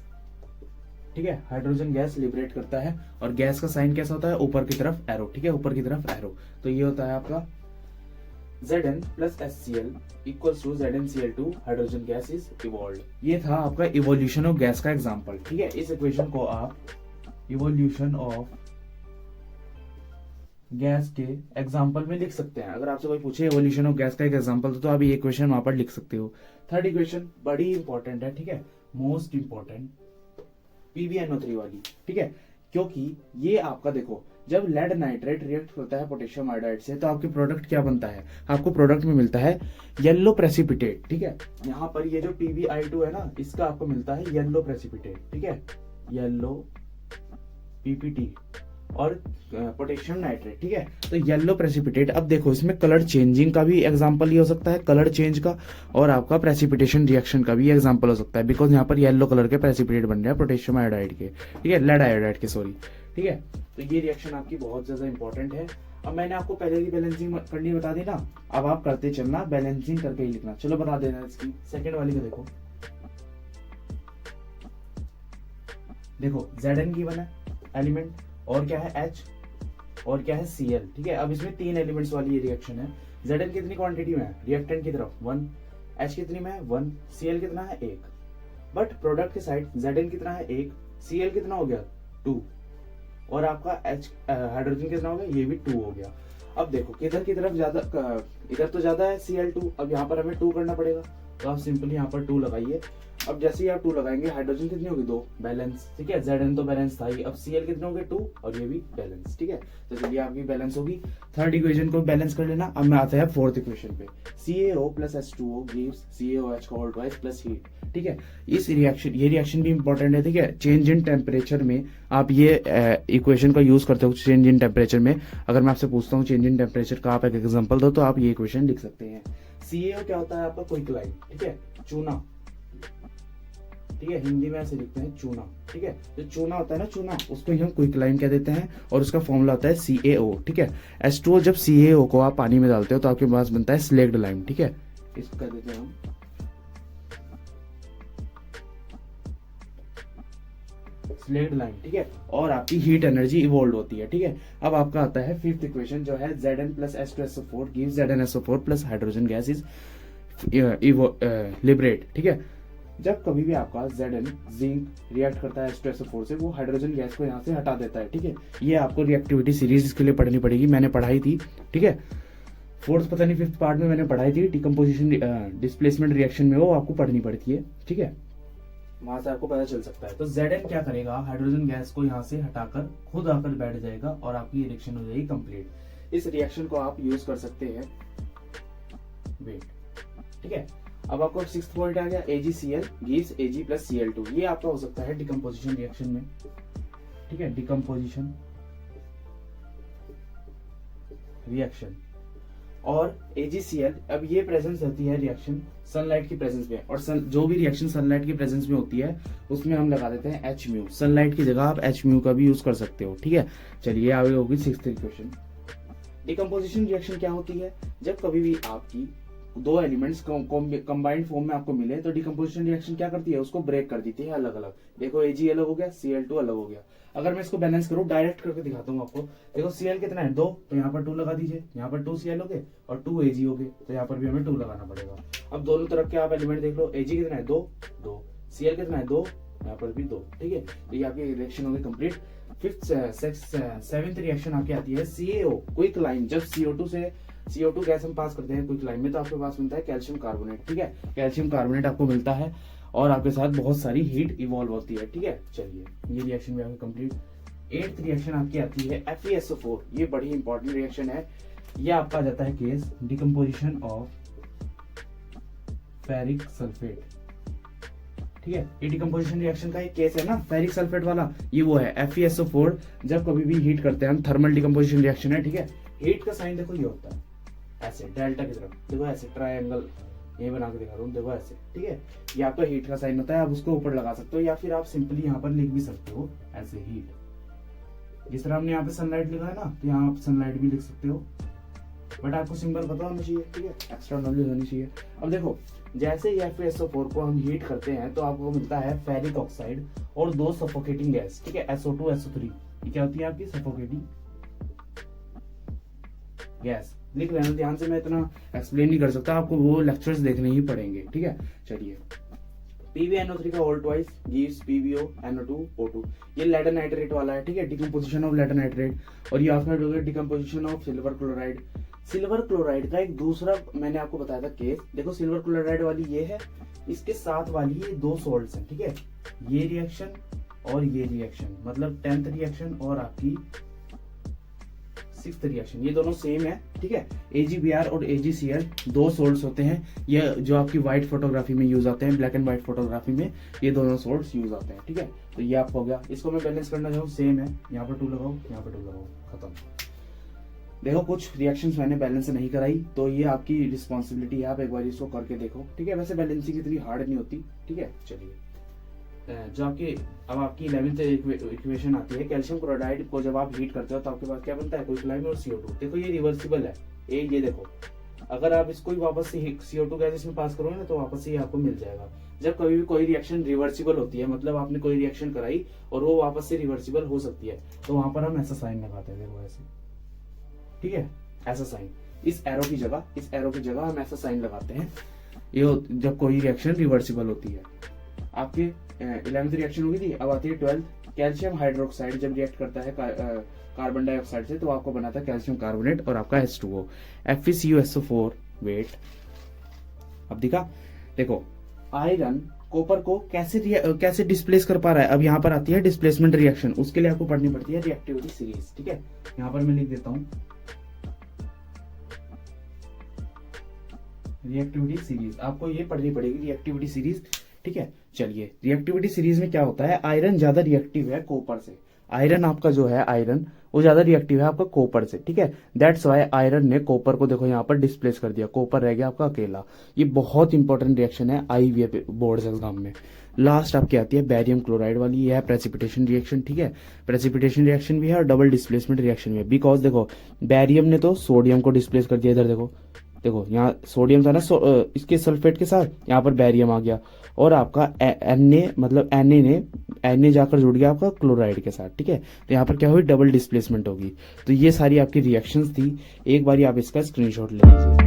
ठीक है, हाइड्रोजन गैस लिबरेट करता है। और गैस का साइन कैसा होता है, ऊपर की तरफ एरो, ठीक है, ऊपर की तरफ एरो। तो ये होता है आपका Zn plus HCl equals to ZnCl2 hydrogen gas is evolve. ये था आपका इवोल्यूशन ऑफ गैस का एग्जांपल, ठीक है। इस इक्वेशन को आप इवोल्यूशन ऑफ गैस के एग्जांपल में लिख सकते हैं। अगर आपसे कोई पूछे इवोल्यूशन ऑफ गैस का एक एग्जांपल तो आप ये इक्वेशन वहां पर लिख सकते हो। थर्ड इक्वेशन बड़ी इंपॉर्टेंट है, ठीक है, मोस्ट इंपॉर्टेंट, PbNO3 वाली, ठीक है। क्योंकि ये आपका देखो, जब लेड नाइट्रेट रिएक्ट होता है पोटेशियम आयोडाइड से तो आपके प्रोडक्ट क्या बनता है, आपको प्रोडक्ट में मिलता है येलो प्रेसिपिटेट, ठीक है। यहाँ पर ये जो PbI2 है ना, इसका आपको मिलता है येलो प्रेसिपिटेट, ठीक है, येलो PPT और पोटेशियम नाइट्रेट, ठीक है। तो येलो प्रेसिपिटेट, अब देखो इसमें कलर चेंजिंग का भी एग्जांपल ये हो सकता है, कलर चेंज का, और आपका प्रेसिपिटेशन रिएक्शन का भी एग्जांपल हो सकता है, बिकॉज यहाँ पर येलो कलर के प्रेसिपिटेट बन रहे हैं पोटेशियम आयोडाइड के, ठीक है, लेड आयोडाइड के, सॉरी, ठीक है। तो ये रिएक्शन आपकी बहुत ज्यादा इंपॉर्टेंट है। अब मैंने आपको पहले की बैलेंसिंग करनी बता दी ना, अब आप करते चलना, बैलेंसिंग करके ही लिखना। चलो बता देना इसकी सेकेंड वाली को। देखो Zn की बना एलिमेंट, और क्या है H, और क्या है Cl, ठीक है। अब इसमें 3 एलिमेंट्स वाली ये रिएक्शन है। Zn कितनी क्वांटिटी में है, रिएक्टेंट की तरफ 1, H कितनी में है 1, Cl कितना है 1, बट प्रोडक्ट के साइड Zn कितना है 1, Cl कितना हो गया 2, और आपका H हाइड्रोजन कितना हो गया, ये भी 2 हो गया। अब देखो किधर की तरफ ज्यादा, इधर तो ज्यादा है Cl2, अब यहाँ पर हमें 2 करना पड़ेगा, तो आप सिंपली यहाँ पर 2 लगाइए। अब जैसे ही आप 2 लगाएंगे, हाइड्रोजन कितनी होगी 2, बैलेंस, ठीक है। Zn तो बैलेंस था ही, अब Cl कितने हो गए 2, और ये भी बैलेंस, ठीक है। तो चलिए आपकी बैलेंस होगी। थर्ड इक्वेशन को बैलेंस कर लेना। अब मैं आता है फोर्थ इक्वेशन पे, CaO plus H2O gives CaOH का होल ट्वाइस प्लस हीट, ठीक है। इस रिएक्शन, ये रिएक्शन भी इंपॉर्टेंट है, ठीक है। चेंज इन टेम्परेचर में आप ये इक्वेशन का यूज करते हो, चेंज इन टेम्परेचर में। अगर मैं आपसे पूछता हूँ चेंज इन टेम्परेचर का आप एक एग्जांपल दो, तो आप ये इक्वेशन लिख सकते हैं। CaO क्या होता है आपका, क्विकलाइन, ठीक है, चूना, ठीक है, हिंदी में ऐसे लिखते हैं चूना, ठीक है। जो चूना होता है ना, चूना, उसको ही हम क्विकलाइन कह देते हैं, और उसका फॉर्मूला होता है CaO, ठीक है। H2O, जब CaO को आप पानी में डालते हो तो आपके पास बनता है स्लेक्ड लाइम, ठीक है, इसको कह देते हैं हम स्लेक्ड लाइम, ठीक है। और आपकी हीट एनर्जी इवॉल्व होती है, ठीक है। अब आपका आता है फिफ्थ इक्वेशन, जो है Zn plus H2SO4 gives ZnSO4 plus hydrogen gas is liberate, ठीक है। जब कभी भी आपका Zn जिंक रिएक्ट करता है H2SO4 से, वो हाइड्रोजन गैस को यहाँ से हटा देता है, ठीक है। ये आपको रिएक्टिविटी सीरीज इसके लिए पढ़नी पड़ेगी, मैंने पढ़ाई थी, ठीक है। फोर्थ पता नहीं फिफ्थ पार्ट में मैंने पढ़ाई थी, डिकम्पोजिशन डिस्प्लेसमेंट रिएक्शन में वो आपको पढ़नी पड़ती है, ठीक है, वहां से आपको पता चल सकता है। तो Zn क्या करेगा, हाइड्रोजन गैस को यहाँ से हटाकर खुद आकर बैठ जाएगा और आपकी रिएक्शन हो जाएगी कंप्लीट। इस रिएक्शन को आप यूज कर सकते हैं वेट, ठीक है। अब आपको सिक्स्थ पॉइंट आ गया, AgCl gives Ag plus Cl2। ये आपका हो सकता है डिकम्पोजिशन रिएक्शन में, ठीक है, डिकम्पोजिशन रिएक्शन। और AgCl, अब ये प्रेजेंस होती है रिएक्शन सनलाइट की प्रेजेंस में, और जो भी रिएक्शन सनलाइट की प्रेजेंस में होती है उसमें हम लगा देते हैं Hµ। सनलाइट की जगह आप Hµ का भी यूज कर सकते हो, ठीक है। चलिए आगे होगी सिक्स्थ इक्वेशन। डिकम्पोजिशन रिएक्शन क्या होती है, जब कभी भी आपकी दो एलिमेंट्स कंबाइंड फॉर्म में आपको मिले तो डिकम्पोजिशन रिएक्शन क्या करती है, उसको ब्रेक कर देती है अलग अलग। देखो Ag अलग हो गया, Cl2 अलग हो गया। अगर मैं इसको बैलेंस करूं, डायरेक्ट करके दिखाता हूं आपको। देखो Cl कितना है 2, तो यहाँ पर 2 लगा दीजिए, यहाँ पर 2 Cl हो गए और 2 Ag हो गए, तो यहाँ पर भी हमें 2 लगाना पड़ेगा। अब दोनों तरफ के आप एलिमेंट देख लो, Ag कितना है 2, Cl कितना है 2, यहाँ पर भी 2, ठीक है। तो ये आपकी रिएक्शन होगी कंप्लीट। फिफ्थ सेवेंथ रिएक्शन आपकी आती है CaO क्विक लाइन। जब CO2 गैस हम पास करते हैं क्विक लाइन में, तो आपके पास मिलता है कैल्शियम कार्बोनेट, ठीक है। कैल्शियम कार्बोनेट आपको मिलता है और आपके साथ बहुत सारी हीट इवॉल्व होती है, ठीक है। चलिए ये रिएक्शन भी आपकी कंप्लीट। एट्थ रिएक्शन आपकी आती है FeSO4। ये बड़ी इंपॉर्टेंट रिएक्शन है। ये आपका आ जाता है case decomposition of ferric sulphate, ठीक है। ये डिकम्पोजिशन रिएक्शन का एक केस है ना, फेरिक सल्फेट वाला, ये वो है FeSO4। जब कभी भी हीट करते हैं हम, थर्मल डिकम्पोजिशन रिएक्शन है, ठीक है। हीट का साइन देखो ये होता है ऐसे डेल्टा की तरफ, देखो ऐसे ट्रायंगल ये बना के दिखा रहा हूँ, देखो ऐसे, ठीक है। ये आपका हीट का साइन होता है, आप उसको ऊपर लगा सकते हो या फिर आप सिंपली यहाँ पर लिख भी सकते हो ऐसे हीट। जिस तरह हमने यहाँ पे सनलाइट लिखा है ना, तो यहाँ आप सनलाइट भी लिख सकते हो, बट आपको सिंबल पता होना चाहिए, ठीक है, एक्स्ट्रा नॉलेज होनी चाहिए। अब देखो जैसे ही FeSO4 को हम हीट करते हैं तो आपको मिलता है फेरिक ऑक्साइड और 2 सफोकेटिंग गैस, ठीक है, SO2 SO3। ये क्या होती है आपकी सफोकेटिंग गैस। लिख लेना ध्यान से, मैं इतना एक्सप्लेन नहीं कर सकता, आपको वो लेक्चर्स देखने ही पड़ेंगे, ठीक है। चलिए PbNO3 का whole twice gives PbO NO2O2। ये लेड नाइट्रेट वाला है, ठीक है, डिकम्पोजिशन ऑफ लेड नाइट्रेट। और ये आपका हो गया decomposition of silver chloride. Silver chloride का एक दूसरा मैंने आपको बताया था केस। देखो सिल्वर क्लोराइड वाली ये है, इसके साथ वाली ये 2 सॉल्ट्स हैं, ठीक है। ये रिएक्शन और ये रिएक्शन, मतलब 10th रिएक्शन और आपकी 6th रिएक्शन, ये दोनों सेम है, ठीक है। AgBr और AgCl 2 सोल्ट्स होते हैं। ये जो आपकी व्हाइट फोटोग्राफी में यूज आते हैं, ब्लैक एंड व्हाइट फोटोग्राफी में ये दोनों सोल्ट्स यूज आते हैं, ठीक है। तो ये आपको हो गया। इसको मैं बैलेंस करना चाहूँ, सेम है, यहाँ पर 2 लगाओ, यहाँ पर 2 लगाओ, खत्म। देखो कुछ रिएक्शंस मैंने बैलेंस नहीं कराई, तो ये आपकी रिस्पॉन्सिबिलिटी है, आप एक बार इसको करके देखो, ठीक है। वैसे बैलेंसिंग इतनी हार्ड नहीं होती, ठीक है। चलिए जो आपकी अब आपकी 11th इक्वेशन आती है, कैल्शियम क्लोराइड को जब आप हीट करते हो तो आपके पास क्या बनता है, क्विक लाइन और CO2। देखो ये रिवर्सिबल है, ये देखो, अगर आप इसको ही वापस से CO2 गैस इसमें पास करोगे ना, तो वापस से आपको मिल जाएगा। जब कभी भी कोई रिएक्शन रिवर्सिबल होती है, मतलब आपने कोई रिएक्शन कराई और वो वापस से रिवर्सिबल हो सकती है, तो वहां पर हम ऐसा साइन लगाते हैं, देखो ऐसे, ठीक है, ऐसा साइन। इस एरो की जगह हम ऐसा साइन लगाते हैं, ये जब कोई रिएक्शन रिवर्सिबल होती है। आपके 11th रिएक्शन होगी थी, अब आती है 12th। कैल्शियम हाइड्रोक्साइड जब रिएक्ट करता है कार्बन डाइऑक्साइड से, तो आपको बनाता है कैल्शियम कार्बोनेट और आपका H2O FeCuSO4 वेट। अब देखो आयरन कॉपर को कैसे डिस्प्लेस कर पा रहा है। अब यहाँ पर आती है डिस्प्लेसमेंट रिएक्शन, उसके लिए आपको पढ़नी पड़ती है रिएक्टिविटी सीरीज, ठीक है। यहाँ पर मैं लिख देता हूँ रिएक्टिविटी सीरीज, आपको ये पढ़नी पड़ेगी रिएक्टिविटी सीरीज, ठीक है। चलिए रिएक्टिविटी सीरीज में क्या होता है, आयरन ज्यादा रिएक्टिव है कॉपर से। आयरन आपका जो है आयरन वो ज्यादा रिएक्टिव है आपका कॉपर से, ठीक है। दैट्स वाई आयरन ने कॉपर को देखो यहाँ पर डिस्प्लेस कर दिया, कॉपर रह गया आपका अकेला। ये बहुत इंपॉर्टेंट रिएक्शन है IVF बोर्ड एग्जाम में। लास्ट आपकी आती है बैरियम क्लोराइड वाली, ये है प्रेसिपिटेशन रिएक्शन, ठीक है। प्रेसिपिटेशन रिएक्शन भी है और डबल डिस्प्लेसमेंट रिएक्शन भी है, बिकॉज देखो बैरियम ने तो सोडियम को डिस्प्लेस कर दिया। इधर देखो यहाँ सोडियम था ना, इसके सल्फेट के साथ यहाँ पर बैरियम आ गया, और आपका Na जाकर जुड़ गया आपका क्लोराइड के साथ, ठीक है। तो यहाँ पर क्या हुई, डबल डिस्प्लेसमेंट होगी। तो ये सारी आपकी रिएक्शंस थी, एक बारी आप इसका स्क्रीनशॉट ले लीजिए।